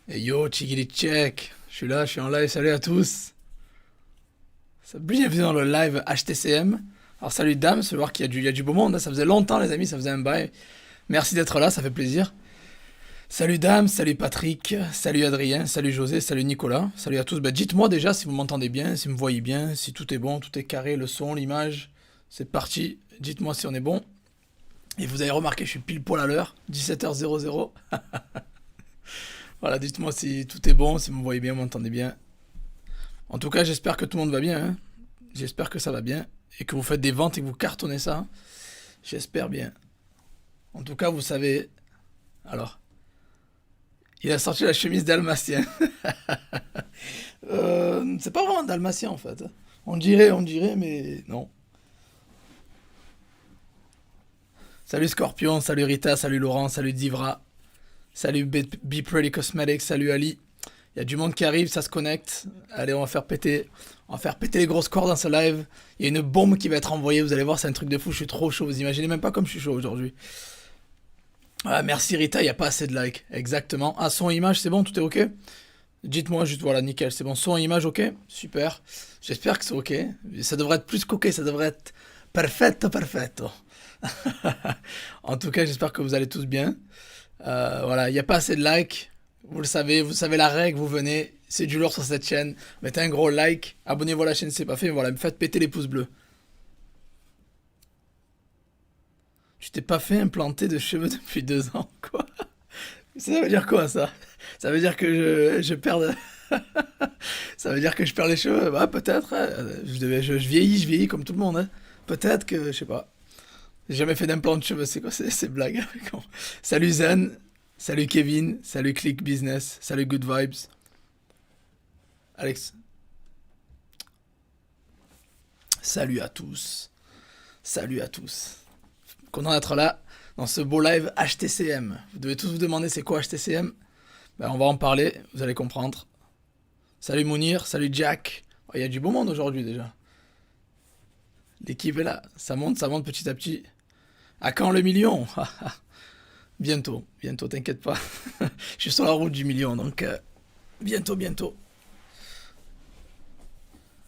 Et yo, Chigili Check, je suis là, je suis en live, salut à tous. Bienvenue dans le live HTCM. Alors salut Dame, je voir qu'il y a du beau monde, hein. Ça faisait longtemps les amis, ça faisait un bail. Merci d'être là, ça fait plaisir. Salut Dame, salut Patrick, salut Adrien, salut José, salut Nicolas, salut à tous. Bah, dites-moi déjà si vous m'entendez bien, si vous me voyez bien, si tout est bon, tout est carré, le son, l'image. C'est parti, dites-moi si on est bon. Et vous avez remarqué, je suis pile poil à l'heure, 17h00. Voilà, dites-moi si tout est bon, si vous me voyez bien, vous m'entendez bien. En tout cas, j'espère que tout le monde va bien, hein. J'espère que ça va bien. Et que vous faites des ventes et que vous cartonnez ça, hein. J'espère bien. En tout cas, vous savez... Alors, il a sorti la chemise dalmatien. C'est pas vraiment un dalmatien, en fait. On dirait, mais non. Salut Scorpion, salut Rita, salut Laurent, salut Divra. Salut Be Pretty Cosmetics, salut Ali. Il y a du monde qui arrive, ça se connecte. Allez, on va faire péter les grosses cordes dans ce live. Il y a une bombe qui va être envoyée, vous allez voir, c'est un truc de fou, je suis trop chaud. Vous imaginez même pas comme je suis chaud aujourd'hui. Ah, merci Rita, il n'y a pas assez de likes. Exactement. Ah, son image, c'est bon, tout est ok. Dites-moi juste, voilà, nickel, c'est bon. Son image, ok. Super. J'espère que c'est ok. Ça devrait être plus qu'ok, ça devrait être perfetto, perfetto. En tout cas, j'espère que vous allez tous bien. Voilà, il n'y a pas assez de likes. Vous savez la règle, vous venez, c'est du lourd sur cette chaîne. Mettez un gros like, abonnez-vous à la chaîne si c'est pas fait, mais voilà, me faites péter les pouces bleus. Tu t'es pas fait implanter de cheveux depuis 2 ans, quoi. Ça veut dire quoi ça? Ça veut dire que je perds. Ça veut dire que je perds les cheveux? Bah peut-être, hein. Je vieillis comme tout le monde, hein. Peut-être que, je sais pas. J'ai jamais fait d'implant de cheveux, c'est quoi ces blagues? Salut Zen, salut Kevin, salut Click Business, salut Good Vibes. Alex, salut à tous. Salut à tous. Content d'être là dans ce beau live HTCM. Vous devez tous vous demander c'est quoi HTCM? Ben, on va en parler, vous allez comprendre. Salut Mounir, salut Jack. Il y a du beau monde aujourd'hui déjà. L'équipe est là, ça monte petit à petit. À quand le million? Bientôt, bientôt, t'inquiète pas. Je suis sur la route du million, donc bientôt, bientôt.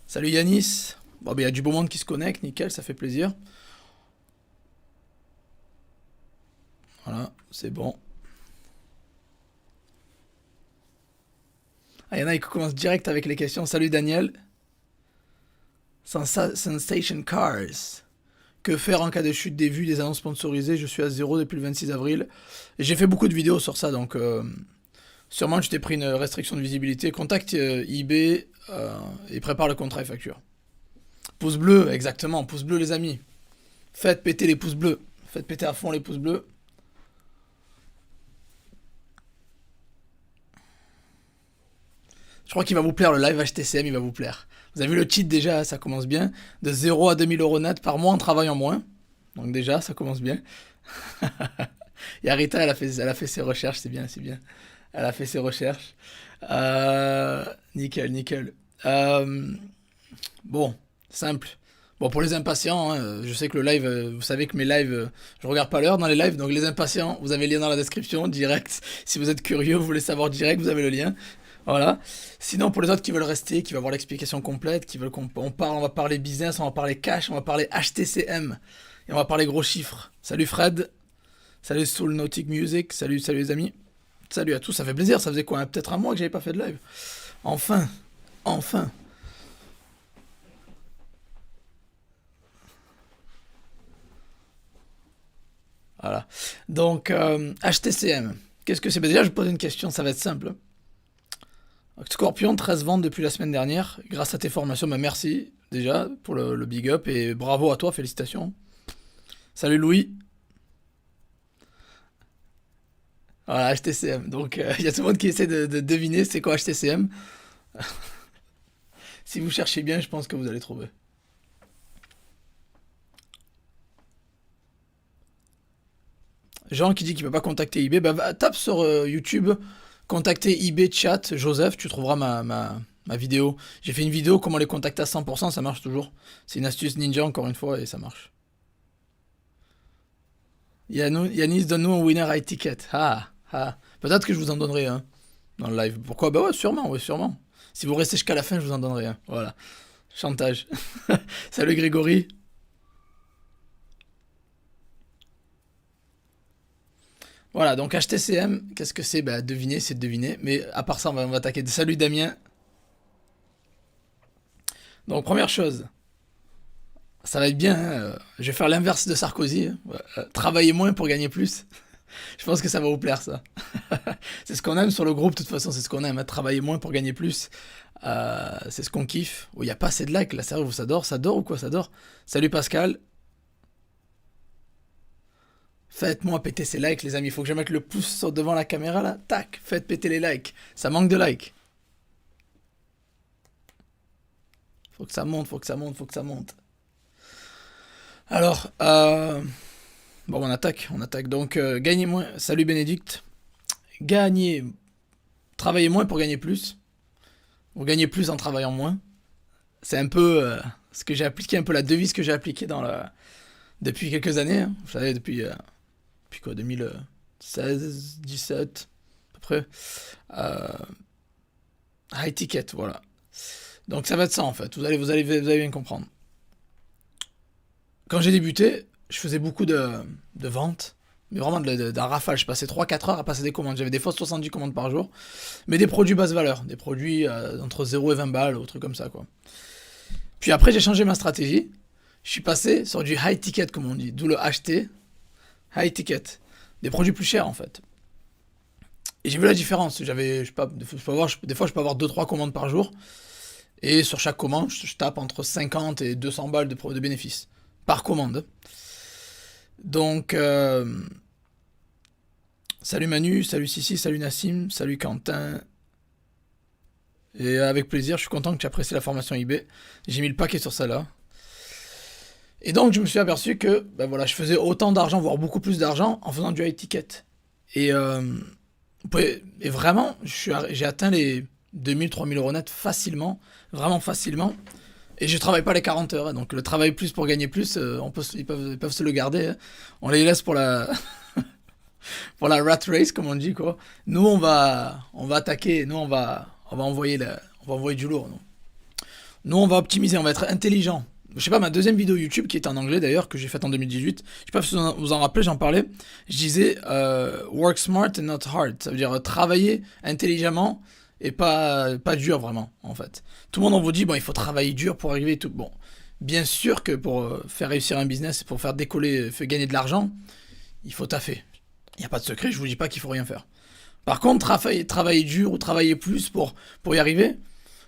Salut Yanis. Bon, ben, il y a du beau monde qui se connecte, nickel, ça fait plaisir. Voilà, c'est bon. Ah, il y en a qui commencent direct avec les questions. Salut Daniel. Sensation Cars. Que faire en cas de chute des vues des annonces sponsorisées? Je suis à 0 depuis le 26 avril. Et j'ai fait beaucoup de vidéos sur ça, donc sûrement je t'ai pris une restriction de visibilité. Contacte eBay et prépare le contrat et facture. Pouce bleu, exactement, pouce bleu les amis. Faites péter les pouces bleus. Faites péter à fond les pouces bleus. Je crois qu'il va vous plaire, le live HTCM, il va vous plaire. Vous avez vu le cheat déjà, ça commence bien. De 0 à 2000 euros net par mois en travaillant moins. Donc déjà, ça commence bien. Et Arita, elle a fait ses recherches, c'est bien, c'est bien. Elle a fait ses recherches. Nickel, nickel. Bon, simple. Bon, pour les impatients, hein, je sais que le live, vous savez que mes lives, je regarde pas l'heure dans les lives, donc les impatients, vous avez le lien dans la description, direct. Si vous êtes curieux, vous voulez savoir direct, vous avez le lien. Voilà. Sinon, pour les autres qui veulent rester, qui veulent avoir l'explication complète, qui veulent qu'on parle, on va parler business, on va parler cash, on va parler HTCM, et on va parler gros chiffres. Salut Fred, salut Soul Nautic Music, salut les amis, salut à tous, ça fait plaisir, ça faisait quoi, peut-être un mois que j'avais pas fait de live. Enfin, enfin. Voilà. Donc, HTCM, qu'est-ce que c'est? Déjà, je vous pose une question, ça va être simple. Scorpion, 13 ventes depuis la semaine dernière, grâce à tes formations, bah merci déjà pour le big up et bravo à toi, félicitations. Salut Louis. Voilà, HTCM. Donc il y a tout le monde qui essaie de deviner c'est quoi HTCM. Si vous cherchez bien, je pense que vous allez trouver. Jean qui dit qu'il ne peut pas contacter eBay, bah tape sur YouTube, contacter eBay chat, Joseph, tu trouveras ma vidéo. J'ai fait une vidéo, comment les contacter à 100%, ça marche toujours. C'est une astuce ninja encore une fois et ça marche. Yanis, donne-nous un winner high ticket. Ah, ah. Peut-être que je vous en donnerai un. dans le live. Pourquoi? Bah ouais, sûrement, ouais, sûrement. Si vous restez jusqu'à la fin, je vous en donnerai un. Voilà. Chantage. Salut Grégory. Voilà, donc HTCM, qu'est-ce que c'est? Bah deviner, c'est de deviner. Mais à part ça, on va attaquer. Salut Damien. Donc première chose, ça va être bien, hein, je vais faire l'inverse de Sarkozy, hein. Ouais, travailler moins pour gagner plus. Je pense que ça va vous plaire ça. C'est ce qu'on aime sur le groupe, de toute façon, c'est ce qu'on aime, hein, travailler moins pour gagner plus. C'est ce qu'on kiffe. Oh, il n'y a pas assez de likes, là, sérieux, ça dort ou quoi, ça dort? Salut Pascal. Faites-moi péter ces likes, les amis. Il faut que je mette le pouce devant la caméra, là. Tac, faites péter les likes. Ça manque de likes. Faut que ça monte, faut que ça monte, faut que ça monte. Alors, bon, on attaque, on attaque. Donc, gagnez moins. Salut Bénédicte. Gagnez. Travaillez moins pour gagner plus. Vous gagnez plus en travaillant moins. C'est un peu ce que j'ai appliqué, un peu la devise que j'ai appliquée depuis quelques années, hein. Vous savez, depuis quoi, 2016, 17, à peu près. Euh, High ticket, voilà. Donc ça va être ça en fait. Vous allez bien comprendre. Quand j'ai débuté, je faisais beaucoup de ventes. Mais vraiment d'un rafale. Je passais 3 4 heures à passer des commandes. J'avais des fois 70 commandes par jour. Mais des produits basse valeur. Des produits entre 0 et 20 balles, ou trucs comme ça, quoi. Puis après, j'ai changé ma stratégie. Je suis passé sur du high ticket, comme on dit. D'où le HT. High ticket. Des produits plus chers, en fait. Et j'ai vu la différence. J'avais, je sais pas, des fois, je peux avoir 2 3 commandes par jour. Et sur chaque commande, je tape entre 50 et 200 balles de bénéfices. Par commande. Donc, salut Manu, salut Sissi, salut Nassim, salut Quentin. Et avec plaisir, je suis content que tu apprécies la formation eBay. J'ai mis le paquet sur ça là. Et donc, je me suis aperçu que ben voilà, je faisais autant d'argent, voire beaucoup plus d'argent, en faisant du high ticket. Et, et vraiment, j'ai atteint les 2 000 3 000 euros net facilement, vraiment facilement. Et je travaille pas les 40 heures, hein. Donc le travail plus pour gagner plus, ils peuvent se le garder, hein. On les laisse pour pour la rat race, comme on dit, quoi. Nous, on va attaquer, nous, on va envoyer du lourd. Nous, on va optimiser, on va être intelligent. Je sais pas, ma deuxième vidéo YouTube, qui est en anglais d'ailleurs, que j'ai faite en 2018, je sais pas si vous en rappelez, j'en parlais. Je disais work smart and not hard. Ça veut dire travailler intelligemment et pas dur, vraiment, en fait. Tout le monde, on vous dit, bon, il faut travailler dur pour arriver et tout. Bon, bien sûr que pour faire réussir un business, pour faire décoller, faire gagner de l'argent, il faut taffer. Il n'y a pas de secret, je vous dis pas qu'il faut rien faire. Par contre, travailler dur ou travailler plus pour y arriver,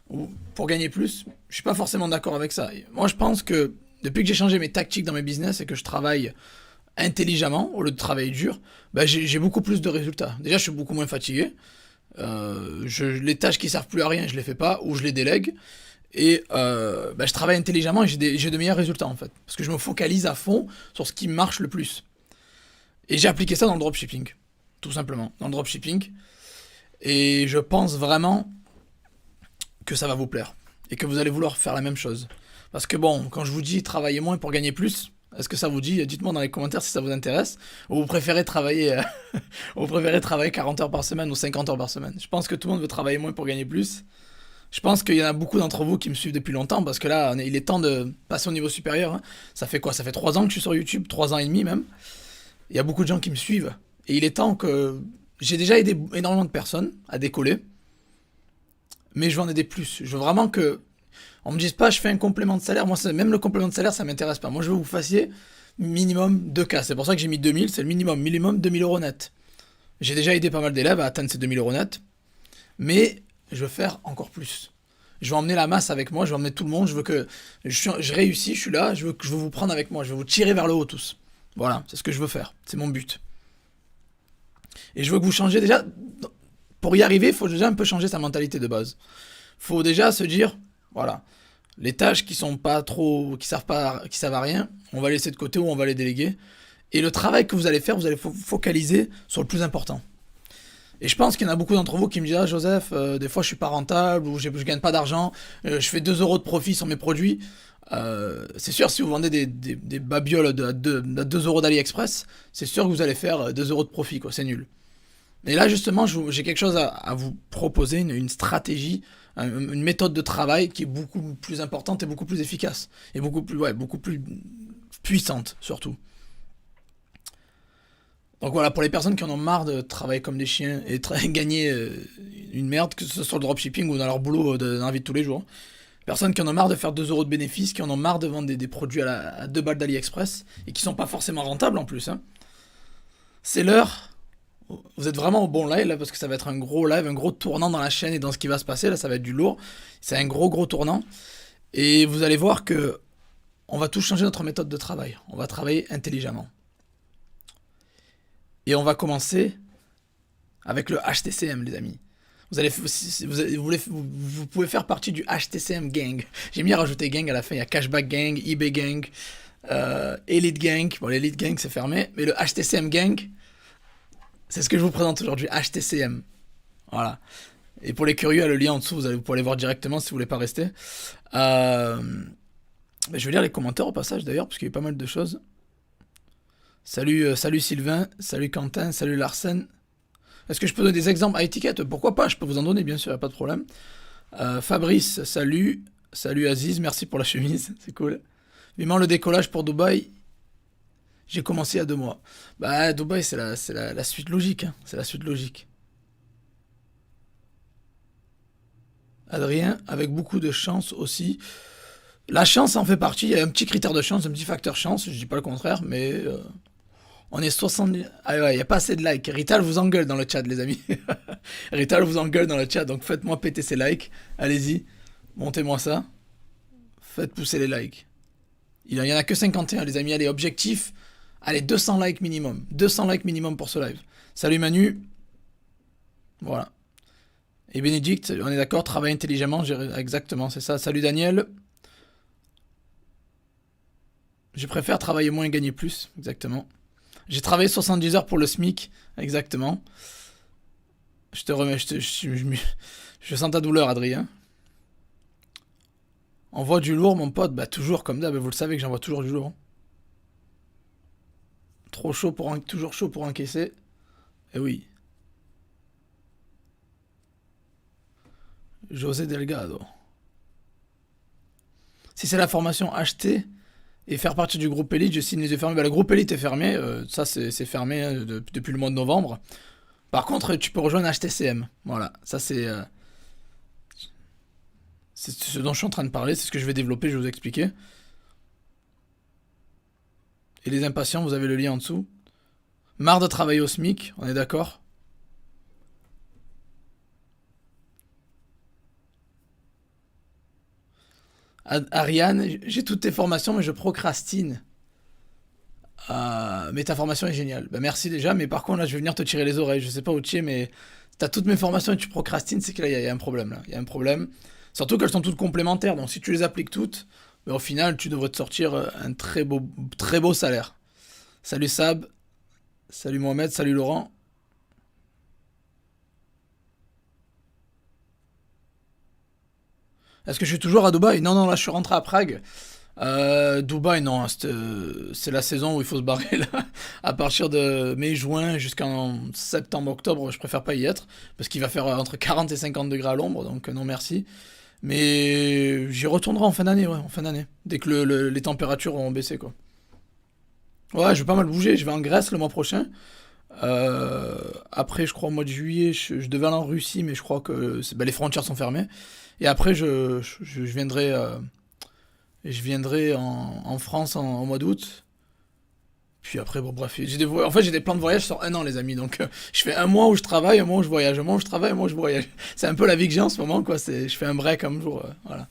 ou pour gagner plus, je suis pas forcément d'accord avec ça. Et moi, je pense que depuis que j'ai changé mes tactiques dans mes business et que je travaille intelligemment au lieu de travailler dur, bah, j'ai beaucoup plus de résultats. Déjà, je suis beaucoup moins fatigué. Les tâches qui servent plus à rien, je les fais pas ou je les délègue. Et bah, je travaille intelligemment et j'ai de meilleurs résultats en fait. Parce que je me focalise à fond sur ce qui marche le plus. Et j'ai appliqué ça dans le dropshipping. Tout simplement, dans le dropshipping. Et je pense vraiment que ça va vous plaire. Et que vous allez vouloir faire la même chose. Parce que bon, quand je vous dis travailler moins pour gagner plus, est-ce que ça vous dit? Dites-moi dans les commentaires si ça vous intéresse. Ou vous préférez travailler, ou vous préférez travailler 40 heures par semaine ou 50 heures par semaine. Je pense que tout le monde veut travailler moins pour gagner plus. Je pense qu'il y en a beaucoup d'entre vous qui me suivent depuis longtemps. Parce que là, il est temps de passer au niveau supérieur, hein. Ça fait quoi? Ça fait 3 ans que je suis sur YouTube, 3 ans et demi même. Il y a beaucoup de gens qui me suivent. Et il est temps que... J'ai déjà aidé énormément de personnes à décoller. Mais je veux en aider plus. Je veux vraiment que... On me dise pas, je fais un complément de salaire. Moi, même le complément de salaire, ça m'intéresse pas. Moi, je veux que vous fassiez minimum 2K. C'est pour ça que j'ai mis 2000. C'est le minimum. Minimum 2000 euros net. J'ai déjà aidé pas mal d'élèves à atteindre ces 2000 euros net. Mais je veux faire encore plus. Je veux emmener la masse avec moi. Je veux emmener tout le monde. Je veux que je réussis. Je suis là. Je veux vous prendre avec moi. Je veux vous tirer vers le haut tous. Voilà. C'est ce que je veux faire. C'est mon but. Et je veux que vous changez déjà. Pour y arriver, il faut déjà un peu changer sa mentalité de base. Il faut déjà se dire, voilà, les tâches qui sont pas trop, qui servent à rien, on va les laisser de côté ou on va les déléguer. Et le travail que vous allez faire, vous allez focaliser sur le plus important. Et je pense qu'il y en a beaucoup d'entre vous qui me disent, ah Joseph, des fois je suis pas rentable ou je gagne pas d'argent, je fais 2 euros de profit sur mes produits. C'est sûr, si vous vendez des babioles à 2 euros d'AliExpress, c'est sûr que vous allez faire 2 euros de profit, quoi. C'est nul. Et là, justement, j'ai quelque chose à vous proposer, une stratégie, une méthode de travail qui est beaucoup plus importante et beaucoup plus efficace. Et beaucoup plus, ouais, beaucoup plus puissante, surtout. Donc voilà, pour les personnes qui en ont marre de travailler comme des chiens et gagner une merde, que ce soit sur le dropshipping ou dans leur boulot dans la vie de tous les jours. Personnes qui en ont marre de faire 2 euros de bénéfices, qui en ont marre de vendre des produits à 2 balles d'AliExpress et qui sont pas forcément rentables en plus. Hein. C'est l'heure. Vous êtes vraiment au bon live là parce que ça va être un gros live, un gros tournant dans la chaîne et dans ce qui va se passer. Là, ça va être du lourd. C'est un gros tournant. Et vous allez voir que on va tout changer notre méthode de travail. On va travailler intelligemment. Et on va commencer avec le HTCM, les amis. Vous pouvez faire partie du HTCM Gang. J'ai mis à rajouter gang à la fin. Il y a Cashback Gang, eBay Gang, Elite Gang. Bon, l'Elite Gang, c'est fermé. Mais le HTCM Gang, c'est ce que je vous présente aujourd'hui. HTCM. Voilà. Et pour les curieux, il y a le lien en dessous. Vous pouvez aller voir directement si vous voulez pas rester. Je vais lire les commentaires au passage d'ailleurs, parce qu'il y a pas mal de choses. Salut Sylvain, salut Quentin, salut Larsen. Est-ce que je peux donner des exemples à étiquette? Pourquoi pas, je peux vous en donner bien sûr, y a pas de problème. Fabrice, salut. Salut Aziz, merci pour la chemise, c'est cool. Vivement le décollage pour Dubaï. J'ai commencé il y a 2 mois. Bah Dubaï c'est la suite logique, hein. C'est la suite logique. Adrien, avec beaucoup de chance aussi. La chance en fait partie, il y a un petit critère de chance, un petit facteur chance, je dis pas le contraire, mais on est 70. Ah ouais, il n'y a pas assez de likes. Rital vous engueule dans le chat, les amis. Rital vous engueule dans le chat, donc faites-moi péter ces likes. Allez-y, montez-moi ça. Faites pousser les likes. Il y en a que 51, les amis. Allez, objectif. Allez, 200 likes minimum. 200 likes minimum pour ce live. Salut Manu. Voilà. Et Bénédicte, on est d'accord, travaille intelligemment. Exactement, c'est ça. Salut Daniel. Je préfère travailler moins et gagner plus. Exactement. J'ai travaillé 70 heures pour le SMIC, exactement. Je te remets, je sens ta douleur, Adrien. Envoie du lourd, mon pote. Bah, toujours comme d'hab, vous le savez que j'envoie toujours du lourd. Trop chaud toujours chaud pour encaisser. Eh oui. José Delgado. Si c'est la formation achetée et faire partie du groupe Elite, je signe les yeux fermés. Bah, le groupe Elite est fermé, ça c'est fermé depuis le mois de novembre. Par contre, tu peux rejoindre HTCM. Voilà, ça c'est ce dont je suis en train de parler, c'est ce que je vais développer, je vais vous expliquer. Et les impatients, vous avez le lien en dessous. Marre de travailler au SMIC, on est d'accord? Ariane, j'ai toutes tes formations, mais je procrastine. Mais ta formation est géniale. Bah, merci déjà, mais par contre, là, je vais venir te tirer les oreilles. Je sais pas où tu es, mais t'as toutes mes formations et tu procrastines, c'est que là, il y a un problème. Là. Il y a un problème. Surtout qu'elles sont toutes complémentaires, donc si tu les appliques toutes, bah, au final, tu devrais te sortir un très beau salaire. Salut Sab, salut Mohamed, salut Laurent. Est-ce que je suis toujours à Dubaï? Non, non, là, je suis rentré à Prague. Dubaï, non, c'est la saison où il faut se barrer là. À partir de mai-juin jusqu'en septembre-octobre, je préfère pas y être parce qu'il va faire entre 40 et 50 degrés à l'ombre, donc non merci. Mais j'y retournerai en fin d'année, ouais, en fin d'année, dès que les températures auront baissé, quoi. Ouais, je vais pas mal bouger, je vais en Grèce le mois prochain. Après, je crois au mois de juillet, je devais aller en Russie, mais je crois que bah, les frontières sont fermées. Et après, je viendrai. Je viendrai en France au mois d'août. Puis après, bon, bref, en fait, j'ai des plans de voyage sur 1 an, les amis. Donc, je fais un mois où je travaille, un mois où je voyage, un mois où je travaille, un mois où je voyage. C'est un peu la vie que j'ai en ce moment, quoi. Je fais un break un jour, voilà.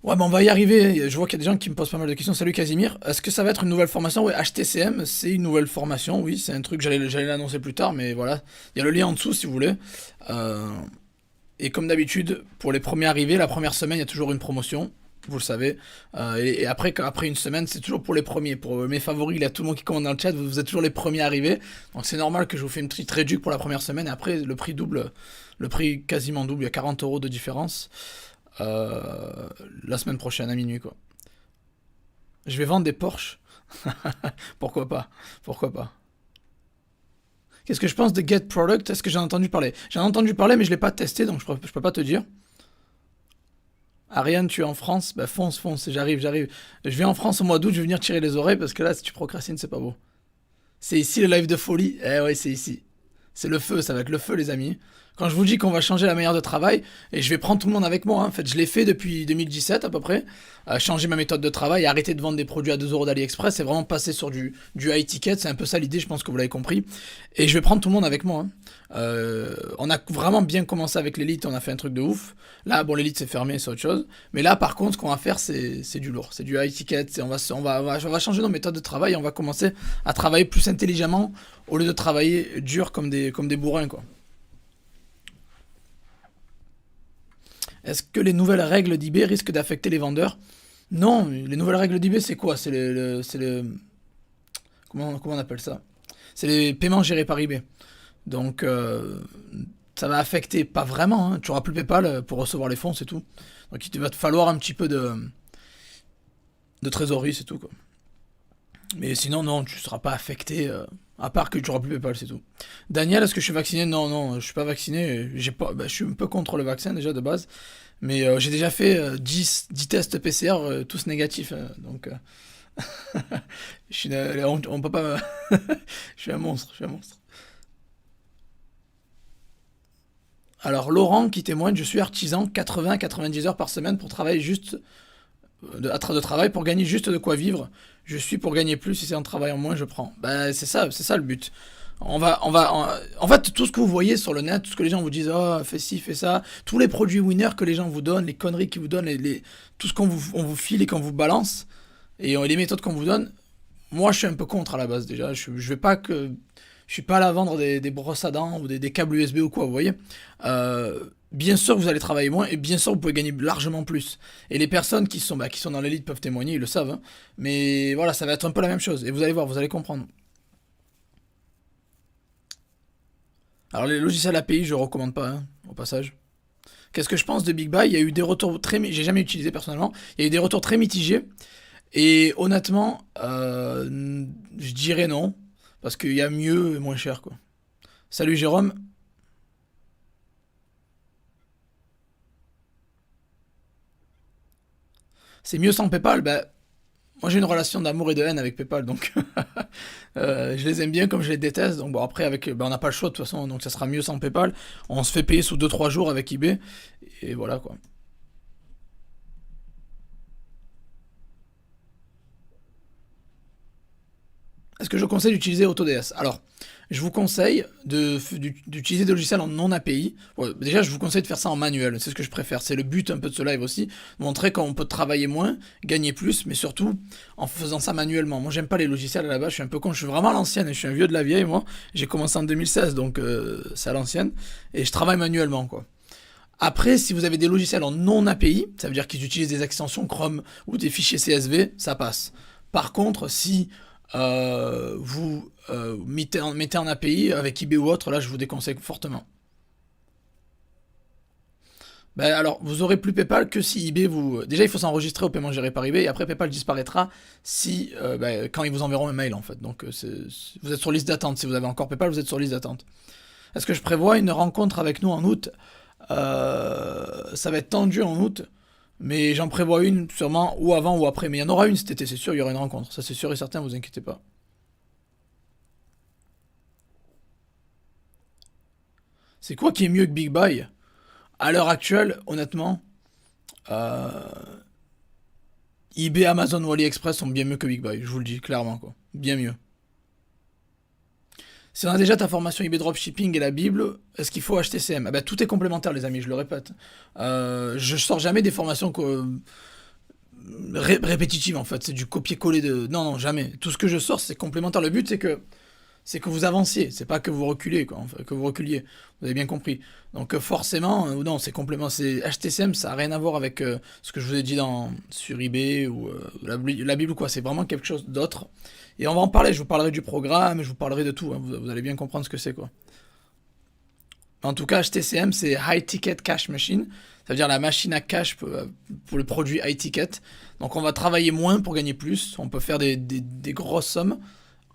Ouais, bah on va y arriver. Je vois qu'il y a des gens qui me posent pas mal de questions. Salut Casimir. Est-ce que ça va être une nouvelle formation? Ouais, HTCM, c'est une nouvelle formation. Oui, c'est un truc, j'allais l'annoncer plus tard, mais voilà. Il y a le lien en dessous si vous voulez. Euh, Et comme d'habitude, pour les premiers arrivés, la première semaine, il y a toujours une promotion. Vous le savez. Et après une semaine, c'est toujours pour les premiers. Pour mes favoris, il y a tout le monde qui commande dans le chat. Vous êtes toujours les premiers arrivés. Donc c'est normal que je vous fais une petite réduction pour la première semaine. Et après, le prix double. Le prix quasiment double. Il y a 40 euros de différence. La semaine prochaine à minuit, quoi. Je vais vendre des Porsche. Pourquoi pas? Pourquoi pas? Qu'est-ce que je pense de Get Product? Est-ce que j'en ai entendu parler? J'en ai entendu parler, mais je l'ai pas testé, donc je peux pas te dire. Ariane, tu es en France? Bah fonce, fonce, j'arrive. Je viens en France au mois d'août, je vais venir tirer les oreilles, parce que là, si tu procrastines, c'est pas beau. C'est ici le live de folie. Eh ouais, c'est ici. C'est le feu, ça va être le feu, les amis. Quand je vous dis qu'on va changer la manière de travail, et je vais prendre tout le monde avec moi, hein. En fait, je l'ai fait depuis 2017 à peu près, changer ma méthode de travail, arrêter de vendre des produits à 2 euros d'AliExpress, c'est vraiment passer sur du high ticket, c'est un peu ça l'idée, je pense que vous l'avez compris. Et je vais prendre tout le monde avec moi, hein. On a vraiment bien commencé avec l'élite, on a fait un truc de ouf. Là, bon, l'élite c'est fermé, c'est autre chose. Mais là, par contre, ce qu'on va faire, c'est du lourd, c'est du high ticket, on va changer nos méthodes de travail, et on va commencer à travailler plus intelligemment au lieu de travailler dur comme des bourrins, quoi. Est-ce que les nouvelles règles d'eBay risquent d'affecter les vendeurs? Non, les nouvelles règles d'eBay, c'est quoi? Comment on appelle ça? C'est les paiements gérés par eBay. Donc, ça va affecter, pas vraiment, hein. Tu n'auras plus PayPal pour recevoir les fonds, c'est tout. Donc, il va te falloir un petit peu de trésorerie, c'est tout, quoi. Mais sinon, non, tu ne seras pas affecté, à part que tu n'auras plus PayPal, c'est tout. Daniel, est-ce que je suis vacciné? Non, non, je suis pas vacciné. Je suis un peu contre le vaccin déjà de base. Mais j'ai déjà fait 10 tests PCR, tous négatifs, donc, on peut pas. Je suis un monstre, je suis un monstre. Alors, Laurent qui témoigne, je suis artisan, 80-90 heures par semaine pour travailler juste de travail pour gagner juste de quoi vivre. Je suis pour gagner plus, si c'est en travaillant moins, je prends. Bah, c'est ça le but. En fait, tout ce que vous voyez sur le net, tout ce que les gens vous disent, oh, fais ci, fais ça, tous les produits winner que les gens vous donnent, les conneries qu'ils vous donnent, tout ce on vous file et qu'on vous balance, et les méthodes qu'on vous donne, moi je suis un peu contre à la base déjà. Je vais pas que. Je suis pas là à vendre des brosses à dents ou des câbles USB ou quoi, vous voyez. Bien sûr, vous allez travailler moins et bien sûr, vous pouvez gagner largement plus. Et les personnes qui sont dans l'élite peuvent témoigner, ils le savent, hein. Mais voilà, ça va être un peu la même chose. Et vous allez voir, vous allez comprendre. Alors, les logiciels API, je recommande pas, hein, au passage. Qu'est-ce que je pense de Big Buy? Il y a eu des retours j'ai jamais utilisé personnellement. Il y a eu des retours très mitigés. Et honnêtement, je dirais non. Parce qu'il y a mieux et moins cher, quoi. Salut Jérôme. C'est mieux sans PayPal? Bah, moi j'ai une relation d'amour et de haine avec PayPal, donc je les aime bien comme je les déteste. Donc bon, après, on n'a pas le choix de toute façon, donc ça sera mieux sans PayPal. On se fait payer sous 2-3 jours avec eBay. Et voilà, quoi. Est-ce que je conseille d'utiliser Autodesk? Alors, je vous conseille d'utiliser des logiciels en non API. Ouais, déjà, je vous conseille de faire ça en manuel. C'est ce que je préfère. C'est le but un peu de ce live aussi. Montrer qu'on peut travailler moins, gagner plus, mais surtout en faisant ça manuellement. Moi, j'aime pas les logiciels à la base. Je suis un peu con. Je suis vraiment à l'ancienne. Je suis un vieux de la vieille, moi. J'ai commencé en 2016, donc c'est à l'ancienne. Et je travaille manuellement, quoi. Après, si vous avez des logiciels en non API, ça veut dire qu'ils utilisent des extensions Chrome ou des fichiers CSV, ça passe. Par contre, si vous mettez en API avec eBay ou autre, là je vous déconseille fortement. Ben alors, vous aurez plus PayPal que si eBay vous. Déjà, il faut s'enregistrer au paiement géré par eBay et après PayPal disparaîtra si quand ils vous enverront un mail en fait. Donc vous êtes sur liste d'attente. Si vous avez encore PayPal, vous êtes sur liste d'attente. Est-ce que je prévois une rencontre avec nous en août? Ça va être tendu en août, mais j'en prévois une sûrement ou avant ou après. Mais il y en aura une cet été, c'est sûr, il y aura une rencontre. Ça c'est sûr et certain, vous inquiétez pas. C'est quoi qui est mieux que Big Buy? À l'heure actuelle, honnêtement, euh, eBay, Amazon ou AliExpress sont bien mieux que Big Buy. Je vous le dis clairement, quoi. Bien mieux. Si on a déjà ta formation eBay Dropshipping et la Bible, est-ce qu'il faut HTCM? Ah bah, tout est complémentaire, les amis, je le répète. Je sors jamais des formations répétitives, en fait. C'est du copier-coller de. Non, non, jamais. Tout ce que je sors, c'est complémentaire. Le but, c'est que vous avanciez, c'est pas que vous reculez, quoi, enfin, que vous reculiez. Vous avez bien compris. Donc forcément, non, c'est complément, c'est HTCM, ça a rien à voir avec ce que je vous ai dit sur eBay ou la Bible ou quoi. C'est vraiment quelque chose d'autre. Et on va en parler. Je vous parlerai du programme, je vous parlerai de tout, hein. Vous allez bien comprendre ce que c'est, quoi. En tout cas, HTCM, c'est High Ticket Cash Machine. Ça veut dire la machine à cash pour le produit high ticket. Donc on va travailler moins pour gagner plus. On peut faire des grosses sommes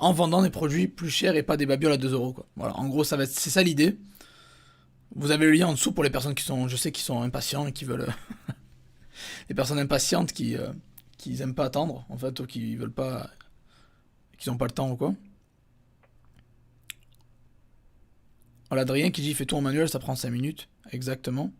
en vendant des produits plus chers et pas des babioles à 2 euros, quoi. Voilà, en gros, c'est ça l'idée. Vous avez le lien en dessous pour les personnes qui sont, je sais, qui sont impatients et qui veulent, les personnes impatientes qui aiment pas attendre, en fait, ou qui veulent pas, qui n'ont pas le temps ou quoi. Voilà, Adrien qui dit fais tout en manuel, ça prend 5 minutes, exactement.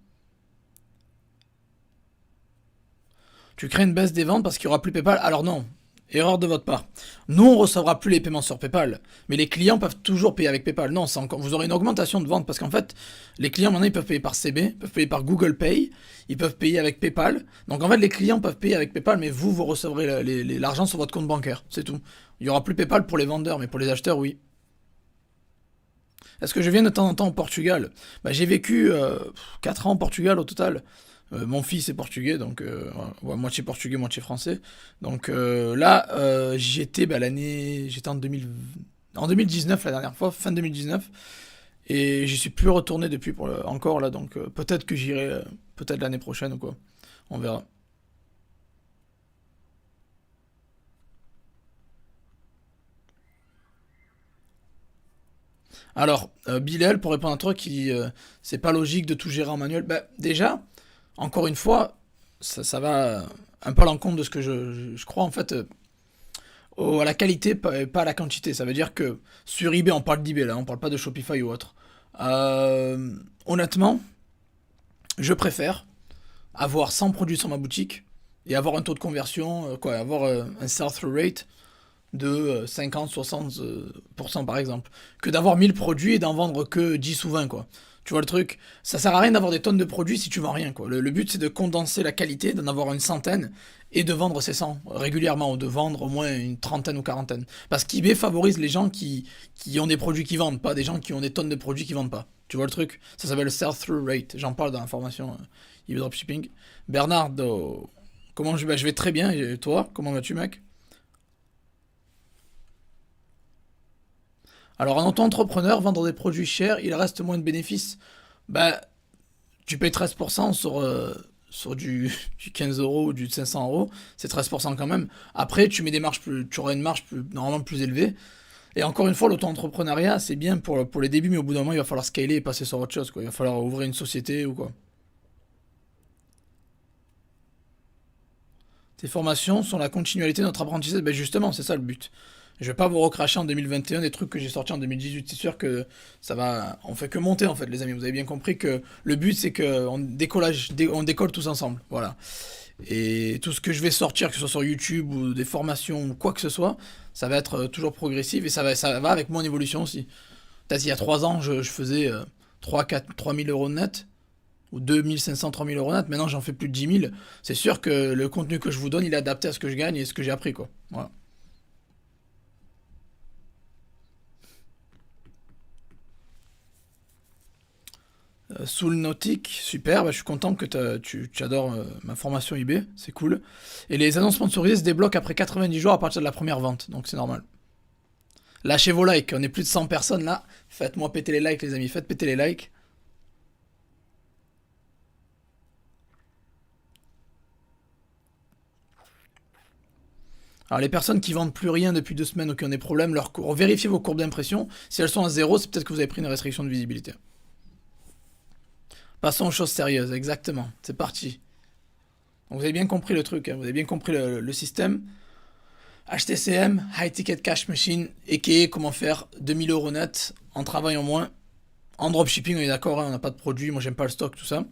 Tu crées une baisse des ventes parce qu'il n'y aura plus PayPal. Alors non, erreur de votre part. Nous, on recevra plus les paiements sur PayPal, mais les clients peuvent toujours payer avec PayPal. Non, vous aurez une augmentation de vente parce qu'en fait, les clients maintenant ils peuvent payer par CB, peuvent payer par Google Pay, ils peuvent payer avec PayPal. Donc en fait, les clients peuvent payer avec PayPal, mais vous recevrez l'argent sur votre compte bancaire. C'est tout. Il n'y aura plus PayPal pour les vendeurs, mais pour les acheteurs, oui. Est-ce que je viens de temps en temps au Portugal? Bah, j'ai vécu 4 ans au Portugal au total. Mon fils est portugais, donc ouais, moitié portugais, moitié français. Donc là, j'y étais j'étais en 2019 la dernière fois, fin 2019, et j'y suis plus retourné depuis encore là, donc peut-être que j'irai, peut-être l'année prochaine ou quoi. On verra. Alors, Bilal, pour répondre à toi, qui dit c'est pas logique de tout gérer en manuel. Bah, déjà, encore une fois, ça va un peu à l'encontre de ce que je crois en fait. À la qualité, pas à la quantité. Ça veut dire que sur eBay, on parle d'eBay là, on parle pas de Shopify ou autre. Honnêtement, je préfère avoir 100 produits sur ma boutique et avoir un taux de conversion, avoir un sell-through rate de 50-60% par exemple, que d'avoir 1000 produits et d'en vendre que 10 ou 20 quoi. Tu vois le truc? Ça sert à rien d'avoir des tonnes de produits si tu vends rien quoi. Le but c'est de condenser la qualité, d'en avoir une centaine et de vendre ces 100 régulièrement ou de vendre au moins une trentaine ou quarantaine. Parce qu'eBay favorise les gens qui ont des produits qui vendent, pas des gens qui ont des tonnes de produits qui vendent pas. Tu vois le truc? Ça s'appelle le sell-through rate. J'en parle dans la formation eBay Dropshipping. Bernard, comment je vais très bien. Et toi, comment vas-tu mec? Alors, en auto-entrepreneur, vendre des produits chers, il reste moins de bénéfices. Bah, tu payes 13% sur du 15 euros ou du 500 euros, c'est 13% quand même. Après, tu auras une marge normalement plus élevée. Et encore une fois, l'auto-entrepreneuriat, c'est bien pour les débuts, mais au bout d'un moment, il va falloir scaler et passer sur autre chose, quoi. Il va falloir ouvrir une société ou quoi. Ces formations sont la continualité de notre apprentissage. Ben justement, c'est ça le but. Je vais pas vous recracher en 2021 des trucs que j'ai sortis en 2018. C'est sûr que ça va. On fait que monter en fait, les amis. Vous avez bien compris que le but c'est que on décolle tous ensemble. Voilà. Et tout ce que je vais sortir, que ce soit sur YouTube ou des formations ou quoi que ce soit, ça va être toujours progressif et ça va avec mon évolution aussi. Peut-être il y a 3 ans, je faisais 3 000 euros de net ou 2 500, 3 000 euros net. Maintenant, j'en fais plus de 10 000. C'est sûr que le contenu que je vous donne, il est adapté à ce que je gagne et ce que j'ai appris, quoi. Voilà. Soul Nautic, super. Bah, je suis content que tu adores ma formation eBay. C'est cool. Et les annonces sponsorisées se débloquent après 90 jours à partir de la première vente. Donc, c'est normal. Lâchez vos likes. On est plus de 100 personnes là. Faites-moi péter les likes, les amis. Faites péter les likes. Alors les personnes qui vendent plus rien depuis 2 semaines ou qui ont des problèmes, vérifiez vos courbes d'impression. Si elles sont à zéro, c'est peut-être que vous avez pris une restriction de visibilité. Passons aux choses sérieuses, exactement. C'est parti. Donc vous avez bien compris le truc, hein, vous avez bien compris le système. HTCM, High Ticket Cash Machine, et comment faire 2000 euros net en travaillant moins. En dropshipping, on est d'accord, hein, on n'a pas de produit, moi j'aime pas le stock, tout ça.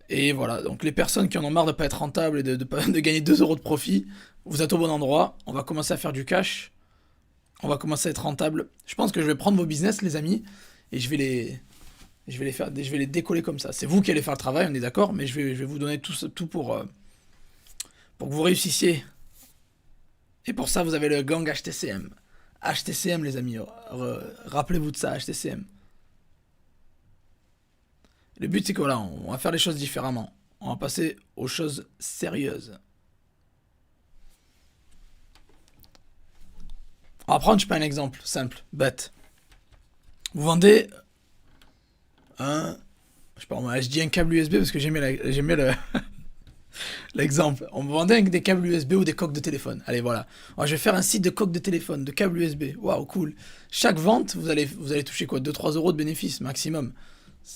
Et voilà, donc les personnes qui en ont marre de pas être rentables et de gagner 2 euros de profit, vous êtes au bon endroit. On va commencer à faire du cash. On va commencer à être rentable. Je pense que je vais prendre vos business, les amis, et je vais les décoller comme ça. C'est vous qui allez faire le travail, on est d'accord, mais je vais vous donner tout pour que vous réussissiez. Et pour ça, vous avez le gang HTCM. HTCM, les amis, rappelez-vous de ça, HTCM. Le but, c'est que voilà, on va faire les choses différemment. On va passer aux choses sérieuses. On va prendre, je sais pas, un exemple simple, bête. Vous vendez un, je sais pas, moi, je dis un câble USB parce que j'aimais le, L'exemple, on me vendait avec des câbles USB ou des coques de téléphone. Allez, voilà. Alors, je vais faire un site de coques de téléphone, de câbles USB. Waouh, cool. Chaque vente, vous allez toucher quoi? 2-3 € de bénéfice maximum.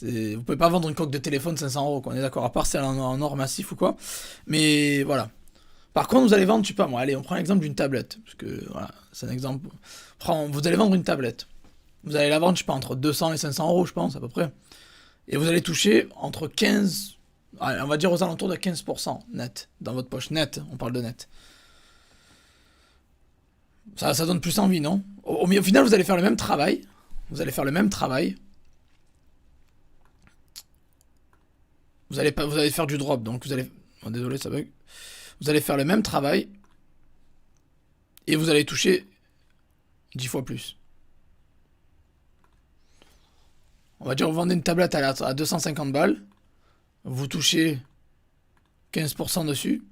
Vous pouvez pas vendre une coque de téléphone 500 €, quoi. On est d'accord, à part si elle est en or massif ou quoi. Mais voilà. Par contre, vous allez vendre, je sais pas moi, allez, on prend l'exemple d'une tablette. Parce que voilà, c'est un exemple. Vous allez vendre une tablette. Vous allez la vendre, je sais pas, entre 200 et 500 €, je pense, à peu près. Et vous allez toucher entre 15, allez, on va dire aux alentours de 15% net, dans votre poche net, on parle de net. Ça donne plus envie, non? Au final, vous allez faire le même travail. Vous allez faire le même travail. Vous allez faire du drop, donc vous allez. Oh, désolé, ça bug. Vous allez faire le même travail et vous allez toucher 10 fois plus. On va dire, vous vendez une tablette à 250 balles, vous touchez 15% dessus.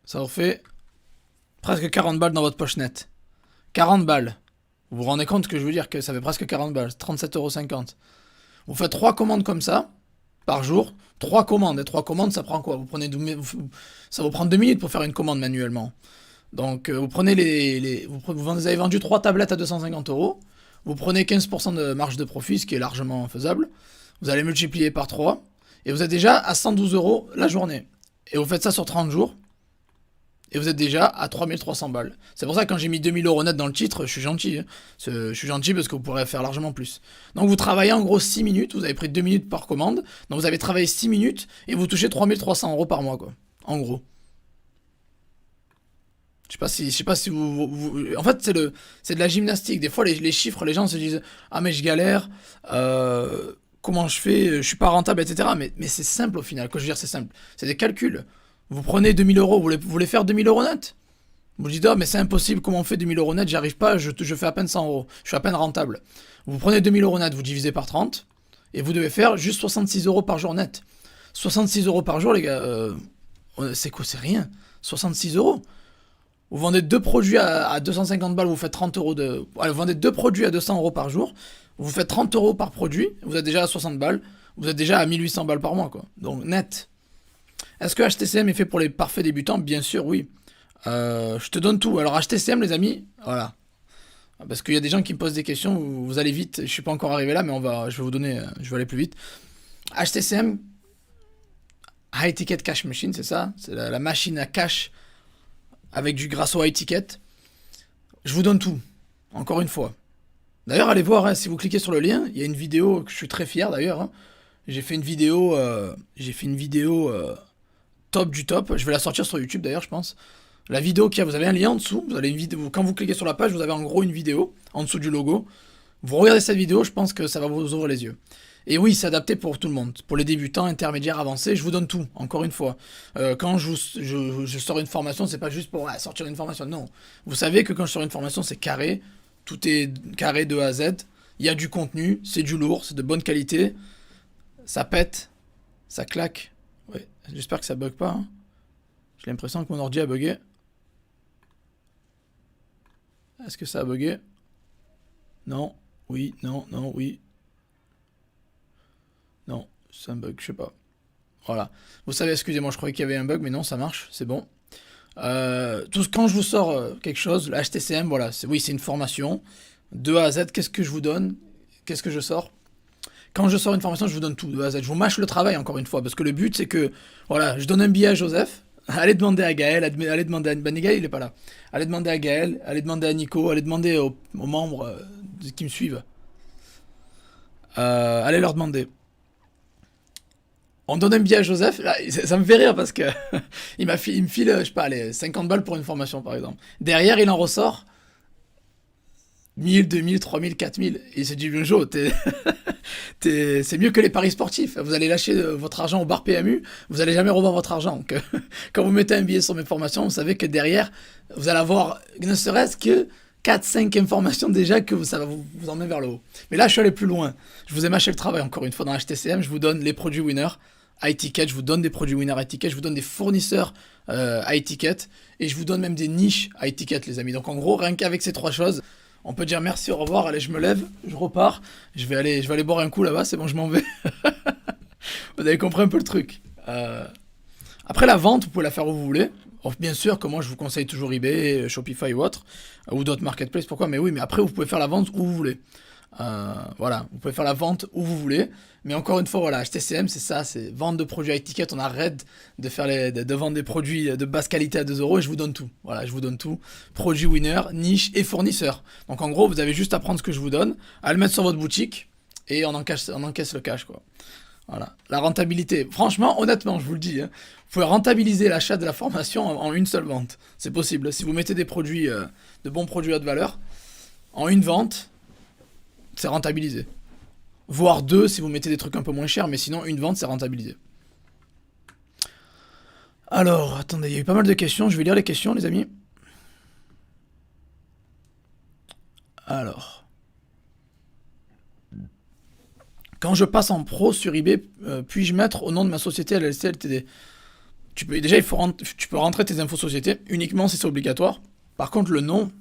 Ça vous fait presque 40 balles dans votre poche nette. 40 balles. Vous vous rendez compte que je veux dire que ça fait presque 40 balles, 37,50 €. Vous faites 3 commandes comme ça, par jour. 3 commandes. Et 3 commandes, ça prend quoi? Ça vous prend 2 minutes pour faire une commande manuellement. Donc vous prenez vous avez vendu 3 tablettes à 250 €. Vous prenez 15% de marge de profit, ce qui est largement faisable. Vous allez multiplier par 3. Et vous êtes déjà à 112 € la journée. Et vous faites ça sur 30 jours. Et vous êtes déjà à 3300 balles. C'est pour ça que quand j'ai mis 2000 € net dans le titre, je suis gentil. Hein. Je suis gentil parce que vous pourrez faire largement plus. Donc vous travaillez en gros 6 minutes, vous avez pris 2 minutes par commande. Donc vous avez travaillé 6 minutes et vous touchez 3300 € par mois, quoi. En gros. Je sais pas si en fait, c'est de la gymnastique. Des fois, les chiffres, les gens se disent, ah mais je galère, comment je fais, je suis pas rentable, etc. Mais c'est simple au final. Quand je veux dire, c'est simple. C'est des calculs. Vous prenez 2000 €, vous voulez faire 2000 € net? Vous dites, ah mais c'est impossible, comment on fait 2000 € net? J'y arrive pas, je fais à peine 100 €. Je suis à peine rentable. Vous prenez 2000 € net, vous divisez par 30, et vous devez faire juste 66 € par jour net. 66 € par jour, les gars, c'est quoi? C'est rien. 66 €. Vous vendez deux produits à 250 balles, vous faites 30 € de. Allez, vous vendez deux produits à 200 € par jour, vous faites 30 € par produit, vous êtes déjà à 60 balles, vous êtes déjà à 1800 balles par mois, quoi. Donc net. Est-ce que HTCM est fait pour les parfaits débutants? Bien sûr, oui. Je te donne tout. Alors HTCM, les amis, voilà. Parce qu'il y a des gens qui me posent des questions, vous allez vite, je suis pas encore arrivé là, mais je vais vous donner, je vais aller plus vite. HTCM, High Ticket Cash Machine, c'est ça? C'est la machine à cash avec du grâce au high ticket. Je vous donne tout, encore une fois. D'ailleurs, allez voir, hein, si vous cliquez sur le lien, il y a une vidéo que je suis très fier d'ailleurs. Hein. J'ai fait une vidéo, top du top. Je vais la sortir sur YouTube d'ailleurs, je pense. La vidéo vous avez un lien en dessous. Vous avez une vidéo. Quand vous cliquez sur la page, vous avez en gros une vidéo en dessous du logo. Vous regardez cette vidéo, je pense que ça va vous ouvrir les yeux. Et oui, c'est adapté pour tout le monde, pour les débutants, intermédiaires, avancés. Je vous donne tout, encore une fois. Quand je sors une formation, c'est pas juste pour sortir une formation. Non, vous savez que quand je sors une formation, c'est carré. Tout est carré de A à Z. Il y a du contenu, c'est du lourd, c'est de bonne qualité. Ça pète, ça claque. Ouais, j'espère que ça bug pas. Hein. J'ai l'impression que mon ordi a bugué. Est-ce que ça a bugué? Non, oui, non, non, oui. Non, c'est un bug, je sais pas. Voilà. Vous savez, excusez-moi, je croyais qu'il y avait un bug, mais non, ça marche, c'est bon. Quand je vous sors quelque chose, le HTCM, voilà, oui, c'est une formation. De A à Z, qu'est-ce que je vous donne? Qu'est-ce que je sors? Quand je sors une formation, je vous donne tout de A à Z. Je vous mâche le travail, encore une fois, parce que le but, c'est que, voilà, je donne un billet à Joseph. Allez demander à Gaël, allez demander à Gaël, il est pas là. Allez demander à Gaël, allez demander à Nico, allez demander aux membres qui me suivent. Allez leur demander. On donne un billet à Joseph, là, ça me fait rire parce que il me file, je sais pas, allez, 50 balles pour une formation par exemple. Derrière, il en ressort 1000, 2000, 3000, 4000. Et il se dit, Jo, c'est mieux que les paris sportifs. Vous allez lâcher votre argent au bar PMU, vous allez jamais revoir votre argent. Donc, quand vous mettez un billet sur mes formations, vous savez que derrière, vous allez avoir ne serait-ce que 4-5 informations déjà que ça va vous emmener vers le haut. Mais là, je suis allé plus loin. Je vous ai mâché le travail encore une fois dans HTCM. Je vous donne les produits winners high ticket. Je vous donne des produits winners high ticket. Je vous donne des fournisseurs high ticket. Et je vous donne même des niches high ticket, les amis. Donc en gros, rien qu'avec ces trois choses, On peut dire merci, au revoir, allez, je me lève, je repars, je vais aller boire un coup là-bas, c'est bon, je m'en vais. Vous avez compris un peu le truc. Après la vente, vous pouvez la faire où vous voulez. Bon, bien sûr que moi je vous conseille toujours eBay, Shopify ou autre, ou d'autres marketplaces, pourquoi? Mais oui, mais après vous pouvez faire la vente où vous voulez. Voilà, vous pouvez faire la vente où vous voulez. Mais encore une fois, voilà, HTCM, c'est ça, c'est vente de produits à étiquette. On arrête de vendre des produits de basse qualité à 2 euros et je vous donne tout. Voilà, je vous donne tout. Produit winner, niche et fournisseur. Donc en gros, vous avez juste à prendre ce que je vous donne, à le mettre sur votre boutique et on encaisse le cash, quoi. Voilà. La rentabilité. Franchement, honnêtement, je vous le dis, hein, vous pouvez rentabiliser l'achat de la formation en une seule vente. C'est possible. Si vous mettez des produits, de bons produits à haute valeur, en une vente, c'est rentabilisé. Voire deux si vous mettez des trucs un peu moins chers, mais sinon, une vente, c'est rentabilisé. Alors, attendez, il y a eu pas mal de questions. Je vais lire les questions, les amis. Alors. Quand je passe en pro sur eBay, puis-je mettre au nom de ma société LLC LTD? Déjà, tu peux rentrer tes infos société uniquement si c'est obligatoire. Par contre, le nom,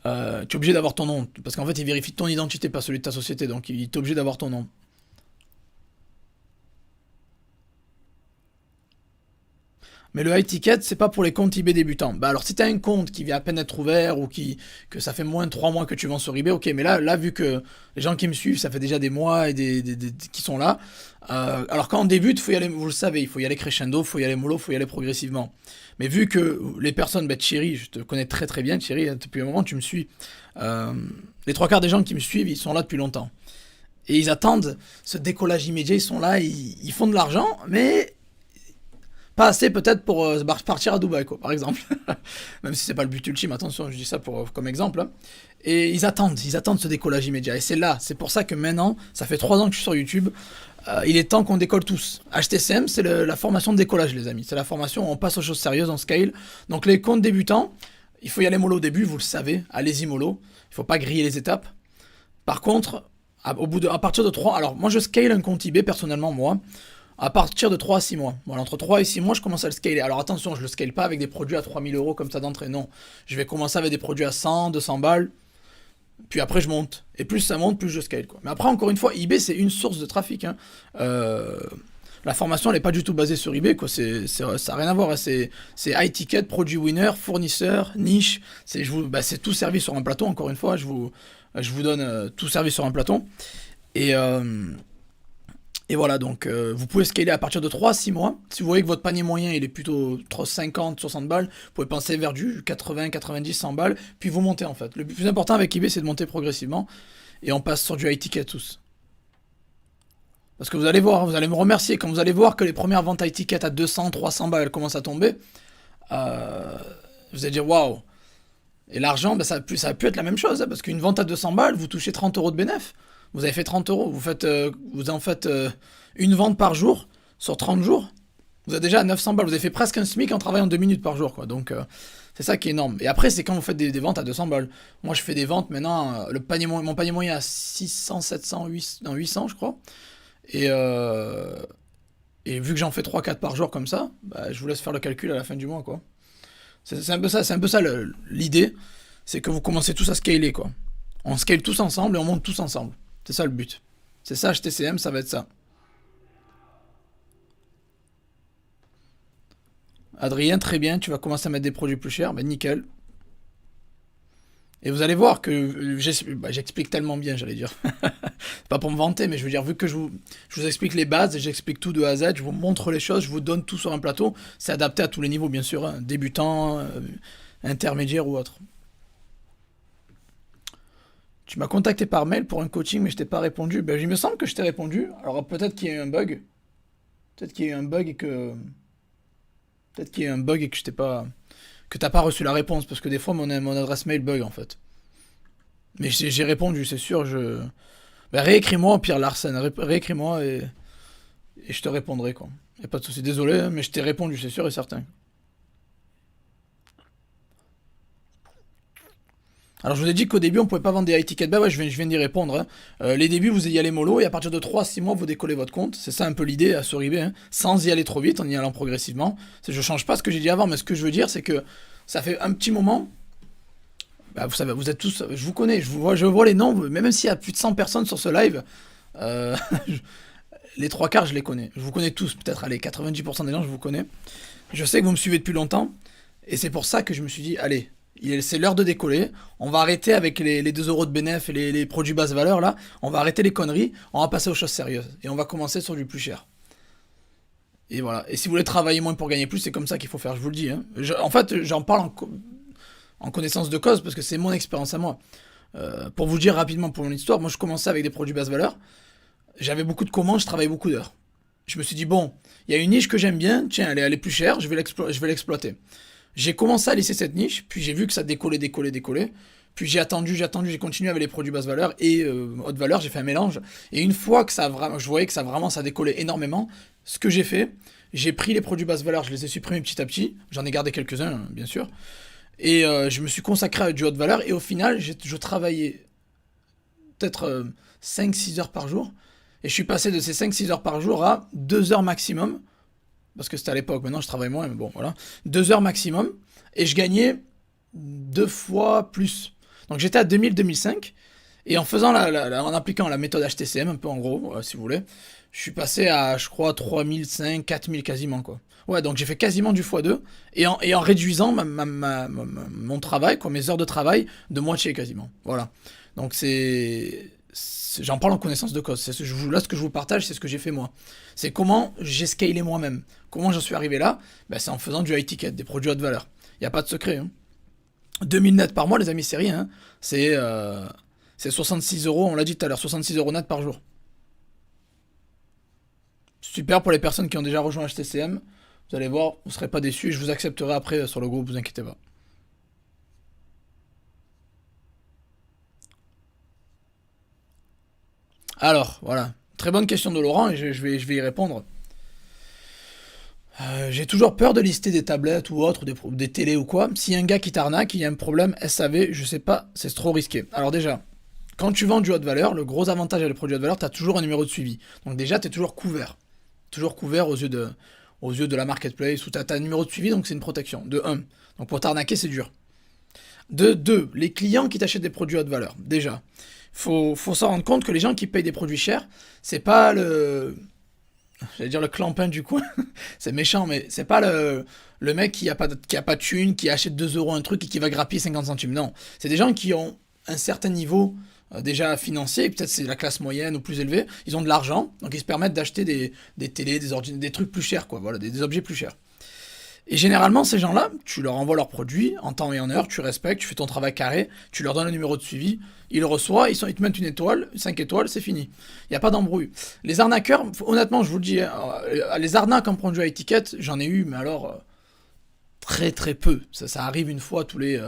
tu es obligé d'avoir ton nom. Parce qu'en fait, il vérifie ton identité, pas celui de ta société. Donc, il est obligé d'avoir ton nom. Mais le high ticket, c'est pas pour les comptes eBay débutants. Bah alors si t'as un compte qui vient à peine d'être ouvert ou que ça fait moins de 3 mois que tu vends sur eBay, ok, mais là vu que les gens qui me suivent, ça fait déjà des mois et qui sont là, alors quand on débute, faut y aller, vous le savez, il faut y aller crescendo, faut y aller mollo, faut y aller progressivement. Mais vu que les personnes, bah Thierry, je te connais très très bien, Thierry, depuis un moment tu me suis, euh, les trois quarts des gens qui me suivent, ils sont là depuis longtemps. Et ils attendent ce décollage immédiat, ils sont là, ils font de l'argent, mais pas assez peut-être pour partir à Dubaï, quoi, par exemple. Même si c'est pas le but ultime, attention, je dis ça comme exemple, hein. Et ils attendent ce décollage immédiat. Et c'est là, c'est pour ça que maintenant, ça fait 3 ans que je suis sur YouTube, il est temps qu'on décolle tous. HTCM, c'est la formation de décollage, les amis. C'est la formation où on passe aux choses sérieuses, on scale. Donc les comptes débutants, il faut y aller mollo au début, vous le savez, allez-y mollo. Il faut pas griller les étapes. Par contre, à partir de 3, alors moi je scale un compte eBay personnellement, moi, à partir de 3 à 6 mois. Voilà, entre 3 et 6 mois, je commence à le scaler. Alors attention, je le scale pas avec des produits à 3 000 € comme ça d'entrée, non. Je vais commencer avec des produits à 100, 200 balles, puis après je monte. Et plus ça monte, plus je scale, quoi. Mais après, encore une fois, eBay, c'est une source de trafic, hein. Euh, La formation, elle n'est pas du tout basée sur eBay, quoi. Ça n'a rien à voir, hein. C'est high ticket, produit winner, fournisseur, niche. C'est tout servi sur un plateau, encore une fois. Je vous donne tout servi sur un plateau. Et, et voilà, donc vous pouvez scaler à partir de 3 à 6 mois. Si vous voyez que votre panier moyen il est plutôt entre 50, 60 balles, vous pouvez penser vers du 80, 90, 100 balles, puis vous montez en fait. Le plus important avec eBay, c'est de monter progressivement. Et on passe sur du high ticket tous. Parce que vous allez voir, vous allez me remercier, quand vous allez voir que les premières ventes high ticket à 200, 300 balles elles commencent à tomber, euh, vous allez dire waouh. Et l'argent, bah, ça a pu être la même chose, hein, parce qu'une vente à 200 balles, vous touchez 30 euros de bénéf. Vous avez fait 30 euros. Vous en faites une vente par jour sur 30 jours. Vous êtes déjà à 900 balles. Vous avez fait presque un SMIC en travaillant 2 minutes par jour, quoi. Donc, c'est ça qui est énorme. Et après, c'est quand vous faites des ventes à 200 balles. Moi, je fais des ventes maintenant. Mon panier moyen à 600, 700, 800, non, 800, je crois. Et, et vu que j'en fais 3-4 par jour comme ça, bah, je vous laisse faire le calcul à la fin du mois, quoi. C'est un peu ça l'idée. C'est que vous commencez tous à scaler, quoi. On scale tous ensemble et on monte tous ensemble. C'est ça le but. C'est ça HTCM, ça va être ça. Adrien, très bien, tu vas commencer à mettre des produits plus chers, ben nickel. Et vous allez voir que j'explique tellement bien, j'allais dire. C'est pas pour me vanter, mais je veux dire, vu que je vous explique les bases et j'explique tout de A à Z, je vous montre les choses, je vous donne tout sur un plateau. C'est adapté à tous les niveaux, bien sûr, hein, débutant, intermédiaire ou autre. Tu m'as contacté par mail pour un coaching, mais je t'ai pas répondu. Ben, il me semble que je t'ai répondu. Alors peut-être qu'il y a eu un bug. Peut-être qu'il y a eu un bug et que. Peut-être qu'il y a eu un bug et que je t'ai pas. Que t'as pas reçu la réponse. Parce que des fois, mon adresse mail bug en fait. Mais j'ai répondu, c'est sûr. Ben, réécris-moi au pire, Larsen. Réécris-moi et je te répondrai, quoi. Y a pas de souci. Désolé, hein, mais je t'ai répondu, c'est sûr et certain. Alors je vous ai dit qu'au début on pouvait pas vendre des high tickets. Bah ouais, je viens d'y répondre, hein. Les débuts vous y allez mollo et à partir de 3 à 6 mois vous décollez votre compte. C'est ça un peu l'idée à sur eBay, hein. Sans y aller trop vite, en y allant progressivement. Je change pas ce que j'ai dit avant, mais ce que je veux dire c'est que ça fait un petit moment, Bah, vous savez, vous êtes tous, je vous connais, je vois les noms, même s'il y a plus de 100 personnes sur ce live, euh, les trois quarts, je les connais. Je vous connais tous, peut-être, allez, 90% des gens, je vous connais. Je sais que vous me suivez depuis longtemps, et c'est pour ça que je me suis dit, allez, c'est l'heure de décoller, on va arrêter avec les 2 euros de bénéf et les produits basse valeur, là, on va arrêter les conneries, on va passer aux choses sérieuses, et on va commencer sur du plus cher. Et voilà. Et si vous voulez travailler moins pour gagner plus, c'est comme ça qu'il faut faire, je vous le dis. Hein. En fait, j'en parle en connaissance de cause parce que c'est mon expérience à moi. Pour vous dire rapidement pour mon histoire, moi je commençais avec des produits basse valeur. J'avais beaucoup de commandes, je travaillais beaucoup d'heures. Je me suis dit, bon, il y a une niche que j'aime bien, tiens, elle est plus chère, je vais l'exploiter. J'ai commencé à laisser cette niche, puis j'ai vu que ça décollait, décollait, décollait. Puis j'ai continué avec les produits basse valeur et haute valeur, j'ai fait un mélange. Et une fois que je voyais que ça décollait énormément, ce que j'ai fait, j'ai pris les produits basse valeur, je les ai supprimés petit à petit, j'en ai gardé quelques-uns, bien sûr. Et je me suis consacré à du haute valeur, et au final, je travaillais peut-être 5-6 heures par jour. Et je suis passé de ces 5-6 heures par jour à 2 heures maximum. Parce que c'était à l'époque, maintenant je travaille moins, mais bon, voilà. 2 heures maximum. Et je gagnais 2 fois plus. Donc j'étais à 2000-2005. Et en en appliquant la méthode HTCM, un peu en gros, si vous voulez, je suis passé à, je crois, 3005, 4000 quasiment, quoi. Ouais, donc j'ai fait quasiment du x2, et en réduisant mon travail, quoi, mes heures de travail, de moitié quasiment. Voilà. Donc j'en parle en connaissance de cause. Là, ce que je vous partage, c'est ce que j'ai fait moi. C'est comment j'ai scalé moi-même. Comment j'en suis arrivé là? Ben, c'est en faisant du high ticket, des produits haute valeur. Il n'y a pas de secret. Hein. 2000 net par mois, les amis, c'est rien. Hein. C'est 66 euros, on l'a dit tout à l'heure, 66 euros net par jour. Super pour les personnes qui ont déjà rejoint HTCM. Vous allez voir, vous ne serez pas déçus, et je vous accepterai après sur le groupe, vous inquiétez pas. Alors, voilà. Très bonne question de Laurent, et je vais y répondre. J'ai toujours peur de lister des tablettes ou autres, des télés ou quoi. Si un gars qui t'arnaque, il y a un problème SAV, je sais pas, c'est trop risqué. Alors déjà, quand tu vends du haute valeur, le gros avantage avec le produit haute valeur, tu as toujours un numéro de suivi. Donc déjà, tu es toujours couvert. Toujours couvert aux yeux de la marketplace, où tu as un numéro de suivi, donc c'est une protection. De un. Donc pour t'arnaquer, c'est dur. De 2, les clients qui t'achètent des produits haute valeur. Déjà, faut s'en rendre compte que les gens qui payent des produits chers, c'est pas j'allais dire le clampin du coin, c'est méchant, mais c'est pas le mec qui a pas de thune, qui achète 2 euros un truc et qui va grappiller 50 centimes. Non, c'est des gens qui ont un certain niveau déjà financier, peut-être c'est la classe moyenne ou plus élevée, ils ont de l'argent, donc ils se permettent d'acheter des télés, des trucs plus chers, quoi, voilà, des objets plus chers. Et généralement, ces gens-là, tu leur envoies leurs produits en temps et en heure, tu respectes, tu fais ton travail carré, tu leur donnes le numéro de suivi, ils le reçoivent, ils te mettent une étoile, 5 étoiles, c'est fini. Il n'y a pas d'embrouille. Les arnaqueurs, honnêtement, je vous le dis, hein, les arnaques en produit à étiquette, j'en ai eu, mais alors très très peu. Ça arrive une fois tous les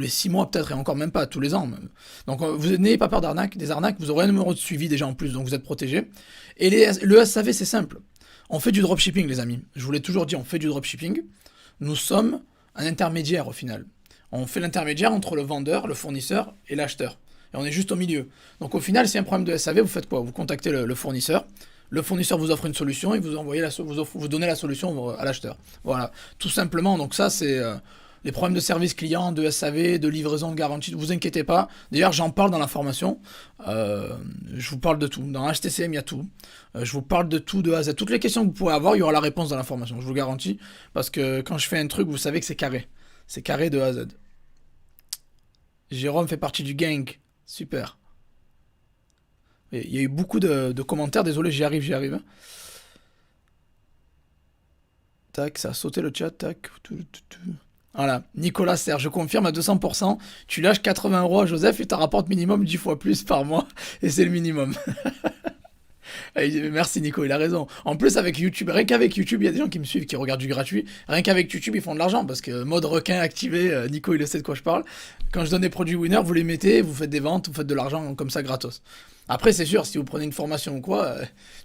6 mois peut-être, et encore même pas, tous les ans. Même. Donc vous n'ayez pas peur des arnaques, vous aurez un numéro de suivi déjà en plus, donc vous êtes protégé. Et le SAV, c'est simple. On fait du dropshipping, les amis. Je vous l'ai toujours dit, on fait du dropshipping. Nous sommes un intermédiaire au final. On fait l'intermédiaire entre le vendeur, le fournisseur et l'acheteur. Et on est juste au milieu. Donc au final, s'il y a un problème de SAV, vous faites quoi? Vous contactez le fournisseur. Le fournisseur vous offre une solution et vous donnez la solution à l'acheteur. Voilà, tout simplement. Donc ça, c'est les problèmes de service client, de SAV, de livraison de garantie. Ne vous inquiétez pas. D'ailleurs, j'en parle dans la formation. Je vous parle de tout. Dans HTCM, il y a tout. Je vous parle de tout de A à Z. Toutes les questions que vous pourrez avoir, il y aura la réponse dans la formation. Je vous garantis. Parce que quand je fais un truc, vous savez que c'est carré. C'est carré de A à Z. Jérôme fait partie du gang. Super. Et il y a eu beaucoup de commentaires. Désolé, j'y arrive. Hein. Tac, ça a sauté le chat. Tac. Voilà. Nicolas Serre, je confirme à 200%. Tu lâches 80 euros à Joseph et t'en rapportes minimum 10 fois plus par mois. Et c'est le minimum. Merci Nico, il a raison. En plus, avec YouTube, rien qu'avec YouTube, il y a des gens qui me suivent, qui regardent du gratuit. Rien qu'avec YouTube, ils font de l'argent parce que mode requin activé, Nico, il sait de quoi je parle. Quand je donne des produits winner, vous les mettez, vous faites des ventes, vous faites de l'argent comme ça gratos. Après, c'est sûr, si vous prenez une formation ou quoi,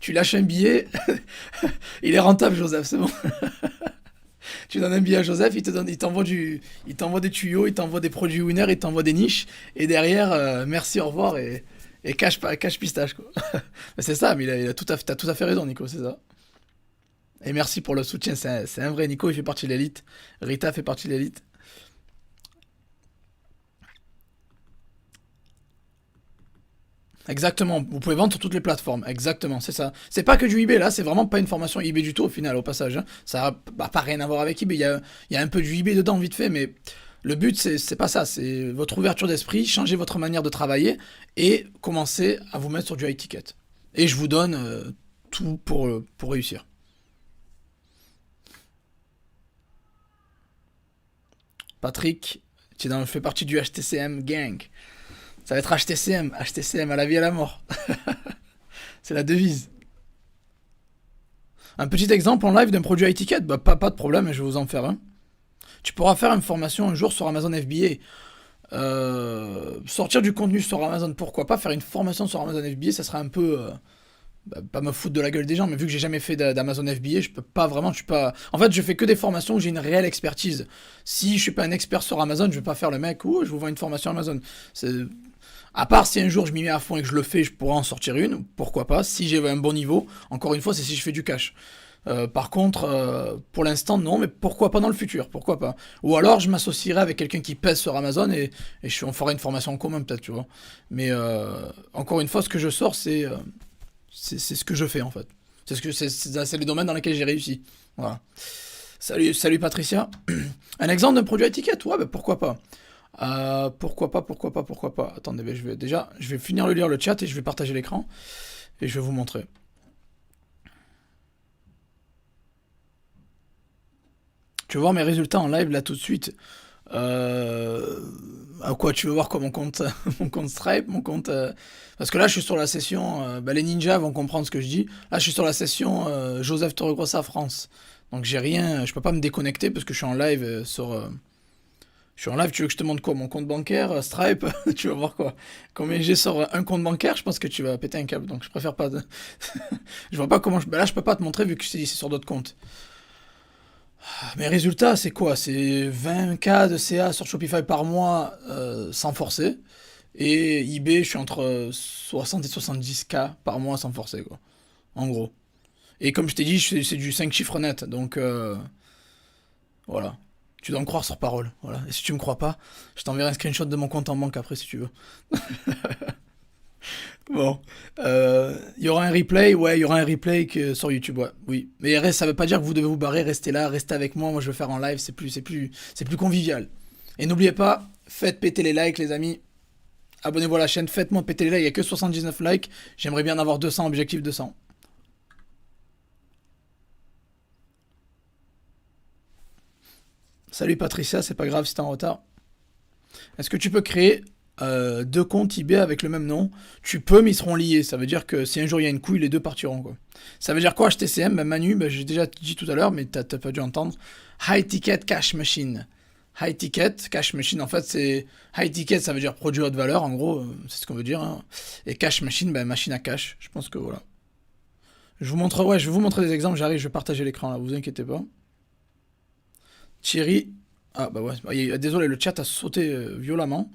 tu lâches un billet, il est rentable, Joseph, c'est bon. Tu donnes un billet à Joseph, il t'envoie des tuyaux, il t'envoie des produits winner, il t'envoie des niches, et derrière, merci, au revoir, et cache pistache, quoi. Mais c'est ça, mais t'as tout à fait raison, Nico, c'est ça. Et merci pour le soutien, c'est un vrai Nico, il fait partie de l'élite. Rita fait partie de l'élite. Exactement, vous pouvez vendre sur toutes les plateformes, exactement, c'est ça. C'est pas que du eBay, là, c'est vraiment pas une formation eBay du tout au final, au passage, hein. Ça a pas rien à voir avec eBay, il y a un peu du eBay dedans, vite fait, mais le but, c'est pas ça, c'est votre ouverture d'esprit, changer votre manière de travailler et commencer à vous mettre sur du high ticket. Et je vous donne tout pour réussir. Patrick, fais partie du HTCM gang. Ça va être HTCM, HTCM à la vie et à la mort. C'est la devise. Un petit exemple en live d'un produit high ticket, bah pas de problème, je vais vous en faire un. Tu pourras faire une formation un jour sur Amazon FBA. Sortir du contenu sur Amazon, pourquoi pas. Faire une formation sur Amazon FBA, ça serait un peu... pas me foutre de la gueule des gens, mais vu que j'ai jamais fait d'Amazon FBA, je peux pas vraiment... Je suis pas... En fait, je fais que des formations où j'ai une réelle expertise. Si je suis pas un expert sur Amazon, je vais pas faire le mec, je vous vends une formation Amazon. À part si un jour je m'y mets à fond et que je le fais, je pourrais en sortir une, pourquoi pas, si j'ai un bon niveau. Encore une fois, c'est si je fais du cash. Par contre, pour l'instant, non, mais pourquoi pas dans le futur, pourquoi pas. Ou alors, je m'associerai avec quelqu'un qui pèse sur Amazon on ferait une formation en commun, peut-être, tu vois. Mais encore une fois, ce que je sors, c'est ce que je fais, en fait. C'est les domaines dans lesquels j'ai réussi. Voilà. Salut Patricia. Un exemple d'un produit à étiquette, ouais, bah, pourquoi pas. Pourquoi pas. Attendez, je vais finir de lire le chat et je vais partager l'écran et je vais vous montrer. Tu veux voir mes résultats en live là tout de suite. À quoi tu veux voir quoi mon compte, mon compte Stripe, mon compte. Parce que là je suis sur la session. Les ninjas vont comprendre ce que je dis. Là je suis sur la session Joseph Torregrossa France. Donc j'ai rien, je peux pas me déconnecter parce que je suis en live je suis en live, tu veux que je te montre quoi? Mon compte bancaire, Stripe, tu vas voir quoi? Combien j'ai sur un compte bancaire, je pense que tu vas péter un câble, donc je préfère pas. Je vois pas comment. Là, je peux pas te montrer vu que c'est sur d'autres comptes. Mes résultats, c'est quoi? C'est 20K de CA sur Shopify par mois sans forcer. Et eBay, je suis entre 60 et 70K par mois sans forcer, quoi. En gros. Et comme je t'ai dit, c'est du 5 chiffres net, donc voilà. Tu dois me croire sur parole. Voilà. Et si tu me crois pas, je t'enverrai un screenshot de mon compte en banque après si tu veux. Bon. Il y aura un replay, ouais, il y aura un replay sur YouTube, ouais, oui. Mais reste, ça veut pas dire que vous devez vous barrer, restez là, restez avec moi, moi je vais faire en live, c'est plus convivial. Et n'oubliez pas, faites péter les likes les amis. Abonnez-vous à la chaîne, faites-moi péter les likes, il y a que 79 likes, j'aimerais bien avoir 200, objectif 200. Salut Patricia, c'est pas grave si t'es en retard. Est-ce que tu peux créer deux comptes eBay avec le même nom? Tu peux, mais ils seront liés. Ça veut dire que si un jour il y a une couille, les deux partiront, quoi. Ça veut dire quoi HTCM? Manu, j'ai déjà dit tout à l'heure, mais t'as pas dû entendre. High Ticket Cash Machine. High Ticket Cash Machine, en fait, c'est. High Ticket, ça veut dire produit haute valeur, en gros, c'est ce qu'on veut dire, hein. Et Cash Machine, machine à cash. Je pense que voilà. Je vais vous montrer des exemples, j'arrive, je vais partager l'écran là, vous inquiétez pas. Thierry. Ah bah ouais, désolé, le chat a sauté violemment.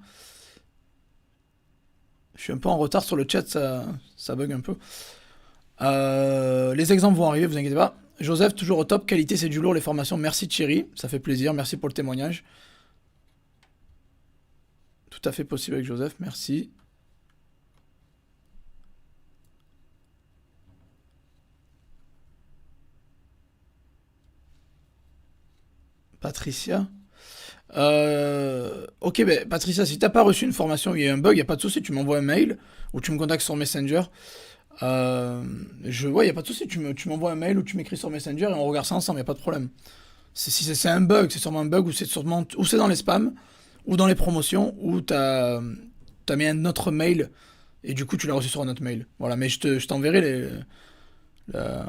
Je suis un peu en retard sur le chat, ça bug un peu. Les exemples vont arriver, vous inquiétez pas. Joseph, toujours au top, qualité c'est du lourd, les formations. Merci Thierry, ça fait plaisir, merci pour le témoignage. Tout à fait possible avec Joseph, merci. Patricia. Ok, Patricia, si t'as pas reçu une formation, il y a un bug, y a pas de souci, tu m'envoies un mail ou tu me contactes sur Messenger. Ouais, y a pas de souci, tu m'envoies un mail ou tu m'écris sur Messenger et on regarde ça ensemble, y a pas de problème. Si c'est un bug, c'est sûrement un bug ou c'est dans les spams ou dans les promotions ou t'as mis un autre mail et du coup tu l'as reçu sur un autre mail. Voilà, mais je t'enverrai la-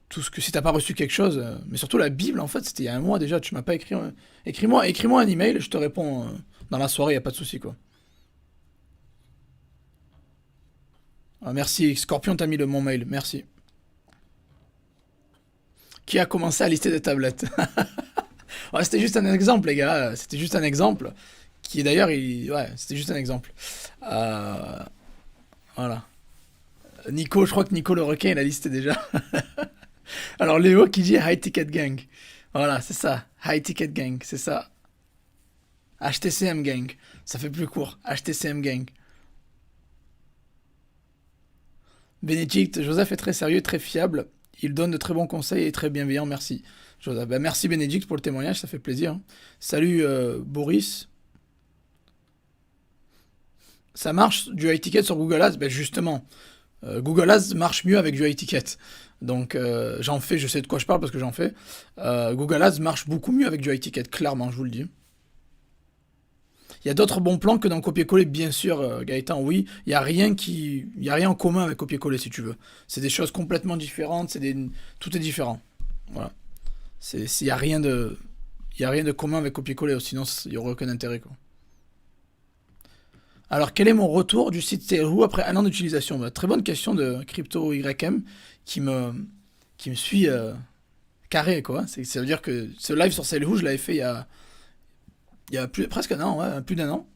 tout ce que si t'as pas reçu quelque chose, mais surtout la Bible en fait, c'était il y a un mois déjà, tu m'as pas écrit. Écris-moi un email, je te réponds dans la soirée, y a pas de souci quoi. Ah, merci, Scorpion t'a mis mon mail, merci. Qui a commencé à lister des tablettes? Ouais, c'était juste un exemple, les gars. C'était juste un exemple. Qui d'ailleurs, ouais, c'était juste un exemple. Euh, voilà. Nico, je crois que Nico le requin, il a listé déjà. Alors Léo qui dit High Ticket Gang. Voilà, c'est ça. High Ticket Gang, c'est ça. HTCM Gang. Ça fait plus court. HTCM Gang. Bénédicte, Joseph est très sérieux, très fiable. Il donne de très bons conseils et est très bienveillant. Merci. Joseph. Bah, merci Bénédicte pour le témoignage, ça fait plaisir, hein. Salut Boris. Ça marche du high ticket sur Google Ads? Ben justement, Google Ads marche mieux avec du high ticket. Donc j'en fais, je sais de quoi je parle parce que j'en fais. Google Ads marche beaucoup mieux avec du high ticket, clairement, je vous le dis. Il y a d'autres bons plans que dans copier-coller, bien sûr, Gaëtan, oui. Il y a rien en commun avec copier-coller, si tu veux. C'est des choses complètement différentes, tout est différent. Voilà. Il y a rien de, il y a rien de commun avec copier-coller, sinon il y aurait aucun intérêt, quoi. Alors, quel est mon retour du site Tailwho après un an d'utilisation? Bah, très bonne question de Crypto YM qui me, qui me suit carré, quoi. Ça veut dire que ce live sur Tailwho, je l'avais fait il y a presque un an, ouais, plus d'un an.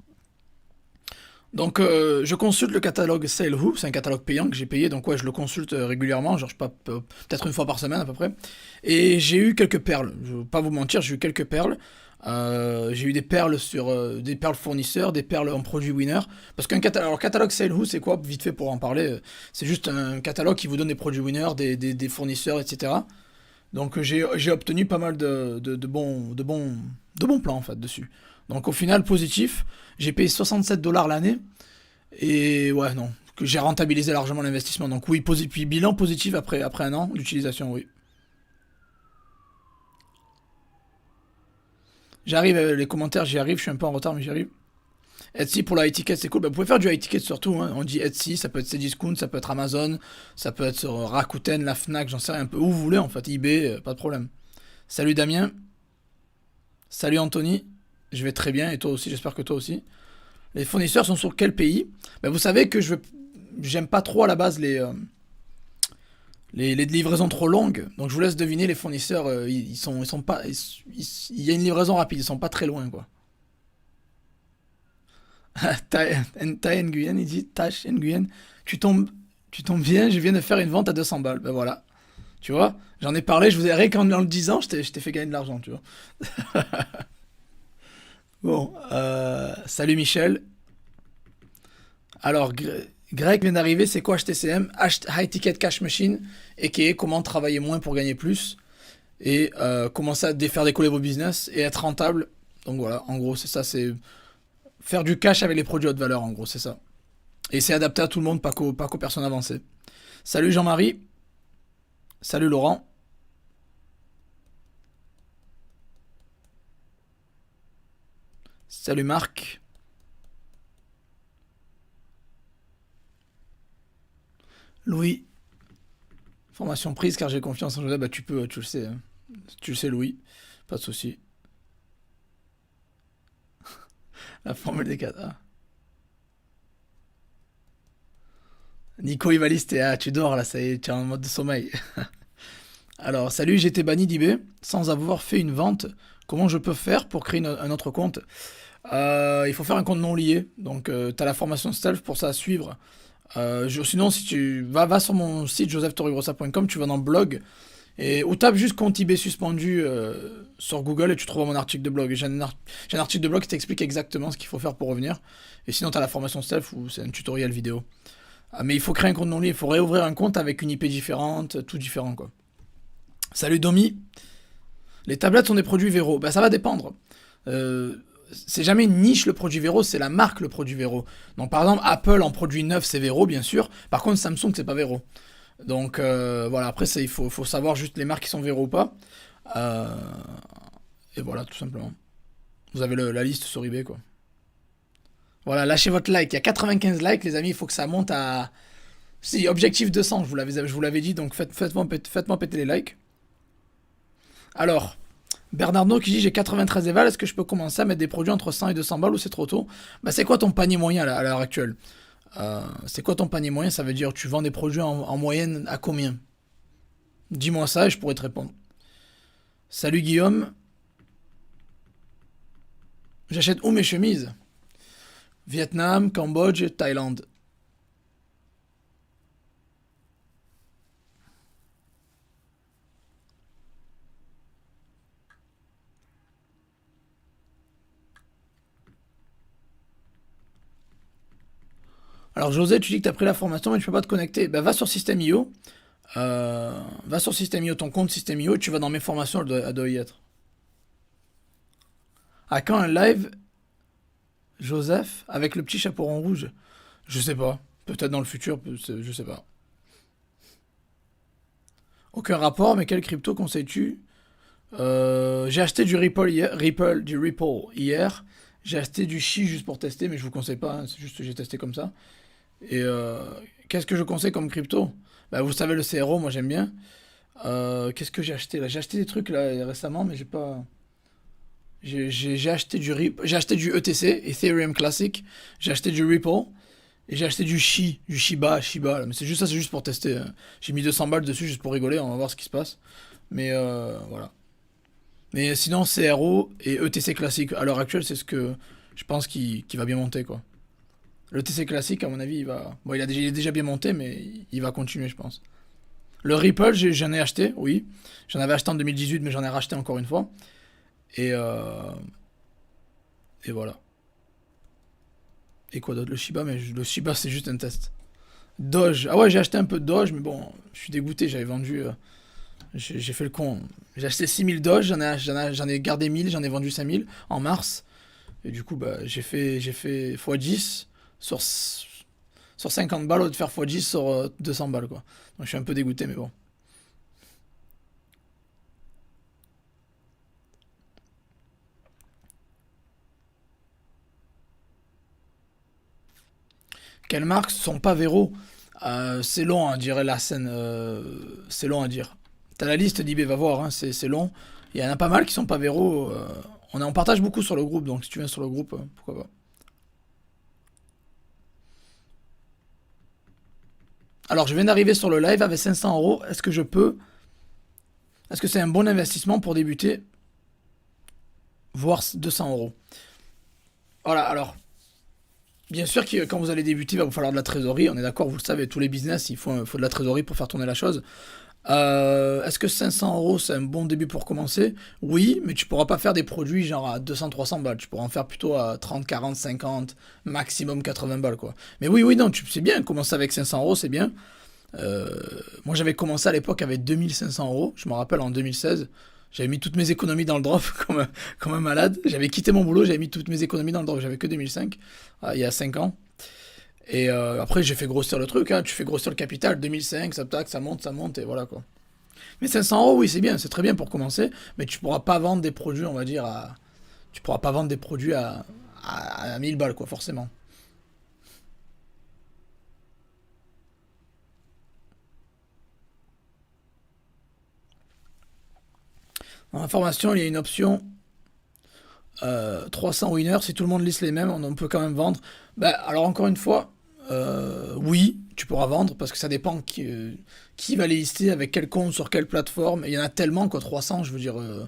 Donc, je consulte le catalogue Tailwho, c'est un catalogue payant que j'ai payé, donc ouais, je le consulte régulièrement, genre, je sais pas, peut-être une fois par semaine à peu près. Et j'ai eu quelques perles, je vais pas vous mentir, j'ai eu quelques perles. J'ai eu des perles sur des perles fournisseurs, des perles en produit winner. Parce qu'un catalogue, alors, catalogue Sale c'est quoi? Vite fait pour en parler, c'est juste un catalogue qui vous donne des produits winners, des fournisseurs, etc. Donc j'ai obtenu pas mal de bons plans en fait dessus. Donc au final positif, j'ai payé 67 dollars l'année et ouais non, que j'ai rentabilisé largement l'investissement. Donc oui, puis bilan positif après un an d'utilisation, oui. J'arrive, les commentaires, j'y arrive, je suis un peu en retard mais j'y arrive. Etsy pour la high ticket, c'est cool. Bah, vous pouvez faire du high ticket surtout, hein. On dit Etsy, ça peut être Cdiscount, ça peut être Amazon, ça peut être sur Rakuten, la Fnac, j'en sais rien, un peu où vous voulez en fait. eBay, pas de problème. Salut Damien, salut Anthony, je vais très bien et toi aussi, j'espère que toi aussi. Les fournisseurs sont sur quel pays? Bah, vous savez que j'aime pas trop à la base les livraisons trop longues, donc je vous laisse deviner les fournisseurs, ils sont pas, il y a une livraison rapide, ils sont pas très loin quoi. Tai Nguyen, il dit Tash Nguyen, tu tombes, tu tombes bien, je viens de faire une vente à 200 balles. Ben voilà, tu vois, j'en ai parlé, je vous ai rien qu'en le disant, je t'ai fait gagner de l'argent, tu vois. Bon, salut Michel. Alors, Greg vient d'arriver, c'est quoi HTCM? High Ticket Cash Machine, et qui est comment travailler moins pour gagner plus, et commencer à faire décoller vos business et être rentable. Donc voilà, en gros, c'est ça, c'est faire du cash avec les produits haute valeur, en gros, c'est ça. Et c'est adapté à tout le monde, pas qu'aux personnes avancées. Salut Jean-Marie. Salut Laurent. Salut Marc. Louis. Formation prise car j'ai confiance en Joseph. Bah tu peux, tu le sais, hein. Tu le sais Louis. Pas de souci. La formule des 4. Ah. Nico Ivaliste, tu dors là, ça y est, tu es en mode de sommeil. Alors, salut, j'ai été banni d'eBay sans avoir fait une vente. Comment je peux faire pour créer un autre compte? Il faut faire un compte non lié. Donc, tu as la formation stealth pour ça à suivre. Sinon, si tu va sur mon site josephtoribrossa.com, tu vas dans blog et ou tape juste compte eBay suspendu sur Google et tu trouves mon article de blog. J'ai un article de blog qui t'explique exactement ce qu'il faut faire pour revenir. Et sinon, tu as la formation stealth où c'est un tutoriel vidéo. Ah, mais il faut créer un compte non lié, il faut réouvrir un compte avec une IP différente, tout différent quoi. Salut Domi, les tablettes sont des produits Vero. Bah ça va dépendre. Euh, c'est jamais une niche le produit Vero, c'est la marque le produit Vero. Donc par exemple Apple en produit neuf c'est Vero bien sûr. Par contre Samsung c'est pas Vero. Donc voilà, après faut savoir juste les marques qui sont Vero ou pas. Euh, et voilà tout simplement. Vous avez la liste sur eBay quoi. Voilà, lâchez votre like. Il y a 95 likes les amis, il faut que ça monte à... Si, objectif 200, je vous l'avais dit, donc faites-moi péter les likes. Alors, Bernardo qui dit j'ai 93 évals, est-ce que je peux commencer à mettre des produits entre 100 et 200 balles ou c'est trop tôt? Bah c'est quoi ton panier moyen à l'heure actuelle? C'est quoi ton panier moyen? Ça veut dire tu vends des produits en moyenne à combien? Dis-moi ça et je pourrais te répondre. Salut Guillaume, j'achète où mes chemises? Vietnam, Cambodge, Thaïlande. Alors José, tu dis que tu as pris la formation mais tu peux pas te connecter. Ben, va sur System.io. Va sur System.io, ton compte System.io, et tu vas dans mes formations, elle doit y être. À quand un live, Joseph, avec le petit chaperon rouge? Je sais pas. Peut-être dans le futur, je sais pas. Aucun rapport, mais quel crypto conseilles-tu? J'ai acheté du Ripple hier. J'ai acheté du Chi juste pour tester, mais je vous conseille pas, hein, c'est juste que j'ai testé comme ça. Et qu'est-ce que je conseille comme crypto? Bah, vous savez, le CRO, moi j'aime bien. Qu'est-ce que j'ai acheté là? J'ai acheté des trucs là récemment, mais j'ai pas. J'ai acheté du ETC, Ethereum Classic. J'ai acheté du Ripple. Et j'ai acheté du Shiba là. Mais c'est juste ça, c'est juste pour tester, hein. J'ai mis 200 balles dessus juste pour rigoler, on va voir ce qui se passe. Mais voilà. Mais sinon, CRO et ETC classique, à l'heure actuelle, c'est ce que je pense qui va bien monter, quoi. Le TC classique, à mon avis, il va. Bon, il est déjà bien monté, mais il va continuer, je pense. Le Ripple, j'en ai acheté, oui. J'en avais acheté en 2018, mais j'en ai racheté encore une fois. Et, et voilà. Et quoi d'autre? Le Shiba, mais le Shiba, c'est juste un test. Doge. Ah ouais, j'ai acheté un peu de Doge, mais bon, je suis dégoûté, j'avais vendu. J'ai fait le con. J'ai acheté 6000 Doge, j'en ai gardé 1000, j'en ai vendu 5000 en mars. Et du coup, bah, j'ai fait x10 sur, sur 50 balles au lieu de faire x10 sur 200 balles, quoi. Donc je suis un peu dégoûté, mais bon. Quelles marques sont pas Véro? C'est long à dire la scène. C'est long à dire. T'as la liste d'eBay, va voir, hein, c'est long. Il y en a pas mal qui sont pas Véro. On partage beaucoup sur le groupe, donc si tu viens sur le groupe, pourquoi pas. Alors, je viens d'arriver sur le live avec 500 euros. Est-ce que je peux? Est-ce que c'est un bon investissement pour débuter? Voire 200 euros. Voilà, alors, bien sûr que quand vous allez débuter, il va vous falloir de la trésorerie. On est d'accord, vous le savez, tous les business, il faut de la trésorerie pour faire tourner la chose. Est-ce que 500 euros, c'est un bon début pour commencer? Oui, mais tu pourras pas faire des produits genre à 200-300 balles. Tu pourras en faire plutôt à 30, 40, 50, maximum 80 balles, quoi. Mais oui, oui, non, c'est bien. Commencer avec 500 euros, c'est bien. Euh, Moi, j'avais commencé à l'époque avec 2500 euros. Je me rappelle en 2016. J'avais mis toutes mes économies dans le drop comme un malade. J'avais quitté mon boulot, j'avais mis toutes mes économies dans le drop. J'avais que 2005, il y a 5 ans. Et après, j'ai fait grossir le truc, hein. Tu fais grossir le capital, 2005, ça tac, ça monte, et voilà, quoi. Mais 500 euros, oui, c'est bien, c'est très bien pour commencer. Mais tu pourras pas vendre des produits, on va dire, à. Tu pourras pas vendre des produits à 1000 balles, quoi, forcément. Dans la formation, il y a une option 300 winners, si tout le monde liste les mêmes, on peut quand même vendre. Bah, alors encore une fois, oui, tu pourras vendre parce que ça dépend qui va les lister, avec quel compte, sur quelle plateforme. Et il y en a tellement quoi, 300, je veux dire, vous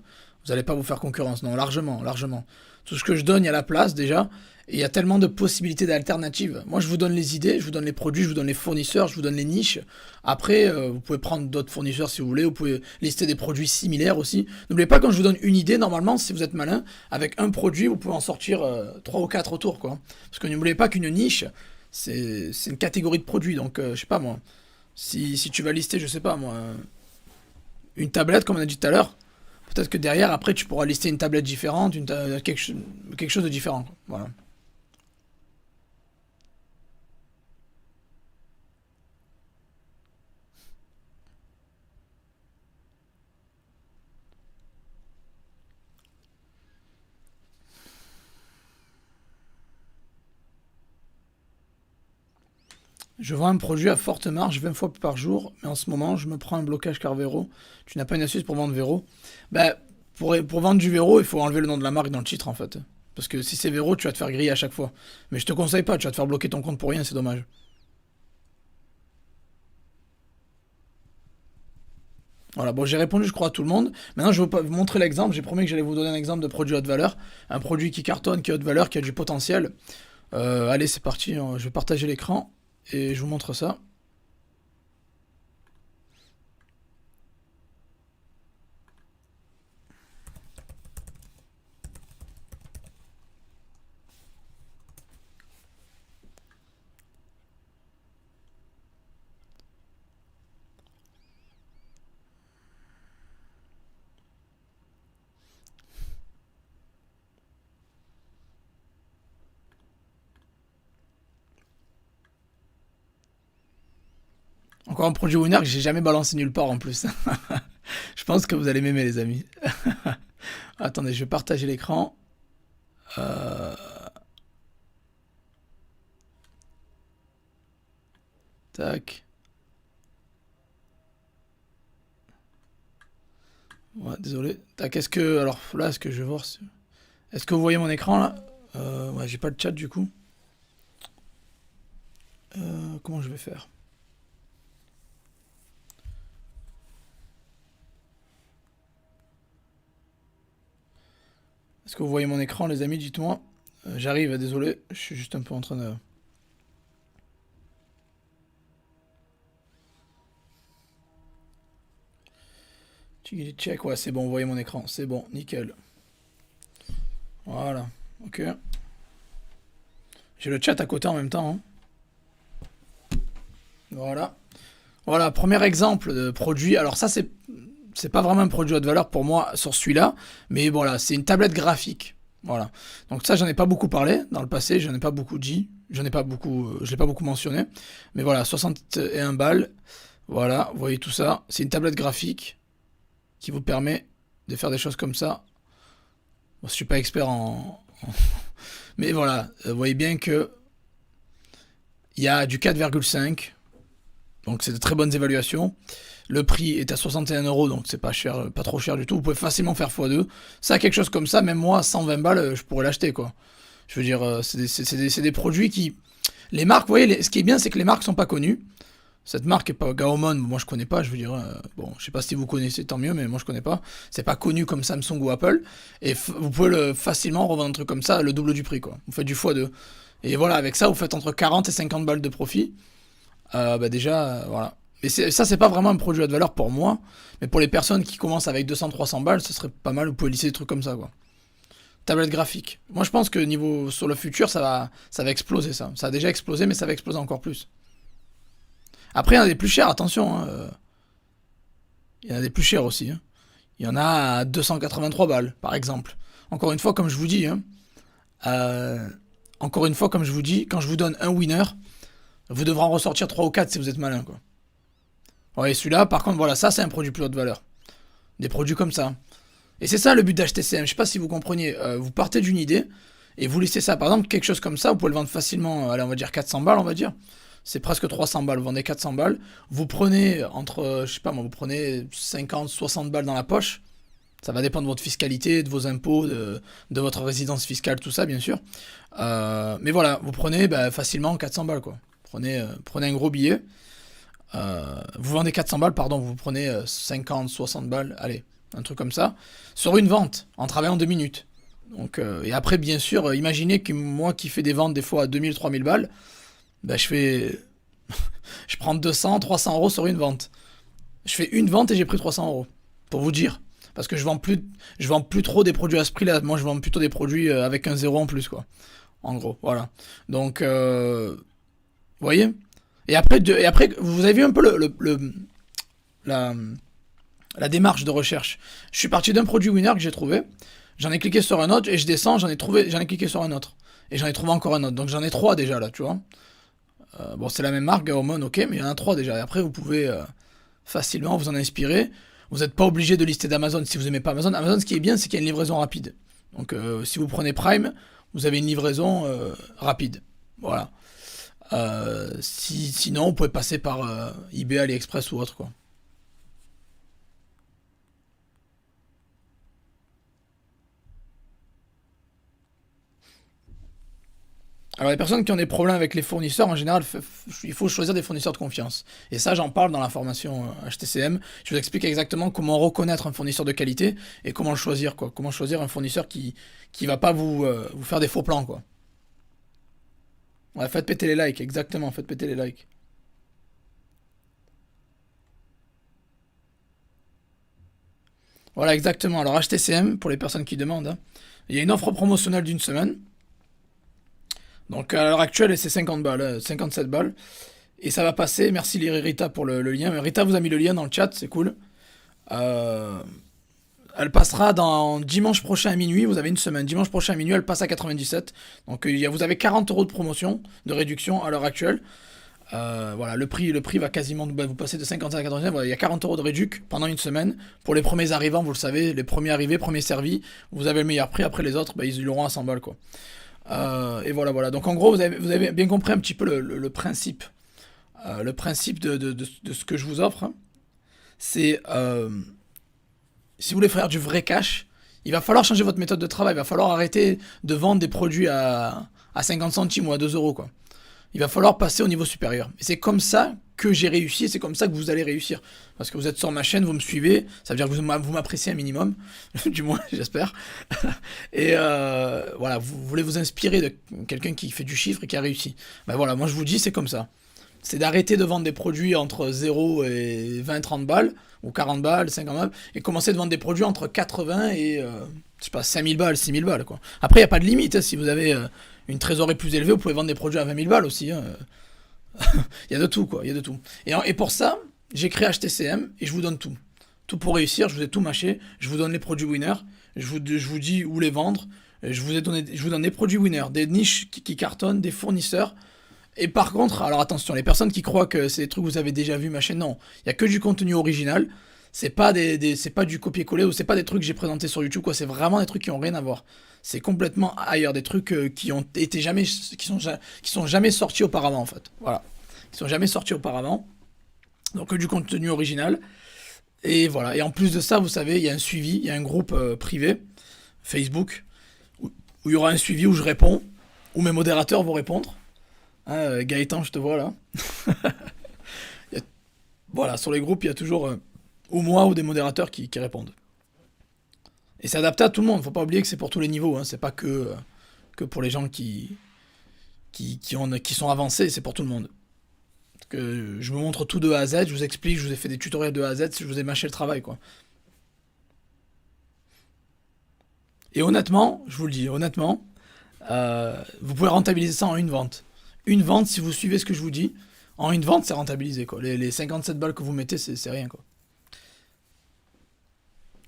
n'allez pas vous faire concurrence. Non, largement, largement. Tout ce que je donne, il y a la place déjà. Et il y a tellement de possibilités d'alternatives. Moi, je vous donne les idées, je vous donne les produits, je vous donne les fournisseurs, je vous donne les niches. Après, vous pouvez prendre d'autres fournisseurs si vous voulez, vous pouvez lister des produits similaires aussi. N'oubliez pas, quand je vous donne une idée, normalement, si vous êtes malin, avec un produit, vous pouvez en sortir 3 ou 4 autour, quoi. Parce que n'oubliez pas qu'une niche, c'est une catégorie de produits. Donc, je sais pas moi, si tu vas lister, je sais pas moi, une tablette, comme on a dit tout à l'heure, peut-être que derrière, après, tu pourras lister une tablette différente, quelque chose de différent, quoi. Voilà. Je vends un produit à forte marge 20 fois par jour, mais en ce moment, je me prends un blocage car Vero. Tu n'as pas une astuce pour vendre Vero? Bah, pour vendre du Vero, il faut enlever le nom de la marque dans le titre, en fait. Parce que si c'est Vero, tu vas te faire griller à chaque fois. Mais je te conseille pas, tu vas te faire bloquer ton compte pour rien, c'est dommage. Voilà, bon, j'ai répondu, je crois, à tout le monde. Maintenant, je vais vous montrer l'exemple. J'ai promis que j'allais vous donner un exemple de produit haute valeur. Un produit qui cartonne, qui est haute valeur, qui a du potentiel. Allez, c'est parti, hein. Je vais partager l'écran et je vous montre ça. Encore un produit winner que j'ai jamais balancé nulle part en plus. Je pense que vous allez m'aimer les amis. Attendez, je vais partager l'écran. Euh, Tac. Ouais, désolé. Tac, est-ce que... Alors là, est-ce que je vais voir... Est-ce que vous voyez mon écran là? Ouais, j'ai pas le chat du coup. Comment je vais faire? Est-ce que vous voyez mon écran les amis? Dites-moi. J'arrive, désolé. Je suis juste un peu en train de... Check, ouais, c'est bon, vous voyez mon écran. C'est bon, nickel. Voilà, ok. J'ai le chat à côté en même temps. Hein. Voilà. Voilà, premier exemple de produit. Alors ça, c'est pas vraiment un produit haute valeur pour moi sur celui-là, mais voilà, c'est une tablette graphique. Voilà. Donc ça, j'en ai pas beaucoup parlé dans le passé, j'en ai pas beaucoup dit, j'en ai pas beaucoup, je l'ai pas beaucoup mentionné. Mais voilà, 61 balles. Voilà, vous voyez tout ça. C'est une tablette graphique qui vous permet de faire des choses comme ça. Bon, je suis pas expert mais voilà, vous voyez bien que il y a du 4,5. Donc c'est de très bonnes évaluations. Le prix est à 61 euros, donc c'est pas cher, pas trop cher du tout. Vous pouvez facilement faire x2. Ça, quelque chose comme ça, même moi, à 120 balles, je pourrais l'acheter, quoi. Je veux dire, c'est des produits qui... Les marques, vous voyez, ce qui est bien, c'est que les marques sont pas connues. Cette marque est pas Gaomon, moi je connais pas, je veux dire, bon, je sais pas si vous connaissez, tant mieux, mais moi je connais pas. C'est pas connu comme Samsung ou Apple, et vous pouvez facilement revendre un truc comme ça, le double du prix, quoi. Vous faites du x2. Et voilà, avec ça, vous faites entre 40 et 50 balles de profit. Bah déjà, voilà. Mais ça, c'est pas vraiment un produit à de valeur pour moi, mais pour les personnes qui commencent avec 200-300 balles, ce serait pas mal, vous pouvez lisser des trucs comme ça, quoi. Tablette graphique. Moi, je pense que niveau sur le futur, ça va exploser, ça. Ça a déjà explosé, mais ça va exploser encore plus. Après, il y en a des plus chers, attention. Hein. Il y en a des plus chers aussi. Hein. Il y en a à 283 balles, par exemple. Encore une fois, comme je vous dis, hein, encore une fois, comme je vous dis, quand je vous donne un winner, vous devrez en ressortir 3 ou 4 si vous êtes malin, quoi. Ouais, celui-là, par contre, voilà, ça, c'est un produit plus haute valeur. Des produits comme ça. Et c'est ça le but d'HTCM. Je sais pas si vous compreniez. Vous partez d'une idée et vous laissez ça. Par exemple, quelque chose comme ça, vous pouvez le vendre facilement, allez, on va dire 400 balles, on va dire. C'est presque 300 balles. Vous vendez 400 balles. Vous prenez entre, je sais pas moi, vous prenez 50, 60 balles dans la poche. Ça va dépendre de votre fiscalité, de vos impôts, de votre résidence fiscale, tout ça, bien sûr. Mais voilà, vous prenez facilement 400 balles, quoi. Prenez un gros billet. Vous vendez 400 balles, pardon, vous prenez 50, 60 balles, allez, un truc comme ça, sur une vente, en travaillant 2 minutes. Donc, et après, bien sûr, imaginez que moi qui fais des ventes des fois à 2000, 3000 balles, je prends 200, 300 euros sur une vente. Je fais une vente et j'ai pris 300 euros, pour vous dire. Parce que je vends plus trop des produits à ce prix-là. Moi, je vends plutôt des produits avec un zéro en plus, quoi. En gros, voilà. Donc, vous voyez. Et après, vous avez vu un peu la, la démarche de recherche. Je suis parti d'un produit winner que j'ai trouvé. J'en ai cliqué sur un autre et je descends, j'en ai cliqué sur un autre. Et j'en ai trouvé encore un autre. Donc j'en ai 3 déjà là, tu vois. Bon, c'est la même marque, Gaomon, ok, mais il y en a 3 déjà. Et après, vous pouvez facilement vous en inspirer. Vous n'êtes pas obligé de lister d'Amazon si vous n'aimez pas Amazon. Amazon, ce qui est bien, c'est qu'il y a une livraison rapide. Donc si vous prenez Prime, vous avez une livraison rapide. Voilà. Sinon, vous pouvez passer par eBay, AliExpress ou autre, quoi. Alors, les personnes qui ont des problèmes avec les fournisseurs, en général, il faut choisir des fournisseurs de confiance. Et ça, j'en parle dans la formation HTCM. Je vous explique exactement comment reconnaître un fournisseur de qualité et comment le choisir, quoi. Comment choisir un fournisseur qui va pas vous faire des faux plans, quoi. Ouais, faites péter les likes, exactement, faites péter les likes. Voilà, exactement. Alors, HTCM, pour les personnes qui demandent, hein, il y a une offre promotionnelle d'une semaine. Donc, à l'heure actuelle, c'est 50 balles, 57 balles. Et ça va passer. Merci Rita pour le lien. Rita vous a mis le lien dans le chat, c'est cool. Euh, Elle passera dans dimanche prochain à minuit. Vous avez une semaine. Dimanche prochain à minuit, elle passe à 97. Donc vous avez 40 euros de promotion, de réduction à l'heure actuelle. Voilà, le prix va quasiment, bah, vous passez de 55 à 99, voilà, il y a 40 euros de réduc pendant une semaine. Pour les premiers arrivants, vous le savez, les premiers arrivés, premiers servis, vous avez le meilleur prix. Après les autres, bah, ils l'auront à 100 balles, quoi. Et voilà, voilà. Donc en gros, vous avez bien compris un petit peu le principe de ce que je vous offre, hein. C'est, si vous voulez faire du vrai cash, il va falloir changer votre méthode de travail. Il va falloir arrêter de vendre des produits à 50 centimes ou à 2 euros, quoi. Il va falloir passer au niveau supérieur. Et c'est comme ça que j'ai réussi, et c'est comme ça que vous allez réussir. Parce que vous êtes sur ma chaîne, vous me suivez, ça veut dire que vous m'appréciez un minimum, du moins, j'espère. Et voilà, vous voulez vous inspirer de quelqu'un qui fait du chiffre et qui a réussi. Ben voilà, moi je vous dis, c'est comme ça. C'est d'arrêter de vendre des produits entre 0 et 20-30 balles, ou 40 balles, 50 balles, et commencer de vendre des produits entre 80 et, je sais pas, 5000 balles, 6000 balles, quoi. Après, il n'y a pas de limite, hein. Si vous avez une trésorerie plus élevée, vous pouvez vendre des produits à 20 000 balles aussi, hein. Il y a de tout, quoi, il y a de tout. Et pour ça, j'ai créé HTCM et je vous donne tout. Tout pour réussir, je vous ai tout mâché, je vous donne les produits winners, je vous dis où les vendre, je vous donne des produits winners, des niches qui cartonnent, des fournisseurs. Et par contre, alors attention, les personnes qui croient que c'est des trucs que vous avez déjà vu, ma chaîne, non. Il y a que du contenu original. C'est pas c'est pas du copier-coller ou c'est pas des trucs que j'ai présentés sur YouTube, quoi. C'est vraiment des trucs qui ont rien à voir. C'est complètement ailleurs, des trucs qui ont été jamais, qui sont jamais sortis auparavant, en fait. Voilà. Qui sont jamais sortis auparavant. Donc que du contenu original. Et voilà. Et en plus de ça, vous savez, il y a un suivi, il y a un groupe privé, Facebook, où il y aura un suivi où je réponds, où mes modérateurs vont répondre. Hein, Gaëtan, je te vois là. Il y a- Voilà, sur les groupes, il y a toujours ou moi ou des modérateurs qui répondent. Et c'est adapté à tout le monde. Faut pas oublier que c'est pour tous les niveaux, hein. C'est pas que pour les gens qui sont avancés, c'est pour tout le monde. Parce que je vous montre tout de A à Z, je vous explique, je vous ai fait des tutoriels de A à Z, je vous ai mâché le travail, quoi. Et honnêtement, je vous le dis, honnêtement, vous pouvez rentabiliser ça en une vente. Une vente, si vous suivez ce que je vous dis, en une vente, c'est rentabilisé, quoi. Les 57 balles que vous mettez, c'est rien, quoi.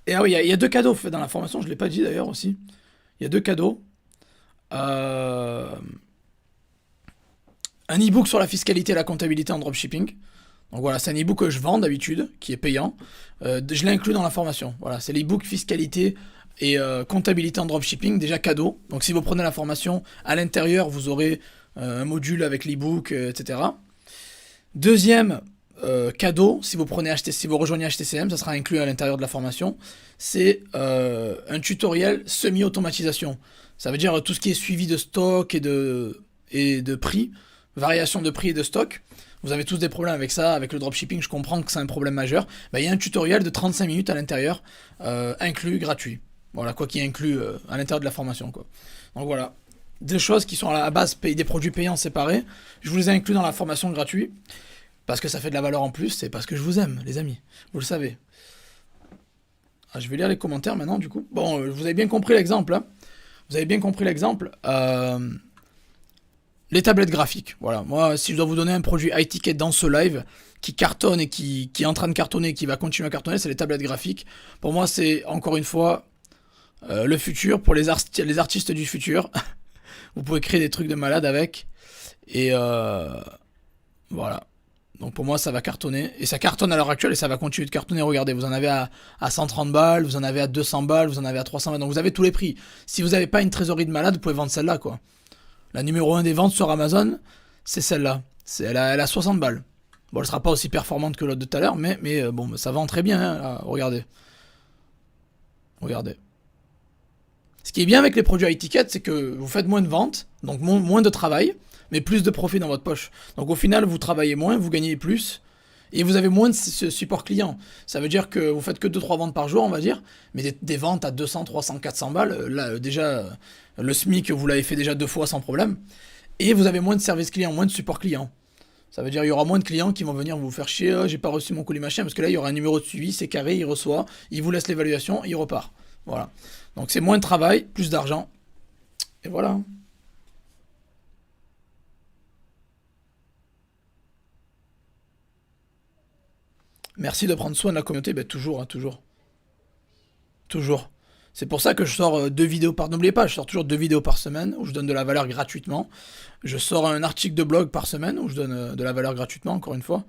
Et ah oui, il y a deux cadeaux faits dans la formation, je ne l'ai pas dit d'ailleurs aussi. Il y a deux cadeaux. Euh, un e-book sur la fiscalité et la comptabilité en dropshipping. Donc voilà, c'est un e-book que je vends d'habitude, qui est payant. Je l'inclus dans la formation. Voilà, c'est l'e-book fiscalité et comptabilité en dropshipping, déjà cadeau. Donc si vous prenez la formation, à l'intérieur, vous aurez un module avec l'e-book, etc. Deuxième cadeau, si vous rejoignez HTCM, ça sera inclus à l'intérieur de la formation. C'est un tutoriel semi-automatisation. Ça veut dire tout ce qui est suivi de stock et de prix, variation de prix et de stock. Vous avez tous des problèmes avec ça, avec le dropshipping, je comprends que c'est un problème majeur. Ben, il y a un tutoriel de 35 minutes à l'intérieur, inclus, gratuit. Voilà, quoi qui est inclus à l'intérieur de la formation, quoi. Donc voilà, des choses qui sont à la base des produits payants séparés. Je vous les ai inclus dans la formation gratuite. Parce que ça fait de la valeur en plus, c'est parce que je vous aime, les amis. Vous le savez. Ah, je vais lire les commentaires maintenant, du coup. Bon, vous avez bien compris l'exemple, hein. Vous avez bien compris l'exemple. Les tablettes graphiques. Voilà. Moi, si je dois vous donner un produit high ticket dans ce live, qui cartonne et qui est en train de cartonner, qui va continuer à cartonner, c'est les tablettes graphiques. Pour moi, c'est encore une fois le futur pour les artistes du futur. Vous pouvez créer des trucs de malade avec. Et voilà. Donc pour moi, ça va cartonner. Et ça cartonne à l'heure actuelle et ça va continuer de cartonner. Regardez, vous en avez à 130 balles, vous en avez à 200 balles, vous en avez à 300 balles. Donc vous avez tous les prix. Si vous n'avez pas une trésorerie de malade, vous pouvez vendre celle-là, quoi. La numéro 1 des ventes sur Amazon, c'est celle-là. Elle a 60 balles. Bon, elle sera pas aussi performante que l'autre de tout à l'heure, mais bon, ça vend très bien, hein, là. Regardez. Regardez. Ce qui est bien avec les produits high ticket, c'est que vous faites moins de ventes, donc moins de travail, mais plus de profit dans votre poche. Donc au final, vous travaillez moins, vous gagnez plus, et vous avez moins de support client. Ça veut dire que vous faites que 2-3 ventes par jour, on va dire, mais des ventes à 200, 300, 400 balles, là déjà, le SMIC, vous l'avez fait déjà 2 fois sans problème, et vous avez moins de service client, moins de support client. Ça veut dire qu'il y aura moins de clients qui vont venir vous faire chier, oh, j'ai pas reçu mon colis machin, parce que là, il y aura un numéro de suivi, c'est carré, il reçoit, il vous laisse l'évaluation, il repart. Voilà. Donc c'est moins de travail, plus d'argent, et voilà. Merci de prendre soin de la communauté, ben toujours, hein, toujours. Toujours. C'est pour ça que je sors 2 vidéos par... N'oubliez pas, je sors toujours 2 vidéos par semaine où je donne de la valeur gratuitement. Je sors un article de blog par semaine où je donne de la valeur gratuitement, encore une fois.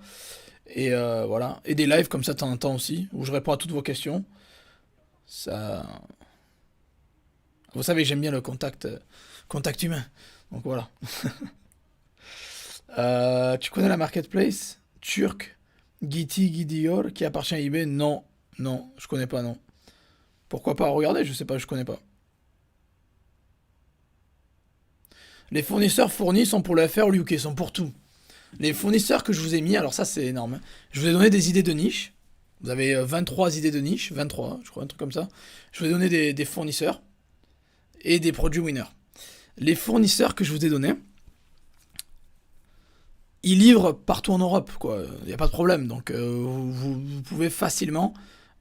Et voilà. Et des lives comme ça de temps en temps aussi, où je réponds à toutes vos questions. Ça... Vous savez que j'aime bien le contact humain. Donc voilà. Tu connais la marketplace turque Gitti Gidiyor qui appartient à eBay? Non, non, je connais pas, non. Pourquoi pas regarder? Je sais pas, je connais pas. Les fournisseurs fournis sont pour le FR ou l'UK, sont pour tout. Les fournisseurs que je vous ai mis, alors ça c'est énorme, hein. Je vous ai donné des idées de niche. Vous avez 23 idées de niche, 23, je crois, un truc comme ça. Je vous ai donné des fournisseurs et des produits winners. Les fournisseurs que je vous ai donnés, ils livrent partout en Europe, quoi. Il n'y a pas de problème. Donc vous pouvez facilement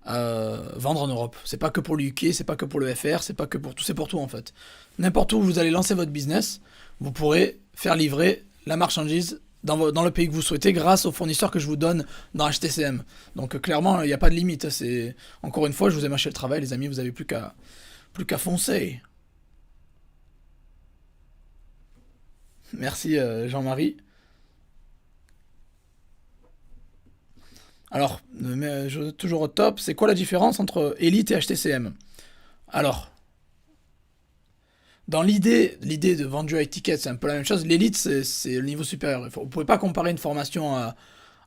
vendre en Europe. C'est pas que pour le UK, c'est pas que pour le FR, c'est pas que pour tout, c'est pour tout en fait. N'importe où vous allez lancer votre business, vous pourrez faire livrer la marchandise dans le pays que vous souhaitez grâce aux fournisseurs que je vous donne dans HTCM. Donc clairement, il n'y a pas de limite. C'est encore une fois, je vous ai mâché le travail, les amis. Vous avez plus qu'à foncer. Merci Jean-Marie. Alors, toujours au top, c'est quoi la différence entre Elite et HTCM? Alors, dans l'idée de vendu à étiquette, c'est un peu la même chose. L'Elite, c'est le niveau supérieur. Vous ne pouvez pas comparer une formation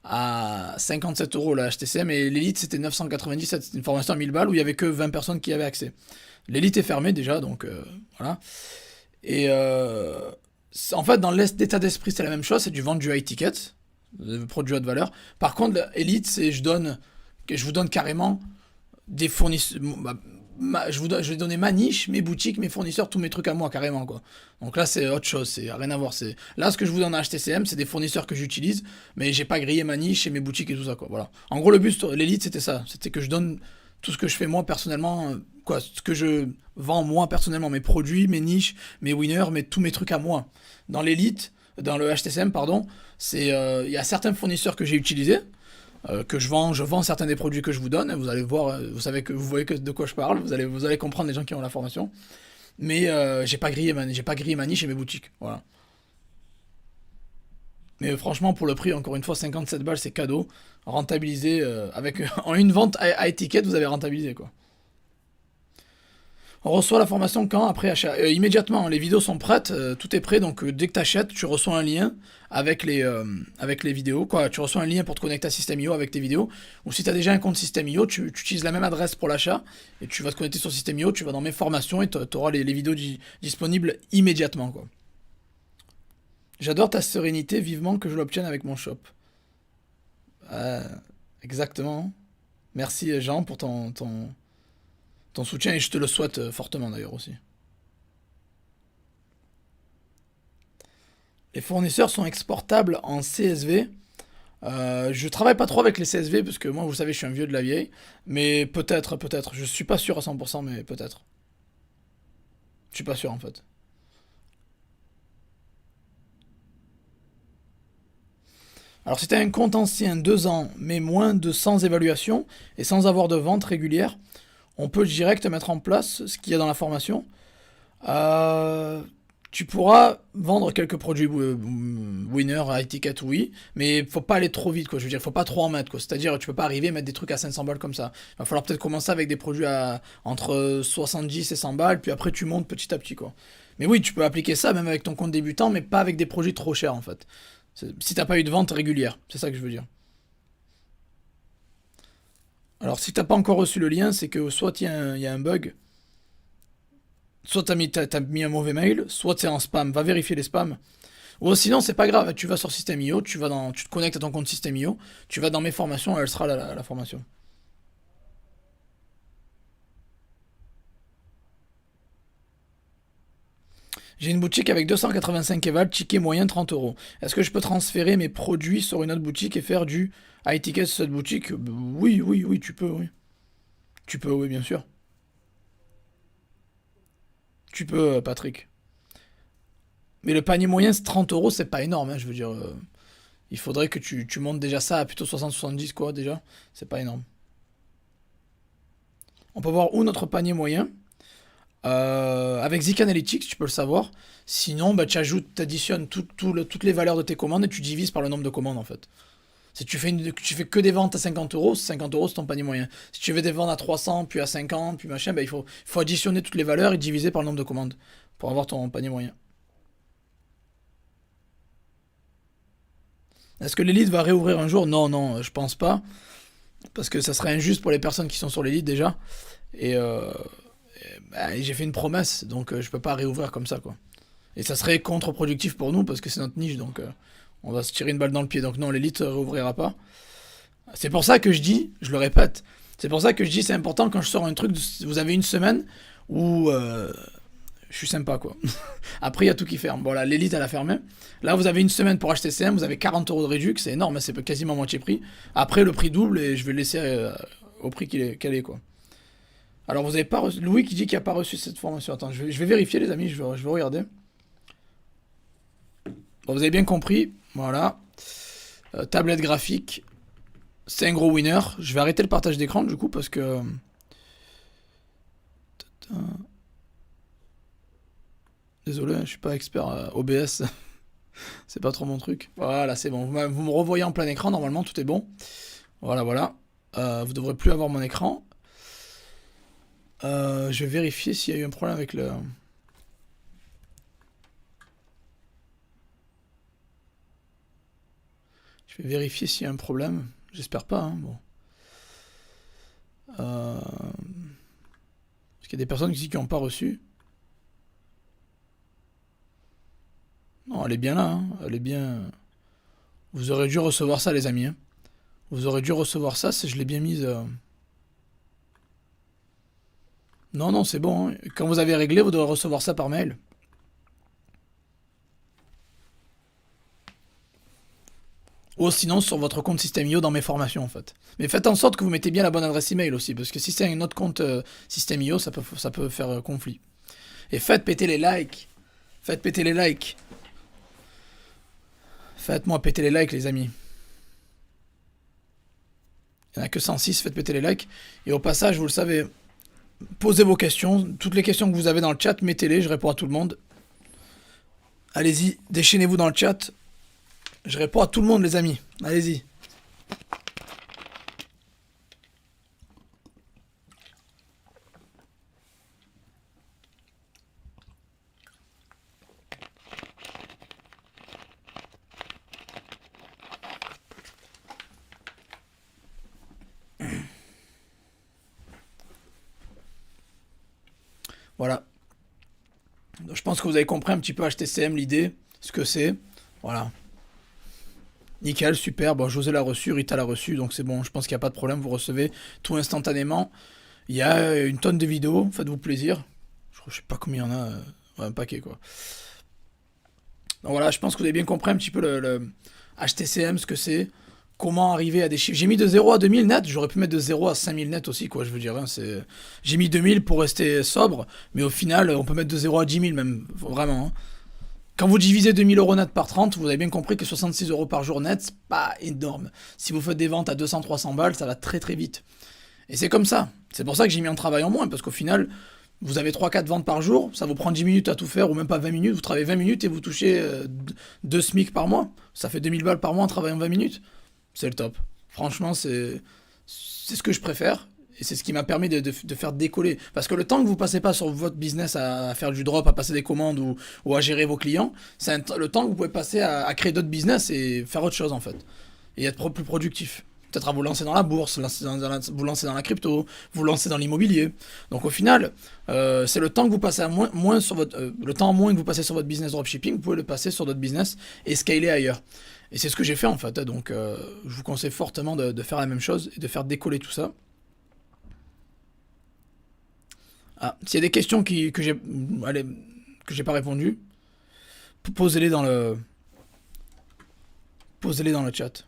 à 57 euros la HTCM et l'Elite c'était 997. C'était une formation à 1000 balles où il y avait que 20 personnes qui y avaient accès. L'Elite est fermée déjà, donc voilà. Et en fait, dans l'état d'esprit, c'est la même chose, c'est du vendu à étiquette, produit à haute valeur. Par contre, l'Elite, c'est je vous donne carrément des fournisseurs. Je vais donner ma niche, mes boutiques, mes fournisseurs, tous mes trucs à moi carrément quoi. Donc là c'est autre chose, c'est rien à voir. C'est là ce que je vous donne à HTCM, c'est des fournisseurs que j'utilise, mais j'ai pas grillé ma niche et mes boutiques et tout ça quoi. Voilà. En gros le but l'élite c'était ça, c'était que je donne tout ce que je fais moi personnellement, quoi, ce que je vends moi personnellement, mes produits, mes niches, mes winners, tous mes trucs à moi. Dans l'élite, dans le HTCM pardon, c'est il y a certains fournisseurs que j'ai utilisés que je vends certains des produits que je vous donne. Vous allez voir, vous voyez de quoi je parle. Vous allez comprendre les gens qui ont la formation. Mais j'ai pas grillé ma niche et mes boutiques. Voilà. Mais franchement, pour le prix, encore une fois, 57 balles, c'est cadeau. Rentabilisé avec en une vente à étiquette, vous avez rentabilisé quoi. On reçoit la formation quand? Après achat? Immédiatement, les vidéos sont prêtes, tout est prêt, donc dès que tu achètes, tu reçois un lien avec les vidéos. Quoi, tu reçois un lien pour te connecter à System.io avec tes vidéos. Ou si tu as déjà un compte System.io, tu utilises la même adresse pour l'achat et tu vas te connecter sur System.io, tu vas dans mes formations et tu auras les vidéos disponibles immédiatement. Quoi. J'adore ta sérénité, vivement que je l'obtienne avec mon shop. Euh, Exactement. Merci Jean pour ton soutien et je te le souhaite fortement d'ailleurs aussi. Les fournisseurs sont exportables en CSV. Je travaille pas trop avec les CSV parce que moi, vous savez, je suis un vieux de la vieille. Mais peut-être. Je suis pas sûr à 100%, mais peut-être. Je suis pas sûr en fait. Alors, si tu as un compte ancien 2 ans, mais moins de 100 évaluations et sans avoir de vente régulière, on peut direct mettre en place ce qu'il y a dans la formation. Euh, Tu pourras vendre quelques produits winner à étiquette, oui, mais faut pas aller trop vite, quoi. Je veux dire, faut pas trop en mettre, quoi. C'est-à-dire, tu peux pas arriver et mettre des trucs à 500 balles comme ça. Il va falloir peut-être commencer avec des produits entre 70 et 100 balles, puis après tu montes petit à petit, quoi. Mais oui, tu peux appliquer ça même avec ton compte débutant, mais pas avec des produits trop chers, en fait. Si t'as pas eu de vente régulière, c'est ça que je veux dire. Alors, si t'as pas encore reçu le lien, c'est que soit il y a un bug, soit t'as mis un mauvais mail, soit c'est en spam. Va vérifier les spams. Ou sinon, c'est pas grave, tu vas sur System.io, tu te connectes à ton compte System.io, tu vas dans mes formations, elle sera la formation. J'ai une boutique avec 285 évals, ticket moyen 30 euros. Est-ce que je peux transférer mes produits sur une autre boutique et faire du high ticket sur cette boutique? Oui, oui, oui, tu peux, oui. Tu peux, oui, bien sûr. Tu peux, Patrick. Mais le panier moyen, c'est 30 euros, c'est pas énorme, hein, je veux dire. Il faudrait que tu montes déjà ça à plutôt 60-70, quoi, déjà. C'est pas énorme. On peut voir où notre panier moyen. Avec Zik Analytics, tu peux le savoir. Sinon, bah, tu additionnes toutes les valeurs de tes commandes et tu divises par le nombre de commandes en fait. Si tu fais que des ventes à 50 euros, 50 euros c'est ton panier moyen. Si tu veux des ventes à 300, puis à 50, puis machin, bah, il faut additionner toutes les valeurs et diviser par le nombre de commandes pour avoir ton panier moyen. Est-ce que l'élite va réouvrir un jour? Non, non, je pense pas. Parce que ça serait injuste pour les personnes qui sont sur l'élite déjà. Et, bah, j'ai fait une promesse, donc je peux pas réouvrir comme ça, quoi. Et ça serait contre-productif pour nous parce que c'est notre niche, donc on va se tirer une balle dans le pied. Donc non, l'élite réouvrira pas. C'est pour ça que je dis, je le répète, c'est pour ça que je dis c'est important quand je sors un truc, vous avez une semaine où je suis sympa quoi. Après il y a tout qui ferme. Bon là l'élite elle a fermé. Là vous avez une semaine pour acheter CM, vous avez 40 euros de réduc, c'est énorme, c'est quasiment moitié prix. Après le prix double et je vais le laisser au prix qu'elle est quoi. Alors vous avez pas reçu, Louis qui dit qu'il a pas reçu cette formation. Attends, je vais vérifier les amis, je vais regarder. Bon, vous avez bien compris, voilà. Tablette graphique, c'est un gros winner. Je vais arrêter le partage d'écran du coup parce que... Désolé, je suis pas expert OBS, c'est pas trop mon truc. Voilà, c'est bon. Vous me revoyez en plein écran, normalement tout est bon. Voilà, voilà. Vous devrez plus avoir mon écran. Je vais vérifier s'il y a eu un problème avec le... Je vais vérifier s'il y a un problème. J'espère pas, hein, bon. Parce qu'il y a des personnes qui n'ont pas reçu. Non, elle est bien là, hein. Elle est bien... Vous aurez dû recevoir ça, les amis, hein. Vous aurez dû recevoir ça, si je l'ai bien mise... Non, non, c'est bon, hein. Quand vous avez réglé, vous devrez recevoir ça par mail. Ou sinon sur votre compte System.io dans mes formations en fait. Mais faites en sorte que vous mettez bien la bonne adresse email aussi, parce que si c'est un autre compte System.io, ça peut faire conflit. Et faites péter les likes. Faites péter les likes. Faites-moi péter les likes les amis. Il n'y en a que 106, faites péter les likes. Et au passage, vous le savez, posez vos questions. Toutes les questions que vous avez dans le chat, mettez-les, je réponds à tout le monde. Allez-y, déchaînez-vous dans le chat. Je réponds à tout le monde les amis. Allez-y. Voilà. Je pense que vous avez compris un petit peu HTCM, l'idée, ce que c'est. Voilà. Nickel, super. Bon, José l'a reçu, Rita l'a reçu, donc c'est bon. Je pense qu'il n'y a pas de problème. Vous recevez tout instantanément. Il y a une tonne de vidéos. Faites-vous plaisir. Je sais pas combien il y en a. Ouais, un paquet, quoi. Donc voilà, je pense que vous avez bien compris un petit peu le HTCM, ce que c'est. Comment arriver à des chiffres. J'ai mis de 0 à 2000 net. J'aurais pu mettre de 0 à 5000 net aussi, quoi. Je veux dire, hein, j'ai mis 2000 pour rester sobre. Mais au final, on peut mettre de 0 à 10 000 même. Vraiment, hein. Quand vous divisez 2000 euros net par 30, vous avez bien compris que 66 euros par jour net, c'est pas énorme. Si vous faites des ventes à 200-300 balles, ça va très très vite. Et c'est comme ça. C'est pour ça que j'ai mis un travail en moins, parce qu'au final, vous avez 3-4 ventes par jour, ça vous prend 10 minutes à tout faire, ou même pas 20 minutes, vous travaillez 20 minutes et vous touchez 2 SMIC par mois. Ça fait 2000 balles par mois en travaillant 20 minutes. C'est le top. Franchement, c'est ce que je préfère. Et c'est ce qui m'a permis de faire décoller. Parce que le temps que vous passez pas sur votre business à faire du drop, à passer des commandes ou à gérer vos clients, c'est le temps que vous pouvez passer à créer d'autres business et faire autre chose en fait. Et être plus productif. Peut-être à vous lancer dans la bourse, vous lancer dans la crypto, vous lancer dans l'immobilier. Donc au final, c'est le temps que vous passez moins sur votre, le temps en moins que vous passez sur votre business dropshipping, vous pouvez le passer sur d'autres business et scaler ailleurs. Et c'est ce que j'ai fait en fait. Donc je vous conseille fortement de faire la même chose et de faire décoller tout ça. Ah, s'il y a des questions que j'ai pas répondu, posez-les dans le chat.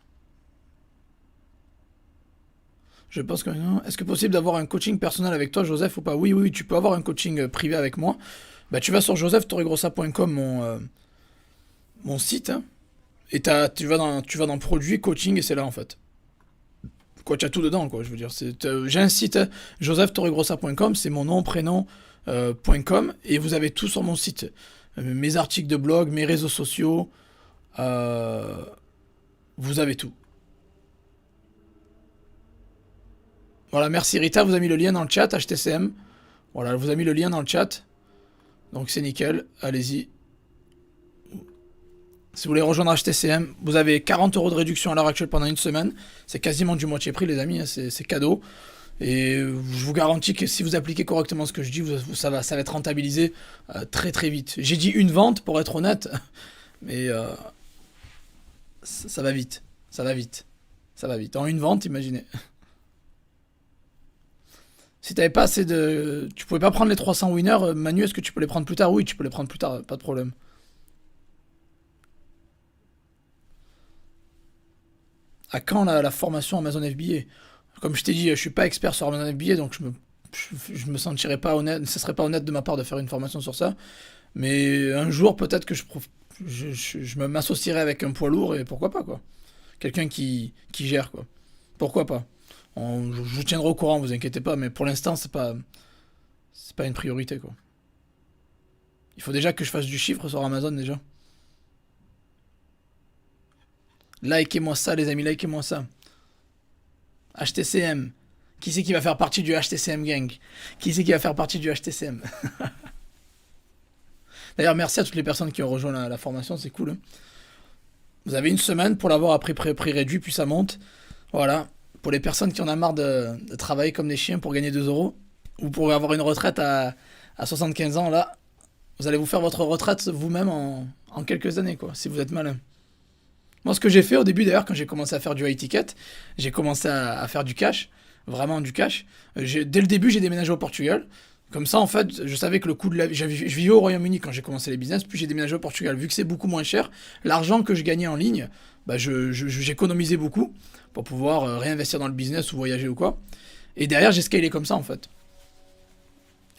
Je pense que non. Est-ce que possible d'avoir un coaching personnel avec toi, Joseph, ou pas? Oui, oui, tu peux avoir un coaching privé avec moi. Bah, tu vas sur josephtorregrossa.com, mon site, hein, et tu vas dans produits, coaching, et c'est là en fait. Quoi, tu as tout dedans, quoi, je veux dire. J'ai un site, josephtorregrossa.com, c'est mon nom, prénom, .com et vous avez tout sur mon site. Mes articles de blog, mes réseaux sociaux, vous avez tout. Voilà, merci Rita, vous avez mis le lien dans le chat, HTCM. Voilà, elle vous a mis le lien dans le chat. Donc c'est nickel, allez-y. Si vous voulez rejoindre HTCM, vous avez 40 € de réduction à l'heure actuelle pendant une semaine. C'est quasiment du moitié prix, les amis, hein, c'est cadeau. Et je vous garantis que si vous appliquez correctement ce que je dis, ça va être rentabilisé très très vite. J'ai dit une vente pour être honnête, mais ça va vite. Ça va vite. Ça va vite. En une vente, imaginez. Si t'avais pas assez de... Tu pouvais pas prendre les 300 winners, Manu, est-ce que tu peux les prendre plus tard? Oui, tu peux les prendre plus tard, pas de problème. À quand la formation Amazon FBA? Comme je t'ai dit, je suis pas expert sur Amazon FBA, donc je me sentirais pas honnête, ce serait pas honnête de ma part de faire une formation sur ça. Mais un jour, peut-être que je m'associerai avec un poids lourd et pourquoi pas, quoi. Quelqu'un qui gère, quoi. Pourquoi pas? Je vous tiendrai au courant, vous inquiétez pas, mais pour l'instant, c'est pas une priorité, quoi. Il faut déjà que je fasse du chiffre sur Amazon, déjà. Likez-moi ça, les amis, likez-moi ça. HTCM. Qui c'est qui va faire partie du HTCM gang? Qui c'est qui va faire partie du HTCM? D'ailleurs, merci à toutes les personnes qui ont rejoint la formation, c'est cool, hein. Vous avez une semaine pour l'avoir à prix réduit, puis ça monte. Voilà. Pour les personnes qui en ont marre de travailler comme des chiens pour gagner 2 €, ou pour avoir une retraite à 75 ans, là, vous allez vous faire votre retraite vous-même en quelques années, quoi, si vous êtes malin. Moi, ce que j'ai fait au début, d'ailleurs, quand j'ai commencé à faire du high ticket, j'ai commencé à faire du cash, vraiment du cash. Dès le début, j'ai déménagé au Portugal. Comme ça, en fait, je savais que le coût de la vie... Je vivais au Royaume-Uni quand j'ai commencé les business, puis j'ai déménagé au Portugal. Vu que c'est beaucoup moins cher, l'argent que je gagnais en ligne, bah, j'économisais beaucoup pour pouvoir réinvestir dans le business ou voyager ou quoi. Et derrière, j'ai scalé comme ça, en fait.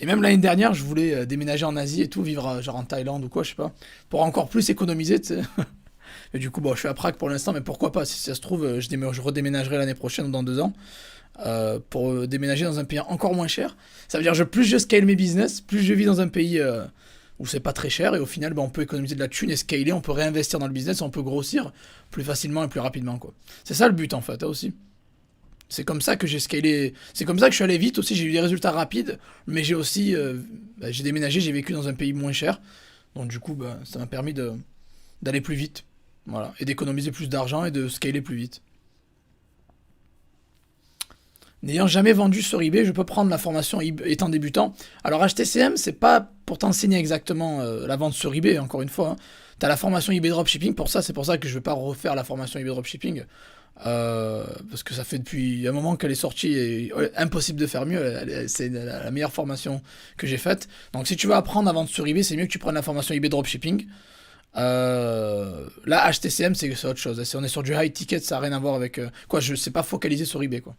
Et même l'année dernière, je voulais déménager en Asie et tout, vivre genre en Thaïlande ou quoi, je sais pas, pour encore plus économiser, tu sais. Et du coup, bon, je suis à Prague pour l'instant, mais pourquoi pas? Si ça se trouve, je redéménagerai l'année prochaine ou dans 2 ans pour déménager dans un pays encore moins cher. Ça veut dire que plus je scale mes business, plus je vis dans un pays où c'est pas très cher et au final, bah, on peut économiser de la thune et scaler, on peut réinvestir dans le business, on peut grossir plus facilement et plus rapidement, quoi. C'est ça le but en fait, hein, aussi. C'est comme ça que j'ai scalé. C'est comme ça que je suis allé vite aussi. J'ai eu des résultats rapides, mais j'ai aussi, j'ai déménagé, j'ai vécu dans un pays moins cher. Donc du coup, bah, ça m'a permis d'aller plus vite. Voilà. Et d'économiser plus d'argent et de scaler plus vite. N'ayant jamais vendu sur eBay, je peux prendre la formation étant débutant. Alors HTCM, c'est pas pour t'enseigner exactement la vente sur eBay, encore une fois, hein. T'as la formation eBay Dropshipping pour ça, c'est pour ça que je vais pas refaire la formation eBay Dropshipping. Parce que ça fait depuis un moment qu'elle est sortie et impossible de faire mieux. C'est la meilleure formation que j'ai faite. Donc si tu veux apprendre à vendre sur eBay, c'est mieux que tu prennes la formation eBay Dropshipping. Là, HTCM, c'est autre chose. Si on est sur du high ticket, ça n'a rien à voir avec... quoi, je sais pas focaliser sur eBay, quoi.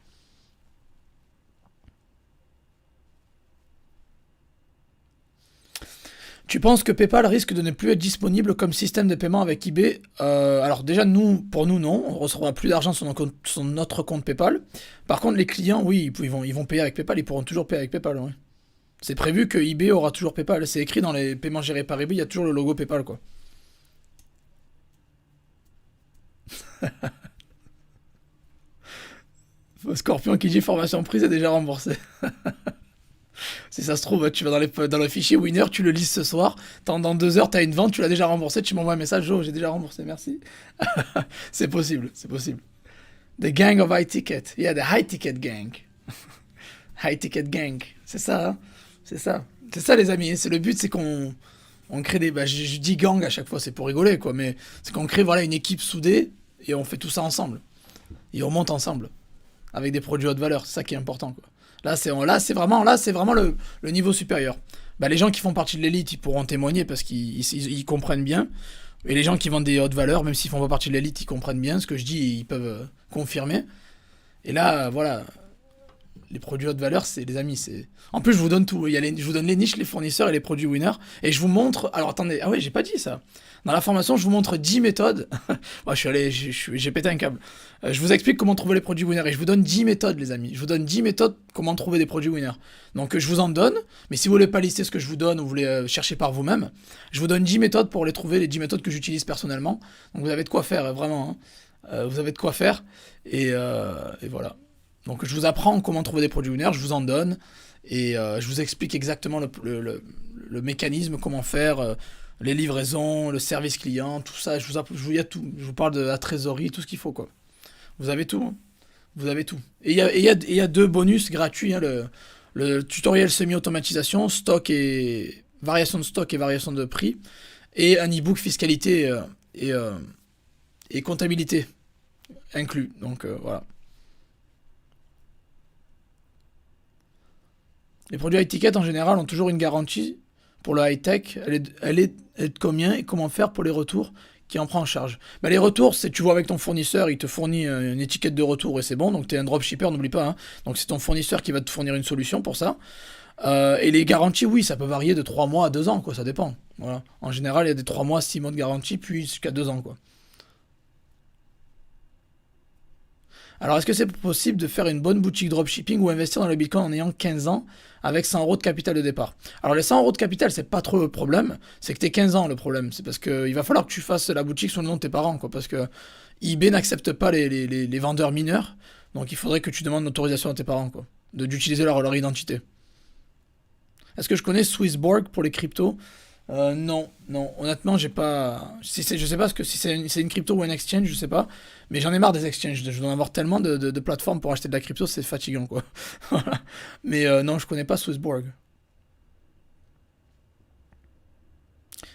Tu penses que PayPal risque de ne plus être disponible comme système de paiement avec eBay? Alors déjà, pour nous, non. On ne recevra plus d'argent sur notre compte PayPal. Par contre, les clients, oui, ils vont payer avec PayPal. Ils pourront toujours payer avec PayPal, ouais. C'est prévu que eBay aura toujours PayPal. C'est écrit dans les paiements gérés par eBay, il y a toujours le logo PayPal, quoi. Scorpion qui dit formation prise est déjà remboursée. Si ça se trouve, tu vas dans le fichier Winner, tu le lises ce soir. Dans 2 heures, tu as une vente, tu l'as déjà remboursé, tu m'envoies un message, oh, j'ai déjà remboursé, merci. C'est possible, c'est possible. The gang of high ticket. Yeah, the high ticket gang. High ticket gang. C'est ça, hein. C'est ça. C'est ça, les amis. C'est le but, c'est qu'on crée des... Bah, je dis gang à chaque fois, c'est pour rigoler, quoi. Mais c'est qu'on crée, voilà, une équipe soudée et on fait tout ça ensemble. Et on monte ensemble. Avec des produits haute valeur. C'est ça qui est important, quoi. Là, c'est vraiment le niveau supérieur. Bah, les gens qui font partie de l'élite, ils pourront témoigner parce qu'ils comprennent bien. Et les gens qui vendent des hautes valeurs, même s'ils font pas partie de l'élite, ils comprennent bien ce que je dis et ils peuvent confirmer. Et là, voilà, les produits haute valeur, c'est les amis, c'est. En plus, je vous donne tout. Je vous donne les niches, les fournisseurs et les produits winners. Et je vous montre. Alors attendez, ah ouais, j'ai pas dit ça. Dans la formation, je vous montre 10 méthodes. Ouais, je suis allé, j'ai pété un câble. Je vous explique comment trouver les produits winners et je vous donne 10 méthodes, les amis. Je vous donne 10 méthodes comment trouver des produits winners. Donc je vous en donne, mais si vous voulez pas lister ce que je vous donne ou vous voulez chercher par vous-même, je vous donne 10 méthodes pour les trouver, les 10 méthodes que j'utilise personnellement. Donc vous avez de quoi faire, vraiment. Hein. Vous avez de quoi faire et voilà. Donc je vous apprends comment trouver des produits winners, je vous en donne et je vous explique exactement le mécanisme, comment faire, les livraisons, le service client, tout ça. Il y a tout. Je vous parle de la trésorerie, tout ce qu'il faut quoi. Vous avez tout. Hein. Vous avez tout. Et il y a deux bonus gratuits. Hein, le tutoriel semi-automatisation, stock et variation de stock et variation de prix, et un e-book fiscalité et comptabilité inclus. Donc voilà. Les produits high-ticket en général ont toujours une garantie pour le high-tech. Elle est de combien et comment faire pour les retours qui en prend en charge. Bah, les retours, c'est tu vois avec ton fournisseur, il te fournit une étiquette de retour et c'est bon. Donc tu es un dropshipper, n'oublie pas. Hein. Donc c'est ton fournisseur qui va te fournir une solution pour ça. Et les garanties, oui, ça peut varier de 3 mois à 2 ans, quoi, ça dépend. Voilà. En général, il y a des 3 mois, 6 mois de garantie, puis jusqu'à 2 ans, quoi. Alors, est-ce que c'est possible de faire une bonne boutique dropshipping ou investir dans le Bitcoin en ayant 15 ans avec 100 euros de capital de départ? Alors, les 100 euros de capital, c'est pas trop le problème. C'est que t'es 15 ans le problème. C'est parce qu'il va falloir que tu fasses la boutique sous le nom de tes parents, quoi. Parce que eBay n'accepte pas les vendeurs mineurs. Donc, il faudrait que tu demandes l'autorisation à tes parents, quoi. D'utiliser leur identité. Est-ce que je connais Swissborg pour les cryptos? Non, non. Honnêtement, j'ai pas. Je sais pas si c'est une crypto ou un exchange, je sais pas. Mais j'en ai marre des exchanges. Je dois en avoir tellement de plateformes pour acheter de la crypto, c'est fatigant, quoi. Voilà. Mais non, je connais pas Swissborg.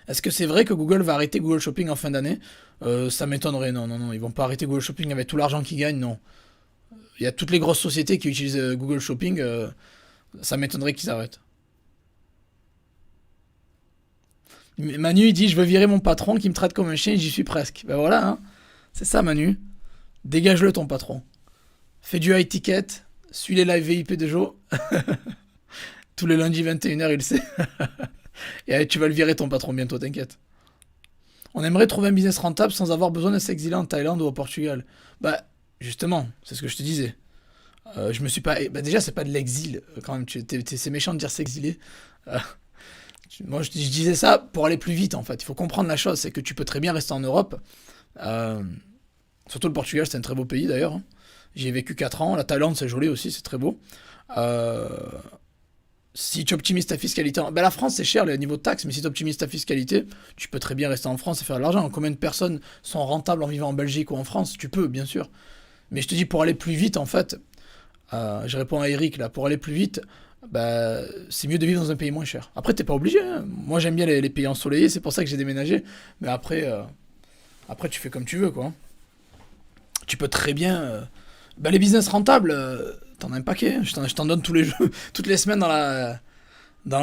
Est-ce que c'est vrai que Google va arrêter Google Shopping en fin d'année? Ça m'étonnerait. Non, non, non. Ils vont pas arrêter Google Shopping avec tout l'argent qu'ils gagnent, non. Il y a toutes les grosses sociétés qui utilisent Google Shopping. Ça m'étonnerait qu'ils arrêtent. Manu, il dit, je veux virer mon patron qui me traite comme un chien, j'y suis presque. Ben voilà, hein. C'est ça, Manu. Dégage-le, ton patron. Fais du high ticket, suis les live VIP de Joe. Tous les lundis 21h, il sait. Et allez, tu vas le virer, ton patron, bientôt, t'inquiète. On aimerait trouver un business rentable sans avoir besoin de s'exiler en Thaïlande ou au Portugal. Bah, justement, c'est ce que je te disais. Je me suis pas. Bah, déjà, c'est pas de l'exil, quand même. C'est méchant de dire s'exiler. Euh, Moi, je disais ça pour aller plus vite, en fait. Il faut comprendre la chose, c'est que tu peux très bien rester en Europe. Euh, Surtout le Portugal, c'est un très beau pays, d'ailleurs. Hein. J'y ai vécu 4 ans. La Thaïlande, c'est joli aussi, c'est très beau. Euh, Si tu optimises ta fiscalité... Ben, la France, c'est cher, le niveau de taxes, mais si tu optimises ta fiscalité, tu peux très bien rester en France et faire de l'argent. Combien de personnes sont rentables en vivant en Belgique ou en France? Tu peux, bien sûr. Mais je te dis, pour aller plus vite, en fait, je réponds à Eric, là, pour aller plus vite, bah, c'est mieux de vivre dans un pays moins cher. Après, t'es pas obligé. Hein. Moi, j'aime bien les pays ensoleillés, c'est pour ça que j'ai déménagé. Mais après, tu fais comme tu veux, quoi. Tu peux très bien. Bah, les business rentables, t'en as un paquet. Hein. Je t'en donne tous les jeux, toutes les semaines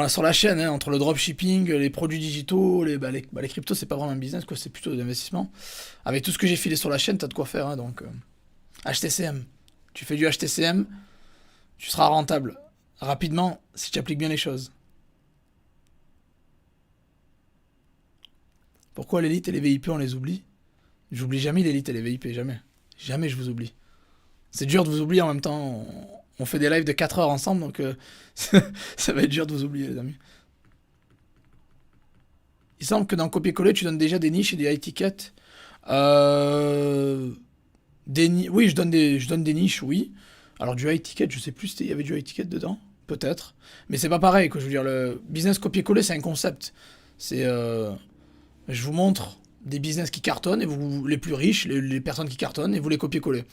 sur la chaîne, hein, entre le dropshipping, les produits digitaux, les cryptos, c'est pas vraiment un business, quoi. C'est plutôt de l'investissement. Avec tout ce que j'ai filé sur la chaîne, t'as de quoi faire. Hein, donc, HTCM. Tu fais du HTCM, tu seras rentable rapidement si tu appliques bien les choses. Pourquoi l'élite et les VIP on les oublie? J'oublie jamais l'élite et les VIP, jamais. Jamais je vous oublie. C'est dur de vous oublier en même temps. On fait des lives de 4 heures ensemble, donc ça va être dur de vous oublier, les amis. Il semble que dans copier-coller, tu donnes déjà des niches et des high tickets. Oui, je donne des niches, oui. Alors du high ticket, je sais plus s'il y avait du high ticket dedans. Peut-être. Mais c'est pas pareil, quoi. Je veux dire, le business copier-coller, c'est un concept. C'est... je vous montre des business qui cartonnent, et vous, les plus riches, les personnes qui cartonnent, et vous les copiez-coller.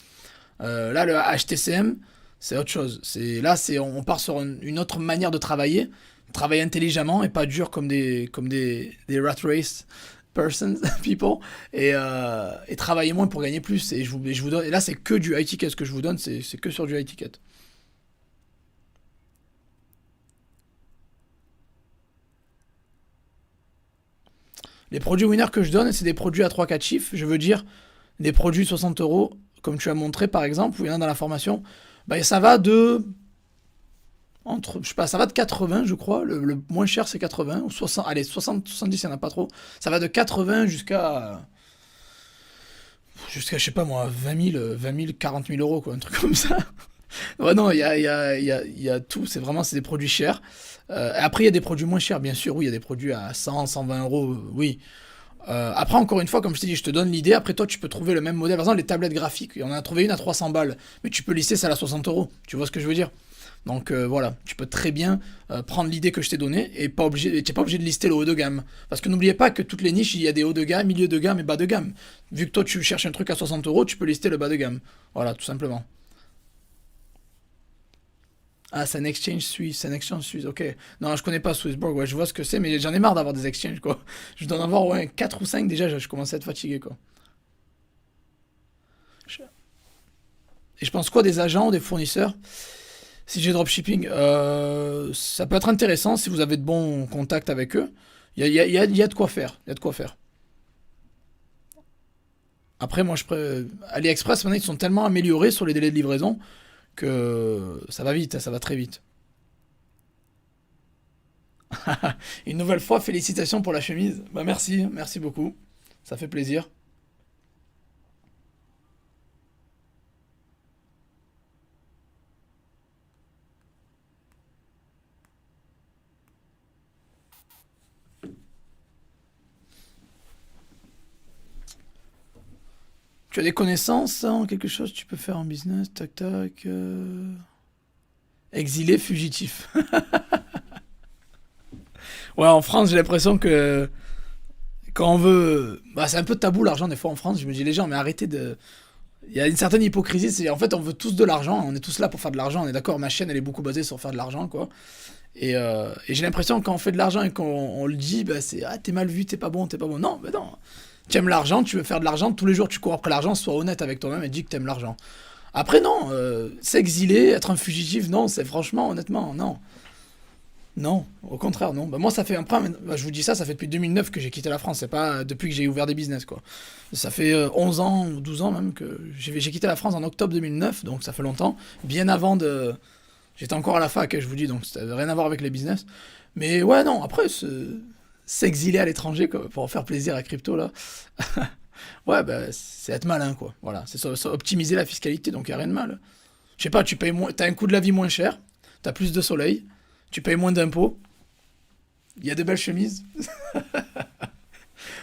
Là, le HTCM, c'est autre chose. Là, on part sur une autre manière de travailler. Travailler intelligemment et pas dur comme des rat race persons, people, et travailler moins pour gagner plus. Et je vous donne, et là, c'est que du high ticket. Ce que je vous donne, c'est que sur du high ticket. Les produits winner que je donne, c'est des produits à 3-4 chiffres. Je veux dire, des produits 60 euros, comme tu as montré par exemple, ou il y en a dans la formation. Bah, ça va de Entre, je sais pas, ça va de 80, je crois. Le moins cher, c'est 80. Ou 60, allez, 60, 70, il n'y en a pas trop. Ça va de 80 jusqu'à, je sais pas moi, 20 000, 40 000 euros, quoi. Un truc comme ça. Ouais, non, il y a tout. C'est des produits chers. Après, il y a des produits moins chers, bien sûr. Oui, il y a des produits à 100, 120 euros. Oui. Après, encore une fois, comme je t'ai dit, je te donne l'idée. Après, toi, tu peux trouver le même modèle. Par exemple, les tablettes graphiques. On en a trouvé une à 300 balles. Mais tu peux lister celle à 60 euros. Tu vois ce que je veux dire? Donc voilà, tu peux très bien prendre l'idée que je t'ai donnée et tu n'es pas obligé de lister le haut de gamme. Parce que n'oubliez pas que toutes les niches, il y a des hauts de gamme, milieu de gamme et bas de gamme. Vu que toi tu cherches un truc à 60 euros, tu peux lister le bas de gamme. Voilà, tout simplement. Ah, c'est un exchange suisse, c'est un exchange suisse, ok. Non, je connais pas Swissborg, ouais, je vois ce que c'est, mais j'en ai marre d'avoir des exchanges, quoi. Je dois en avoir, ouais, 4 ou 5 déjà, je commence à être fatigué, quoi. Et je pense quoi des agents ou des fournisseurs? Si j'ai dropshipping, ça peut être intéressant si vous avez de bons contacts avec eux. Il y a de quoi faire. Il y a de quoi faire. Après, moi, AliExpress, maintenant, ils sont tellement améliorés sur les délais de livraison que ça va vite, ça va très vite. Une nouvelle fois, félicitations pour la chemise. Bah merci, merci beaucoup. Ça fait plaisir. Tu as des connaissances en quelque chose que tu peux faire en business, tac tac. Exilé, fugitif. Ouais, en France, j'ai l'impression que quand on veut. Bah, c'est un peu tabou l'argent des fois en France. Je me dis, les gens, mais arrêtez de. Il y a une certaine hypocrisie. En fait, on veut tous de l'argent. On est tous là pour faire de l'argent. On est d'accord, ma chaîne, elle est beaucoup basée sur faire de l'argent, quoi. Et j'ai l'impression que quand on fait de l'argent et qu'on le dit, bah, c'est ah, t'es mal vu, t'es pas bon, t'es pas bon. Non, bah non. Tu aimes l'argent, tu veux faire de l'argent. Tous les jours, tu cours après l'argent. Sois honnête avec toi-même et dis que t'aimes l'argent. Après, non. S'exiler, être un fugitif, non. C'est franchement, honnêtement, non. Non, au contraire, non. Bah, moi, ça fait un point, bah, je vous dis ça, ça fait depuis 2009 que j'ai quitté la France, c'est pas depuis que j'ai ouvert des business, quoi. Ça fait 11 ans ou 12 ans même que j'ai quitté la France en octobre 2009, donc ça fait longtemps, bien avant de. J'étais encore à la fac, je vous dis, donc ça n'avait rien à voir avec les business. Mais ouais, non, après, s'exiler à l'étranger, quoi, pour faire plaisir à crypto, là, ouais, bah, c'est être malin, quoi. Voilà, c'est optimiser la fiscalité, donc il n'y a rien de mal. Je sais pas, tu payes moins, t'as un coût de la vie moins cher, t'as plus de soleil, tu payes moins d'impôts, il y a des belles chemises.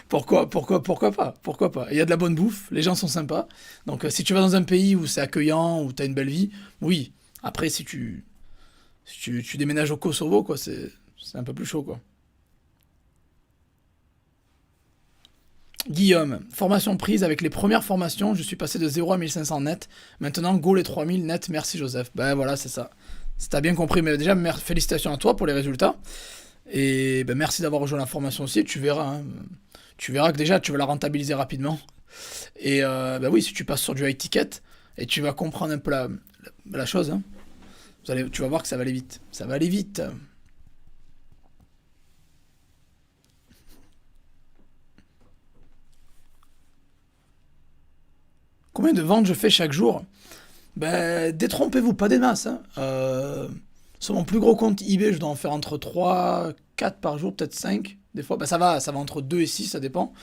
Pourquoi pas? Pourquoi pas? Il y a de la bonne bouffe, les gens sont sympas. Donc si tu vas dans un pays où c'est accueillant, où tu as une belle vie, oui. Après, si tu déménages au Kosovo, quoi, c'est un peu plus chaud, quoi. Guillaume, formation prise avec les premières formations, je suis passé de 0 à 1500 net. Maintenant, go les 3000 net, merci Joseph. Ben voilà, c'est ça. Si t'as bien compris, mais déjà, félicitations à toi pour les résultats. Et ben, merci d'avoir rejoint la formation aussi. Tu verras, hein. Tu verras que déjà, tu vas la rentabiliser rapidement. Et ben oui, si tu passes sur du high ticket, et tu vas comprendre un peu la chose, hein. Tu vas voir que ça va aller vite. Ça va aller vite. Combien de ventes je fais chaque jour? Ben, détrompez-vous, pas des masses, hein. Sur mon plus gros compte eBay, je dois en faire entre 3, 4 par jour, peut-être 5 des fois. Ben, ça va entre 2 et 6, ça dépend.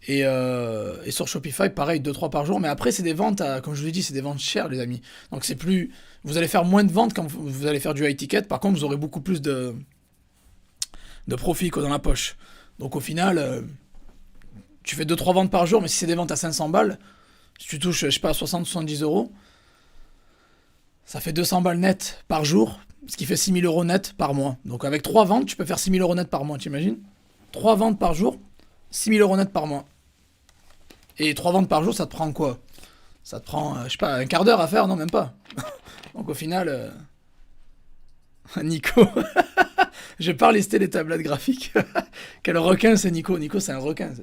Et sur Shopify, pareil, 2 3 par jour. Mais après, c'est des ventes, comme je vous l'ai dit, c'est des ventes chères, les amis. Donc c'est plus. Vous allez faire moins de ventes quand vous allez faire du high ticket. Par contre, vous aurez beaucoup plus de profit quoi, dans la poche. Donc au final, tu fais 2 3 ventes par jour, mais si c'est des ventes à 500 balles, si tu touches, je sais pas, 60 70 euros, ça fait 200 balles net par jour, ce qui fait 6000 euros net par mois. Donc avec 3 ventes, tu peux faire 6000 euros net par mois, t'imagines? 3 ventes par jour, 6000 euros net par mois. Et 3 ventes par jour, ça te prend quoi? Ça te prend, je sais pas, un quart d'heure à faire, non, même pas. Donc au final, Nico, je vais pas lister les tablettes graphiques. Quel requin c'est Nico? Nico, c'est un requin.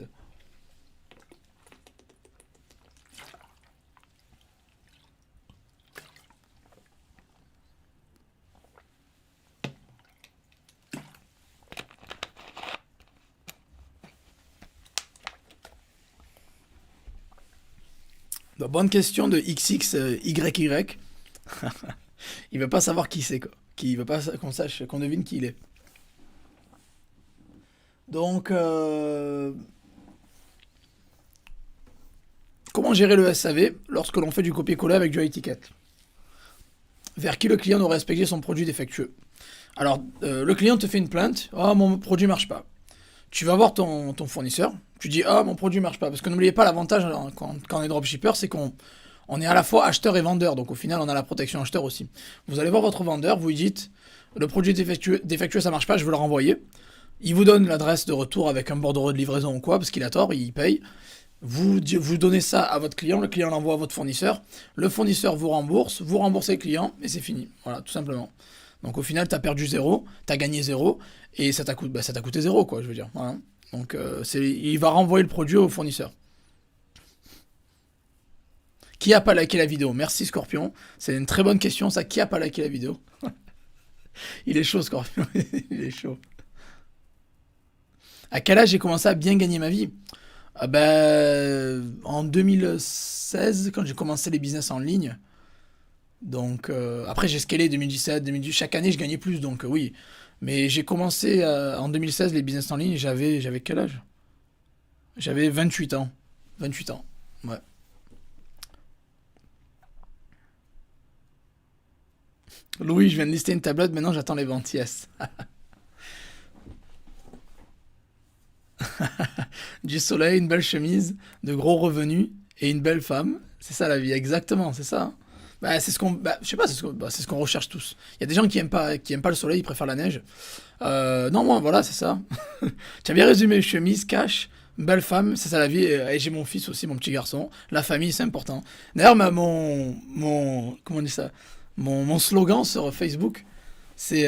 Donc, bonne question de XXYY. Il veut pas savoir qui c'est, quoi. qui veut pas qu'on sache, qu'on devine qui il est. Donc, comment gérer le SAV lorsque l'on fait du copier-coller avec du high ticket? Vers qui le client aurait respecté son produit défectueux? Alors, le client te fait une plainte. Ah, mon produit marche pas. Tu vas voir ton fournisseur. Tu dis, ah, mon produit marche pas. Parce que n'oubliez pas, l'avantage quand on est dropshipper, c'est qu'on est à la fois acheteur et vendeur. Donc, au final, on a la protection acheteur aussi. Vous allez voir votre vendeur, vous lui dites, le produit défectueux, ça marche pas, je veux le renvoyer. Il vous donne l'adresse de retour avec un bordereau de livraison ou quoi, parce qu'il a tort, il paye. Vous donnez ça à votre client, le client l'envoie à votre fournisseur, le fournisseur vous remboursez le client, et c'est fini. Voilà, tout simplement. Donc au final, tu as perdu zéro, tu as gagné zéro, et ça t'a coûté zéro, quoi, je veux dire. Voilà. Donc il va renvoyer le produit au fournisseur. Qui a pas liké la vidéo? Merci Scorpion, c'est une très bonne question ça, qui a pas liké la vidéo? Il est chaud Scorpion, il est chaud. À quel âge j'ai commencé à bien gagner ma vie? Ah ben, en 2016, quand j'ai commencé les business en ligne. Donc, après, j'ai scalé 2017, 2018. Chaque année, je gagnais plus, donc oui. Mais j'ai commencé en 2016 les business en ligne. J'avais quel âge? J'avais 28 ans. 28 ans, ouais. Louis, je viens de lister une tablette, maintenant j'attends les ventes, yes. Du soleil, une belle chemise, de gros revenus et une belle femme. C'est ça la vie, exactement, c'est ça. Bah, je sais pas, c'est ce qu'on recherche tous. Il y a des gens qui aiment pas le soleil, ils préfèrent la neige. Non, moi, voilà, c'est ça. Tu as bien résumé, chemise, cash, belle femme, c'est ça la vie. Et j'ai mon fils aussi, mon petit garçon. La famille, c'est important. D'ailleurs, comment on dit ça? Mon slogan sur Facebook, c'est,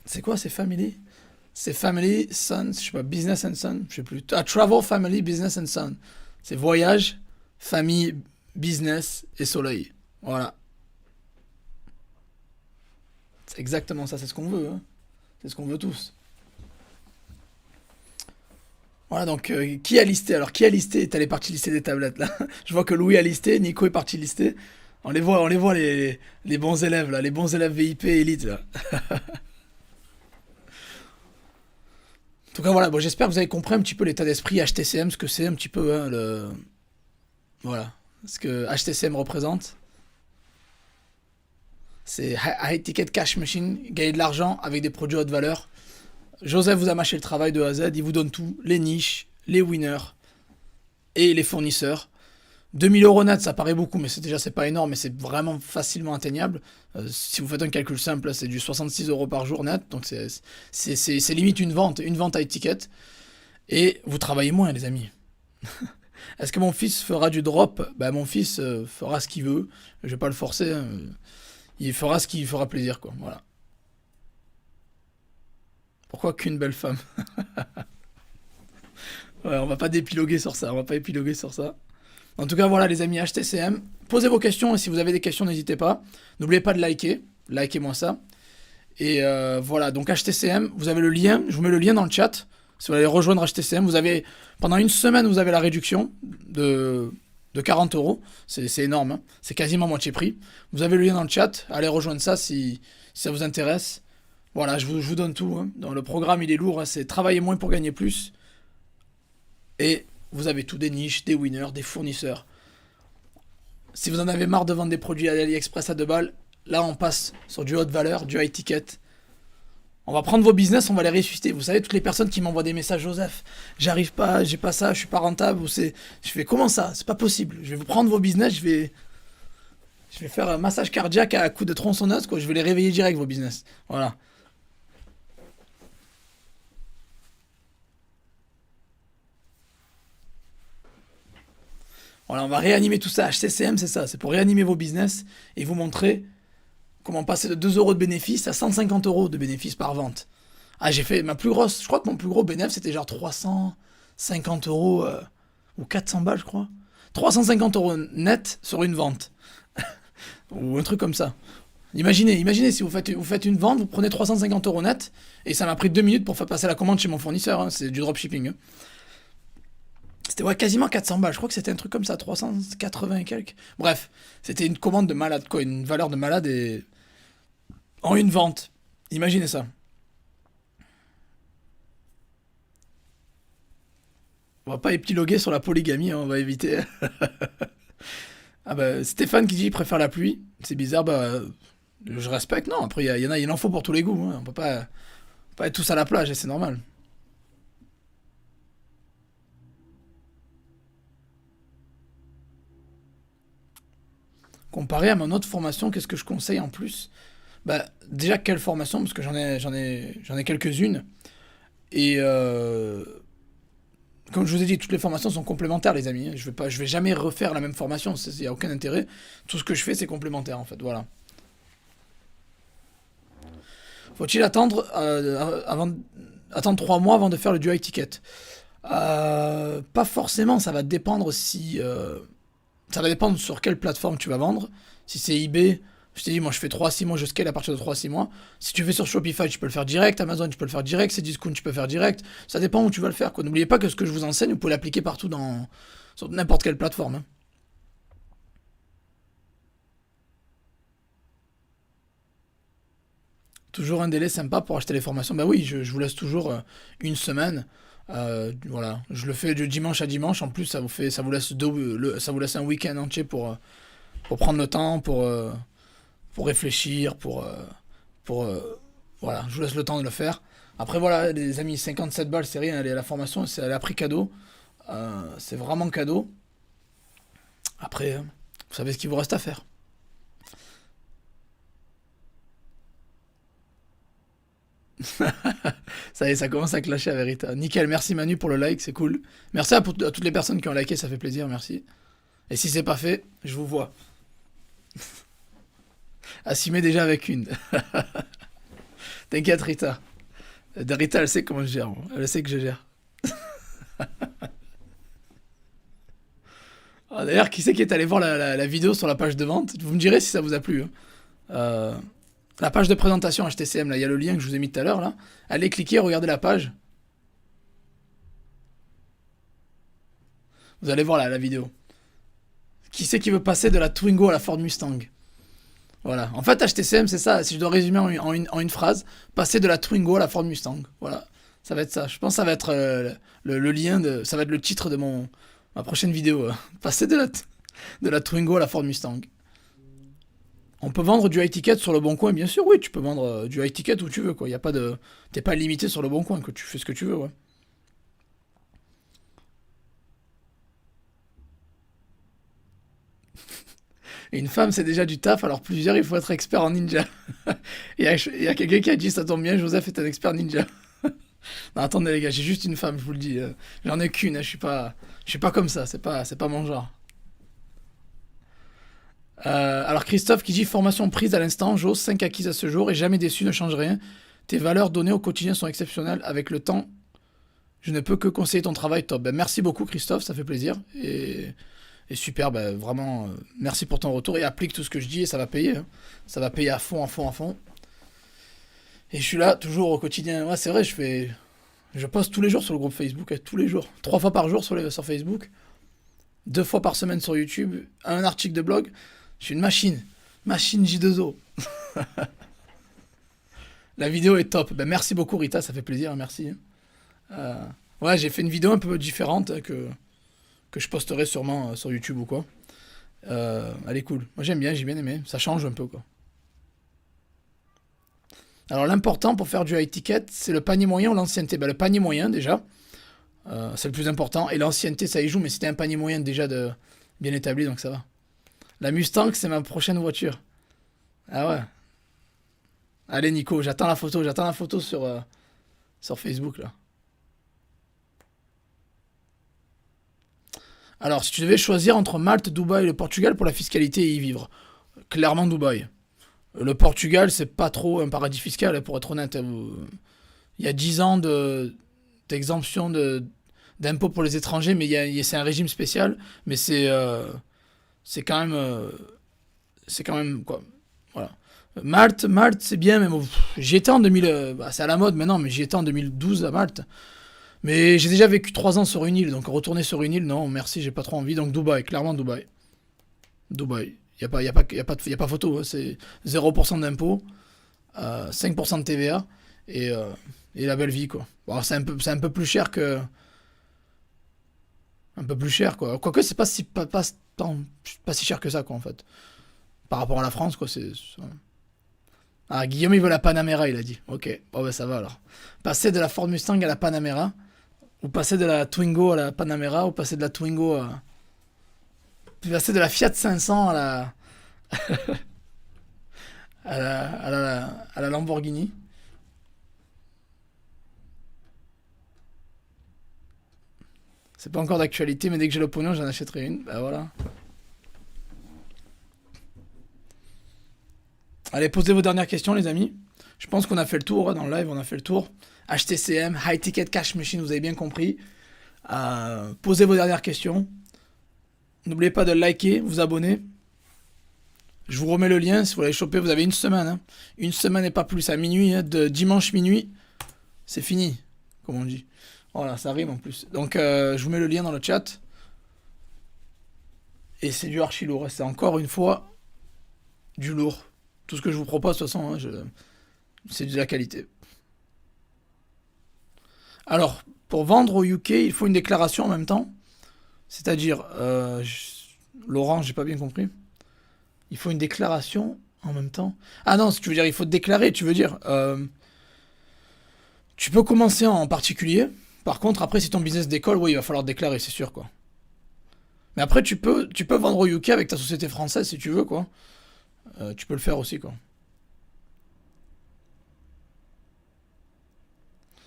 c'est quoi? C'est family? C'est family, son, je sais pas, business and son, je sais plus. Ah, travel, family, business and son. C'est voyage, famille, business et soleil. Voilà. C'est exactement ça, c'est ce qu'on veut, hein. C'est ce qu'on veut tous. Voilà, donc qui a listé? Alors, qui a listé? T'as les parties lister des tablettes là. Je vois que Louis a listé, Nico est parti lister. On les voit les bons élèves là, les bons élèves VIP élite là. En tout cas, voilà, bon, j'espère que vous avez compris un petit peu l'état d'esprit HTCM, ce que c'est un petit peu, hein, voilà. Ce que HTCM représente, c'est High Ticket Cash Machine, gagner de l'argent avec des produits haute valeur. Joseph vous a mâché le travail de A à Z, il vous donne tout, les niches, les winners et les fournisseurs. 2000 € net, ça paraît beaucoup, mais c'est pas énorme, mais c'est vraiment facilement atteignable. Si vous faites un calcul simple, c'est du 66 € par jour net, donc c'est limite une vente à étiquette. Et vous travaillez moins, les amis. Est-ce que mon fils fera du drop? Bah, mon fils fera ce qu'il veut, je vais pas le forcer, hein. Il fera ce qui fera plaisir, quoi, voilà. Pourquoi qu'une belle femme? Ouais, on va pas d'épiloguer sur ça, on va pas épiloguer sur ça. En tout cas, voilà les amis, HTCM. Posez vos questions et si vous avez des questions, n'hésitez pas. N'oubliez pas de liker. Likez-moi ça. Et voilà, donc HTCM, vous avez le lien. Je vous mets le lien dans le chat. Si vous allez rejoindre HTCM, pendant une semaine, vous avez la réduction de 40 €. C'est énorme, hein. C'est quasiment moitié prix. Vous avez le lien dans le chat. Allez rejoindre ça si ça vous intéresse. Voilà, je vous donne tout, hein. Dans le programme, il est lourd, hein. C'est travailler moins pour gagner plus. Et vous avez tout, des niches, des winners, des fournisseurs. Si vous en avez marre de vendre des produits à AliExpress à 2 balles, là on passe sur du haute valeur, du high ticket. On va prendre vos business, on va les ressusciter. Vous savez, toutes les personnes qui m'envoient des messages, Joseph, j'arrive pas, j'ai pas ça, je suis pas rentable, je fais comment ça? C'est pas possible. Je vais vous prendre vos business, je vais faire un massage cardiaque à coup de tronçonneuse, quoi. Je vais les réveiller direct, vos business. Voilà. Voilà, on va réanimer tout ça. HCCM, c'est ça. C'est pour réanimer vos business et vous montrer comment passer de 2 € de bénéfice à 150 € de bénéfice par vente. Ah, j'ai fait ma plus grosse. Je crois que mon plus gros bénéfice, c'était genre 350 € ou 400 balles, je crois. 350 € net sur une vente. Ou un truc comme ça. Imaginez si vous faites une vente, vous prenez 350 € net et ça m'a pris 2 minutes pour faire passer la commande chez mon fournisseur, hein. C'est du dropshipping, hein. C'était ouais, quasiment 400 balles. Je crois que c'était un truc comme ça, 380 et quelques. Bref, c'était une commande de malade, quoi. Une valeur de malade et en une vente. Imaginez ça. On va pas épiloguer sur la polygamie, hein, on va éviter. Ah bah, Stéphane qui dit qu'il préfère la pluie. C'est bizarre, bah, je respecte. Non, après, il y en a, il en faut pour tous les goûts, hein. On peut pas être tous à la plage, et c'est normal. Comparé à mon autre formation, qu'est-ce que je conseille en plus? Bah, déjà, quelle formation? Parce que j'en ai quelques-unes. Et comme je vous ai dit, toutes les formations sont complémentaires, les amis, hein. Je vais jamais refaire la même formation. Il n'y a aucun intérêt. Tout ce que je fais, c'est complémentaire, en fait. Voilà. Faut-il attendre 3 mois avant de faire le dual ticket? Pas forcément. Ça va dépendre sur quelle plateforme tu vas vendre. Si c'est eBay, je t'ai dit, moi je fais 3 à 6 mois, je scale à partir de 3 à 6 mois. Si tu fais sur Shopify, tu peux le faire direct. Amazon, tu peux le faire direct. Cdiscount, tu peux le faire direct. Ça dépend où tu vas le faire, quoi. N'oubliez pas que ce que je vous enseigne, vous pouvez l'appliquer partout sur n'importe quelle plateforme, hein. Toujours un délai sympa pour acheter les formations. Bah oui, je vous laisse toujours une semaine. Voilà, je le fais de dimanche à dimanche. En plus, ça vous laisse ça vous laisse un week-end entier pour prendre le temps, pour réfléchir, pour voilà, je vous laisse le temps de le faire. Après voilà, les amis, 57 balles, c'est rien. La formation, elle a pris cadeau. C'est vraiment cadeau. Après, vous savez ce qu'il vous reste à faire. Ça y est, ça commence à clasher à vérité. Nickel, merci Manu pour le like, c'est cool. Merci à toutes les personnes qui ont liké, ça fait plaisir, merci. Et si c'est pas fait, je vous vois. Assumez déjà avec une. T'inquiète Rita. Rita, elle sait comment je gère, moi. Elle sait que je gère. Ah, d'ailleurs, qui c'est qui est allé voir la vidéo sur la page de vente? Vous me direz si ça vous a plu, hein. Euh, la page de présentation HTCM, là, il y a le lien que je vous ai mis tout à l'heure, là. Allez cliquer, regardez la page. Vous allez voir la vidéo. Qui c'est qui veut passer de la Twingo à la Ford Mustang? Voilà. En fait, HTCM, c'est ça. Si je dois résumer en une phrase, passer de la Twingo à la Ford Mustang. Voilà. Ça va être ça. Je pense que ça va être le lien ça va être le titre de ma prochaine vidéo. Passer de la Twingo à la Ford Mustang. On peut vendre du high ticket sur le bon coin, bien sûr. Oui, tu peux vendre du high ticket où tu veux, quoi. Y a pas de, t'es pas limité sur le bon coin, que tu fais ce que tu veux, ouais. Et une femme, c'est déjà du taf, alors plusieurs, il faut être expert en ninja. Il y a quelqu'un qui a dit, ça tombe bien, Joseph est un expert ninja. Non, attendez les gars, j'ai juste une femme, je vous le dis. J'en ai qu'une, hein, je suis pas comme ça, c'est pas mon genre. Alors Christophe qui dit formation prise à l'instant, j'ose 5 acquises à ce jour et jamais déçu, ne change rien. Tes valeurs données au quotidien sont exceptionnelles. Avec le temps, je ne peux que conseiller ton travail top. Ben, merci beaucoup Christophe, ça fait plaisir. Et super, ben, vraiment, merci pour ton retour. Et applique tout ce que je dis et ça va payer, hein. Ça va payer à fond, à fond, à fond. Et je suis là, toujours au quotidien. Ouais, c'est vrai, je poste tous les jours sur le groupe Facebook, tous les jours. 3 fois par jour sur Facebook, 2 fois par semaine sur YouTube, un article de blog. Je suis une machine. Machine J2O. La vidéo est top. Ben, merci beaucoup Rita, ça fait plaisir, hein, merci. Euh, ouais, j'ai fait une vidéo un peu différente que je posterai sûrement sur YouTube ou quoi. Elle est cool. Moi j'aime bien, j'ai bien aimé. Ça change un peu quoi. Alors l'important pour faire du high ticket, c'est le panier moyen ou l'ancienneté. Ben, le panier moyen déjà, c'est le plus important. Et l'ancienneté ça y joue, mais c'était un panier moyen déjà bien établi, donc ça va. La Mustang, c'est ma prochaine voiture. Ah ouais. Allez Nico, j'attends la photo sur Facebook là. Alors, si tu devais choisir entre Malte, Dubaï et le Portugal pour la fiscalité et y vivre, clairement Dubaï. Le Portugal, c'est pas trop un paradis fiscal, hein, pour être honnête. Il y a 10 ans d'exemption d'impôts pour les étrangers, mais c'est un régime spécial. Mais c'est quand même quoi. Voilà. Malte, c'est bien, mais bon, j'y étais en 2000. Bah, c'est à la mode maintenant, mais j'y étais en 2012 à Malte. Mais j'ai déjà vécu 3 ans sur une île, donc retourner sur une île, non, merci, j'ai pas trop envie. Donc Dubaï, clairement Dubaï. Dubaï. Y a pas photo, hein, c'est 0% d'impôt. 5% de TVA et, euh, et la belle vie, quoi. Bon, c'est un peu plus cher que. Un peu plus cher, quoi. Quoique, c'est pas si cher que ça, quoi, en fait. Par rapport à la France, quoi, Ah, Guillaume, il veut la Panamera, il a dit. Ok, bon, ben ça va alors. Passer de la Ford Mustang à la Panamera, ou passer de la Twingo à la Panamera, ou passer de la Twingo à. Passer de la Fiat 500 à la Lamborghini. C'est pas encore d'actualité, mais dès que j'ai le pognon, j'en achèterai une. Bah voilà. Allez, posez vos dernières questions, les amis. Je pense qu'on a fait le tour, hein, dans le live, on a fait le tour. HTCM, High Ticket Cash Machine, vous avez bien compris. Posez vos dernières questions. N'oubliez pas de liker, vous abonner. Je vous remets le lien si vous voulez choper. Vous avez une semaine. Hein. Une semaine et pas plus. À minuit, hein, de dimanche minuit, c'est fini, comme on dit. Voilà, ça rime en plus. Donc, je vous mets le lien dans le chat. Et c'est du archi lourd. C'est encore une fois du lourd. Tout ce que je vous propose, de toute façon, hein, c'est de la qualité. Alors, pour vendre au UK, il faut une déclaration en même temps. C'est-à-dire, Laurent, j'ai pas bien compris. Il faut une déclaration en même temps. Ah non, tu veux dire, il faut te déclarer, tu veux dire. Tu peux commencer en particulier. Par contre, après, si ton business décolle, oui, il va falloir te déclarer, c'est sûr, quoi. Mais après, tu peux vendre au UK avec ta société française si tu veux, quoi. Tu peux le faire aussi, quoi.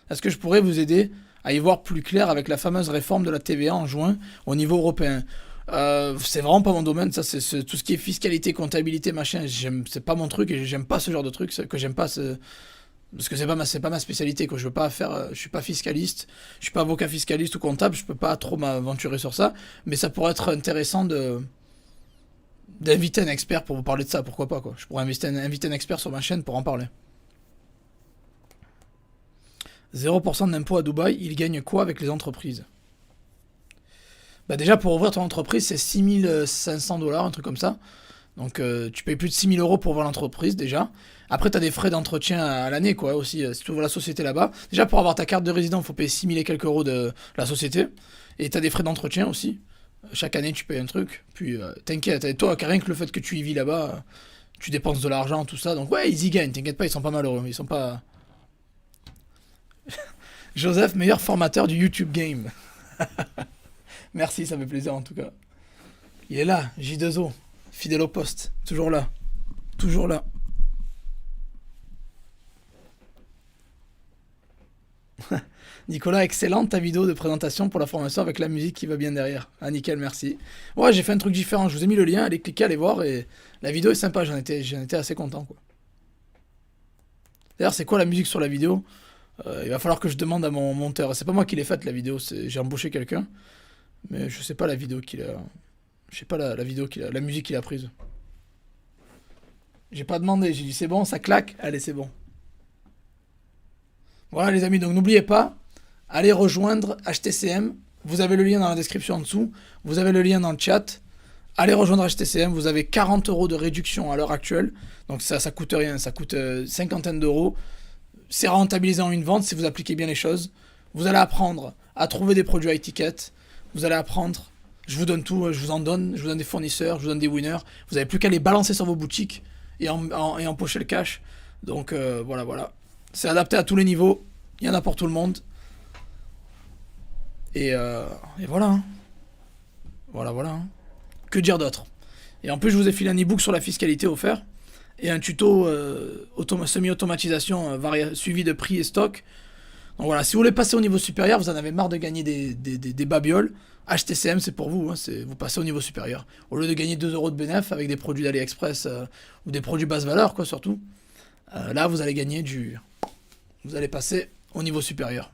Est-ce que je pourrais vous aider à y voir plus clair avec la fameuse réforme de la TVA en juin au niveau européen? C'est vraiment pas mon domaine, ça c'est tout ce qui est fiscalité, comptabilité, machin, c'est pas mon truc et j'aime pas ce genre de truc, que j'aime pas parce que c'est pas ma spécialité, quoi. Je veux pas faire, je suis pas fiscaliste, je suis pas avocat fiscaliste ou comptable, je peux pas trop m'aventurer sur ça, mais ça pourrait être intéressant d'inviter un expert pour vous parler de ça, pourquoi pas, quoi. Je pourrais inviter un expert sur ma chaîne pour en parler. 0% d'impôt à Dubaï, il gagne quoi avec les entreprises? Bah déjà, pour ouvrir ton entreprise, c'est 6500 $, un truc comme ça. Donc tu payes plus de 6000 € pour ouvrir l'entreprise déjà. Après, tu as des frais d'entretien à l'année, quoi, aussi, si tu ouvres la société là-bas. Déjà, pour avoir ta carte de résident, il faut payer 6000 et quelques euros de la société. Et tu as des frais d'entretien aussi. Chaque année, tu payes un truc. Puis t'inquiète, et toi, rien que le fait que tu y vis là-bas, tu dépenses de l'argent, tout ça. Donc ouais, ils y gagnent, t'inquiète pas, ils sont pas malheureux. Ils sont pas. Joseph, meilleur formateur du YouTube Game. Merci, ça fait plaisir en tout cas. Il est là, J2O, fidèle au poste, toujours là. Toujours là. Nicolas, excellente ta vidéo de présentation pour la formation avec la musique qui va bien derrière. Ah nickel, merci. Ouais, j'ai fait un truc différent, je vous ai mis le lien, allez cliquer, allez voir et la vidéo est sympa, j'en étais assez content, quoi. D'ailleurs, c'est quoi la musique sur la vidéo? Il va falloir que je demande à mon monteur. C'est pas moi qui l'ai faite la vidéo, j'ai embauché quelqu'un, mais je sais pas la vidéo qu'il a. Je sais pas la vidéo la musique qu'il a prise. J'ai pas demandé, j'ai dit c'est bon, ça claque, allez c'est bon. Voilà les amis, donc n'oubliez pas, allez rejoindre HTCM. Vous avez le lien dans la description en dessous. Vous avez le lien dans le chat. Allez rejoindre HTCM. Vous avez 40 € de réduction à l'heure actuelle. Donc ça coûte rien. Ça coûte cinquantaine d'euros. C'est rentabilisé en une vente si vous appliquez bien les choses. Vous allez apprendre à trouver des produits high ticket. Vous allez apprendre. Je vous donne tout. Je vous en donne. Je vous donne des fournisseurs. Je vous donne des winners. Vous n'avez plus qu'à les balancer sur vos boutiques et empocher le cash. Donc voilà. C'est adapté à tous les niveaux. Il y en a pour tout le monde. Et voilà. Hein. Voilà. Hein. Que dire d'autre? Et en plus, je vous ai filé un e-book sur la fiscalité offert. Et un tuto semi-automatisation suivi de prix et stock. Donc voilà, si vous voulez passer au niveau supérieur, vous en avez marre de gagner des babioles, HTCM c'est pour vous, hein, vous passez au niveau supérieur. Au lieu de gagner 2 € de bénéf avec des produits d'AliExpress ou des produits basse valeur, quoi, surtout, là vous allez gagner Vous allez passer au niveau supérieur.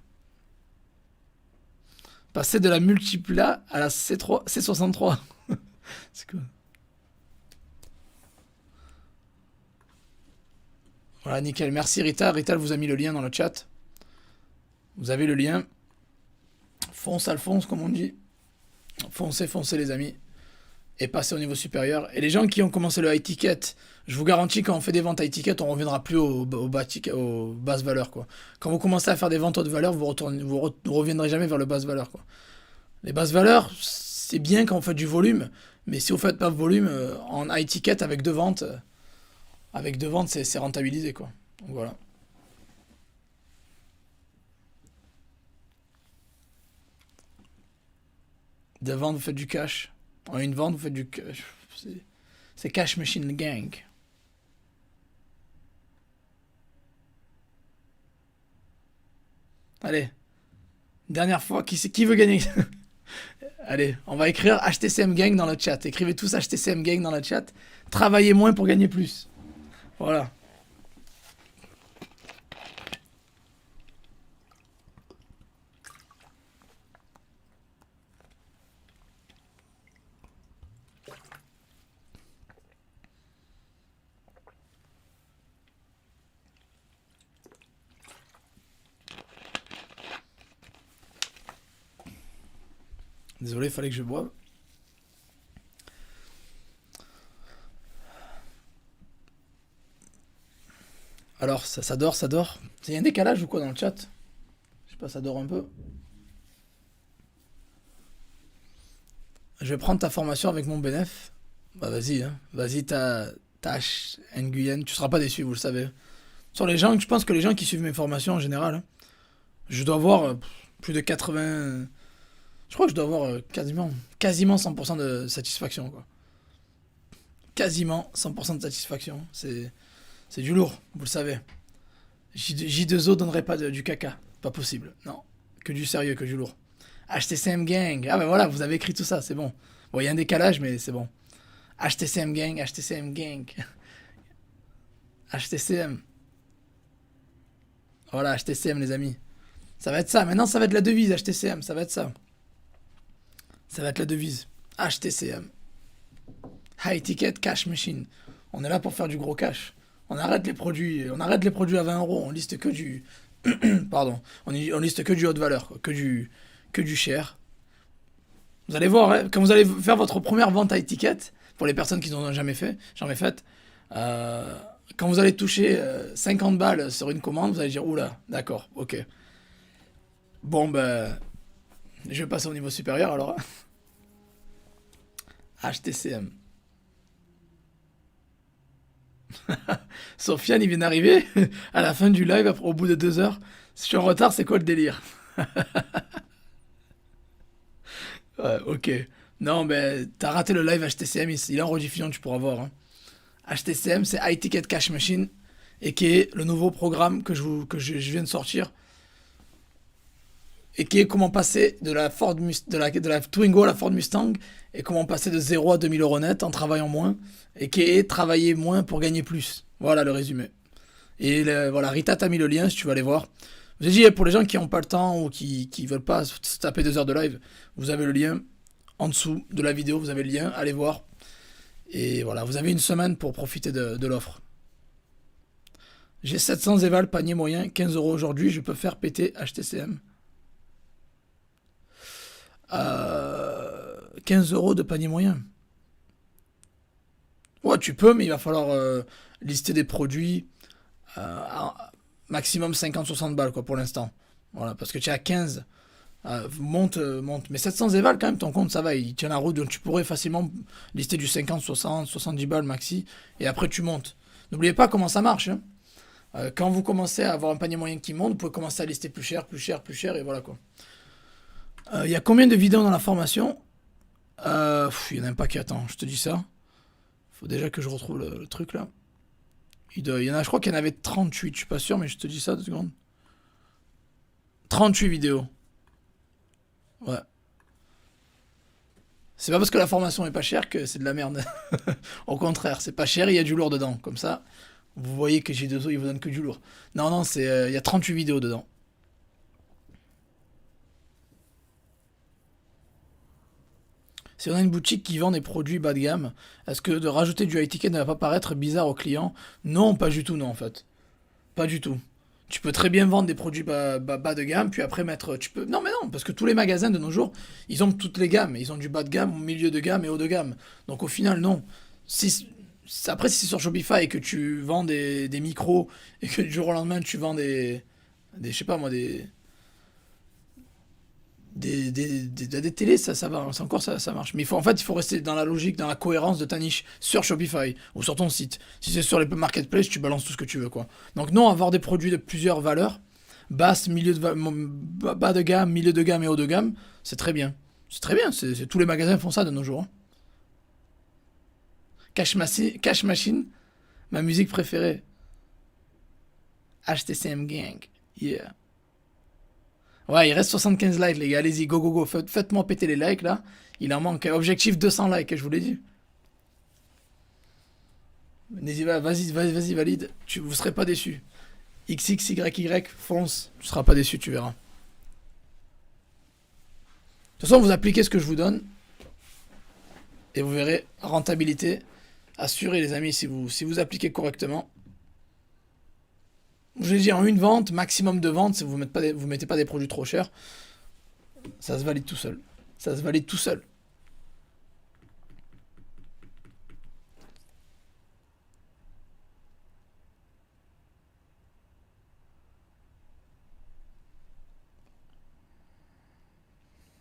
Passer de la Multipla à la C63. C'est quoi? Voilà, nickel. Merci Rita. Rita vous a mis le lien dans le chat. Vous avez le lien. Fonce Alphonse, comme on dit. Foncez les amis. et passer au niveau supérieur. Et les gens qui ont commencé le high ticket, je vous garantis, quand on fait des ventes high ticket, on reviendra plus aux basses valeurs, quoi. Quand vous commencez à faire des ventes haute valeur, vous reviendrez jamais vers le basse valeur, quoi. Les basses valeurs, c'est bien quand vous faites du volume, mais si vous faites pas de volume, en high ticket avec deux ventes, c'est rentabilisé, quoi. Donc voilà. Deux ventes, vous faites du cash. En une vente, vous faites du cash. C'est Cash Machine Gang. Allez, dernière fois, qui veut gagner? Allez, on va écrire HTCM Gang dans le chat. Écrivez tous HTCM Gang dans le chat. Travaillez moins pour gagner plus. Voilà. Désolé, il fallait que je boive. Alors, ça dort, ça dort. Il y a un décalage ou quoi dans le chat? Je sais pas, ça dort un peu. Je vais prendre ta formation avec mon bénéf. Bah vas-y, hein. Vas-y, tâche Nguyen. Tu seras pas déçu, vous le savez. Sur les gens, je pense que les gens qui suivent mes formations en général, hein, je dois avoir plus de 80. Je crois que je dois avoir quasiment 100% de satisfaction, quoi. Quasiment 100% de satisfaction. C'est du lourd, vous le savez. J2O donnerait pas du caca. Pas possible. Non. Que du sérieux, que du lourd. HTCM Gang. Ah ben voilà, vous avez écrit tout ça, c'est bon. Bon, il y a un décalage, mais c'est bon. HTCM Gang, HTCM Gang. HTCM. Voilà, HTCM, les amis. Ça va être ça. Maintenant, ça va être la devise, HTCM. Ça va être ça. Ça va être la devise. HTCM. High Ticket Cash Machine. On est là pour faire du gros cash. On arrête les produits à 20 euros. On liste que du. Pardon. On liste que du haute valeur, quoi. Que du cher. Vous allez voir, hein, quand vous allez faire votre première vente high ticket, pour les personnes qui n'en ont jamais fait, euh, quand vous allez toucher 50 balles sur une commande, vous allez dire, oula, d'accord, ok. Bon, ben, je vais passer au niveau supérieur alors. HTCM. Sofiane, il vient d'arriver à la fin du live, au bout de 2 heures. Si je suis en retard, c'est quoi le délire? Ouais, ok. Non, mais t'as raté le live HTCM, il est en rediffusion, tu pourras voir, hein. HTCM, c'est High Ticket Cash Machine, et qui est le nouveau programme que je viens de sortir, et qui est comment passer de la Twingo à la Ford Mustang, et comment passer de 0 à 2000 euros net en travaillant moins, et qui est travailler moins pour gagner plus. Voilà le résumé. Et voilà, Rita t'a mis le lien si tu vas aller voir. J'ai dit, pour les gens qui n'ont pas le temps ou qui veulent pas se taper 2 heures de live, vous avez le lien en dessous de la vidéo, vous avez le lien, allez voir. Et voilà, vous avez une semaine pour profiter de l'offre. J'ai 700 éval, panier moyen, 15 euros aujourd'hui, je peux faire péter HTCM. 15 euros de panier moyen. Ouais, tu peux, mais il va falloir lister des produits maximum 50-60 balles, quoi, pour l'instant. Voilà, parce que tu es à 15. Monte. Mais 700 éval, quand même, ton compte, ça va, il tient la route, donc tu pourrais facilement lister du 50, 60, 70 balles maxi, et après tu montes. N'oubliez pas comment ça marche, hein. Quand vous commencez à avoir un panier moyen qui monte, vous pouvez commencer à lister plus cher, plus cher, plus cher, et voilà quoi. Il y a combien de vidéos dans la formation? Il y en a un paquet, attends, je te dis ça. Faut déjà que je retrouve le truc là. Il y en a, je crois qu'il y en avait 38, je suis pas sûr, mais je te dis ça 2 secondes. 38 vidéos. Ouais. C'est pas parce que la formation est pas chère que c'est de la merde. Au contraire, c'est pas cher, il y a du lourd dedans. Comme ça, vous voyez que J2O, il vous donne que du lourd. Non, non, il y a 38 vidéos dedans. Si on a une boutique qui vend des produits bas de gamme, est-ce que de rajouter du high ticket ne va pas paraître bizarre aux clients? Non, pas du tout, non, en fait. Pas du tout. Tu peux très bien vendre des produits bas de gamme, puis après mettre. Tu peux. Non, mais non, parce que tous les magasins de nos jours, ils ont toutes les gammes. Ils ont du bas de gamme, milieu de gamme et haut de gamme. Donc au final, non. Si, après, si c'est sur Shopify et que tu vends des micros et que du jour au lendemain, tu vends je sais pas moi, des télés, ça va, c'est encore ça marche. Mais en fait, il faut rester dans la logique, dans la cohérence de ta niche sur Shopify ou sur ton site. Si c'est sur les marketplaces, tu balances tout ce que tu veux, quoi. Donc non, avoir des produits de plusieurs valeurs, basse, bas de gamme, milieu de gamme et haut de gamme, c'est très bien. C'est très bien, tous les magasins font ça de nos jours, hein. Cash Machine, ma musique préférée. HTCM Gang. Yeah. Ouais, il reste 75 likes, les gars. Allez-y, go, go, go. Faites-moi péter les likes, là. Il en manque. Objectif 200 likes, je vous l'ai dit. N'hésitez pas, vas-y, valide. Vous serez pas déçus. XXYY, fonce. Tu seras pas déçu, tu verras. De toute façon, vous appliquez ce que je vous donne. Et vous verrez, rentabilité assurée, les amis, si vous appliquez correctement. Je l'ai dit, en une vente, maximum de ventes, si vous mettez pas des produits trop chers, ça se valide tout seul. Ça se valide tout seul.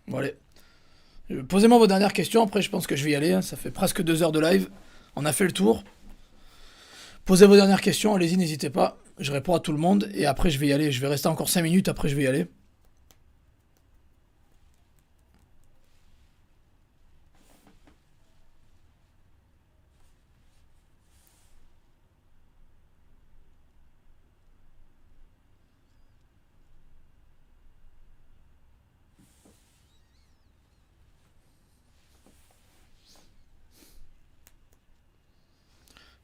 Bon, allez. Posez-moi vos dernières questions, après je pense que je vais y aller, hein. Ça fait presque 2 heures de live. On a fait le tour. Posez vos dernières questions, allez-y, n'hésitez pas. Je réponds à tout le monde et après je vais y aller. Je vais rester encore 5 minutes, après je vais y aller.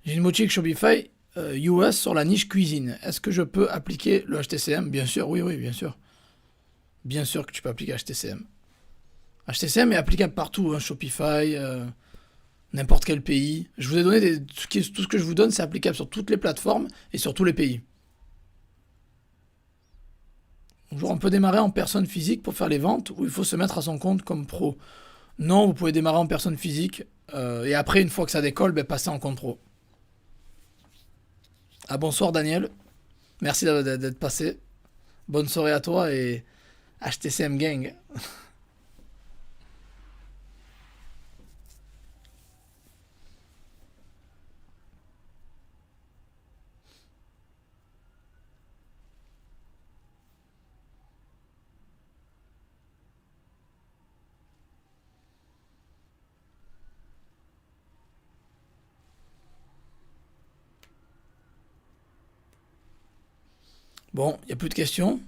J'ai une boutique Shopify US sur la niche cuisine. Est-ce que je peux appliquer le HTCM? Bien sûr, oui, bien sûr. Bien sûr que tu peux appliquer HTCM. HTCM est applicable partout, hein, Shopify, n'importe quel pays. Je vous ai donné tout ce que je vous donne, c'est applicable sur toutes les plateformes et sur tous les pays. Bonjour, on peut démarrer en personne physique pour faire les ventes ou il faut se mettre à son compte comme pro? Non, vous pouvez démarrer en personne physique et après, une fois que ça décolle, passer en compte pro. Ah, bonsoir Daniel, merci d'être passé. Bonne soirée à toi et HTCM Gang. Bon, il n'y a plus de questions.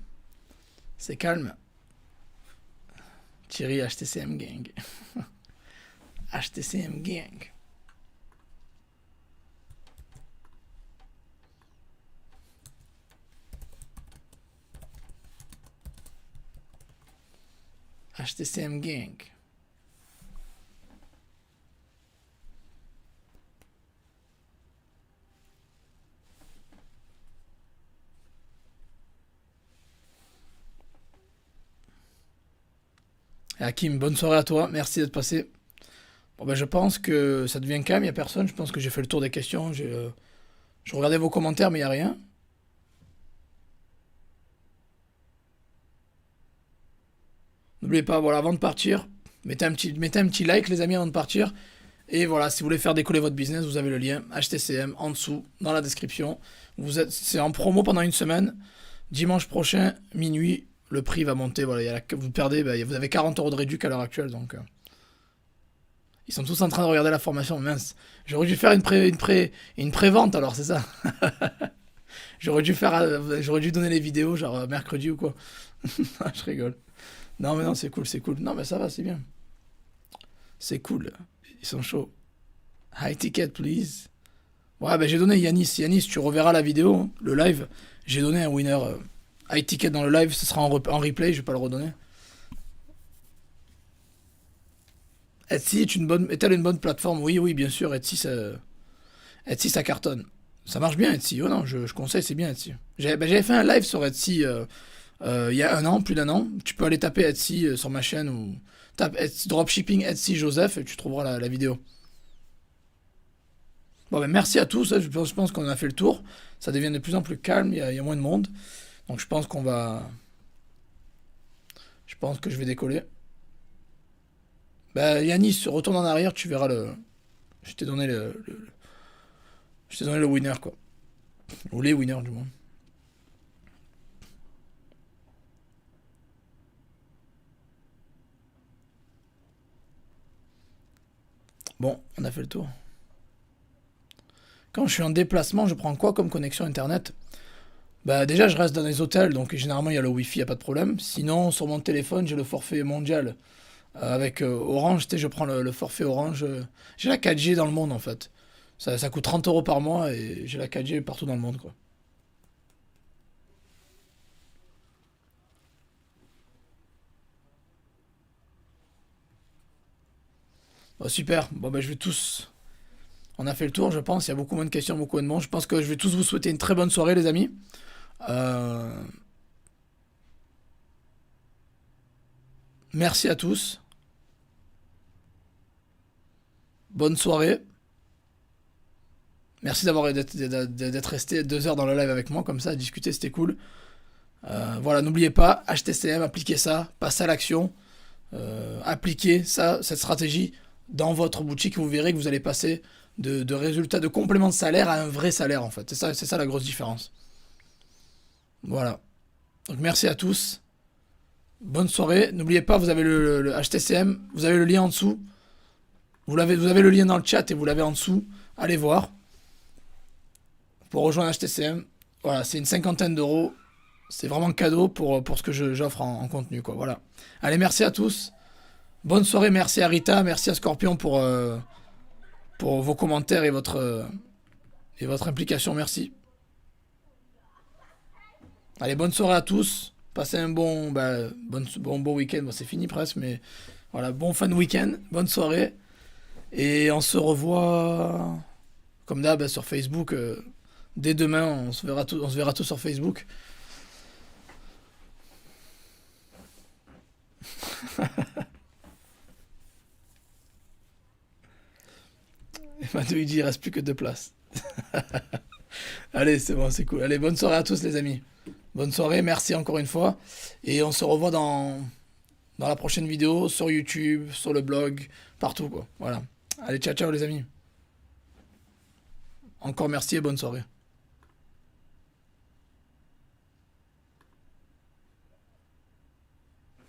C'est calme. Thierry, HTCM Gang. HTCM Gang. HTCM Gang. Et Hakim, bonne soirée à toi. Merci d'être passé. Bon, je pense que ça devient calme. Il n'y a personne. Je pense que j'ai fait le tour des questions. Je regardais vos commentaires, mais il n'y a rien. N'oubliez pas, voilà, avant de partir, mettez un petit like, les amis, avant de partir. Et voilà, si vous voulez faire décoller votre business, vous avez le lien HTCM en dessous, dans la description. C'est en promo pendant une semaine. Dimanche prochain, minuit, le prix va monter. Voilà, vous perdez, vous avez 40 euros de réduc à l'heure actuelle. Donc, ils sont tous en train de regarder la formation. Mince, j'aurais dû faire une pré-vente alors, c'est ça. J'aurais dû donner les vidéos, genre mercredi ou quoi. Je rigole. Non, mais non, c'est cool, c'est cool. Non, mais ça va, c'est bien. C'est cool. Ils sont chauds. High ticket, please. Ouais, j'ai donné Yanis. Yanis, tu reverras la vidéo, hein, le live. J'ai donné un winner high ticket dans le live. Ce sera en replay, je vais pas le redonner. Etsy est-elle une bonne plateforme? Oui, bien sûr. Etsy, ça cartonne. Ça marche bien Etsy. Oh non, je conseille, c'est bien Etsy. J'avais fait un live sur Etsy il y a un an, plus d'un an. Tu peux aller taper Etsy sur ma chaîne ou tape Etsy, dropshipping Etsy Joseph et tu trouveras la vidéo. Bon, ben merci à tous. Hein. Je pense qu'on a fait le tour. Ça devient de plus en plus calme. Il y a moins de monde. Donc je pense qu'on va. Je pense que je vais décoller. Bah, Yanis, retourne en arrière. Tu verras le. Je t'ai donné je t'ai donné le winner, quoi. Ou les winners, du moins. Bon, on a fait le tour. Quand je suis en déplacement, je prends quoi comme connexion internet? Bah déjà je reste dans les hôtels, donc généralement il y a le wifi, y a pas de problème. Sinon sur mon téléphone j'ai le forfait mondial. Avec Orange, tu sais, je prends le forfait Orange. J'ai la 4G dans le monde en fait. Ça coûte 30 euros par mois et j'ai la 4G partout dans le monde quoi. Bon, super, bon bah je vais tous... On a fait le tour je pense, il y a beaucoup moins de questions, beaucoup moins de monde. Je pense que je vais tous vous souhaiter une très bonne soirée les amis. Euh, Merci à tous, bonne soirée. Merci d'être resté 2 heures dans le live avec moi comme ça, à discuter, c'était cool. Voilà, n'oubliez pas, HTCM, appliquez ça, passez à l'action, appliquez ça, cette stratégie dans votre boutique, vous verrez que vous allez passer de résultats, de compléments de salaire à un vrai salaire en fait. C'est ça la grosse différence. Voilà. Donc merci à tous, bonne soirée. N'oubliez pas, vous avez le HTCM, vous avez le lien en dessous, vous avez le lien dans le chat et vous l'avez en dessous. Allez voir pour rejoindre HTCM. Voilà, c'est une cinquantaine d'euros. C'est vraiment cadeau pour ce que j'offre en contenu, quoi. Voilà. Allez, merci à tous. Bonne soirée, merci à Rita, merci à Scorpion pour vos commentaires et votre implication, merci. Allez, bonne soirée à tous. Passez un bon week-end. Bon, c'est fini presque, mais voilà, bon fin de week-end, bonne soirée. Et on se revoit, comme d'hab, sur Facebook. Dès demain, on se verra tous sur Facebook. Et Mado, il dit, il reste plus que 2 places. Allez, c'est bon, c'est cool. Allez, bonne soirée à tous, les amis. Bonne soirée, merci encore une fois. Et on se revoit dans la prochaine vidéo, sur YouTube, sur le blog, partout, quoi. Voilà. Allez, ciao, ciao, les amis. Encore merci et bonne soirée.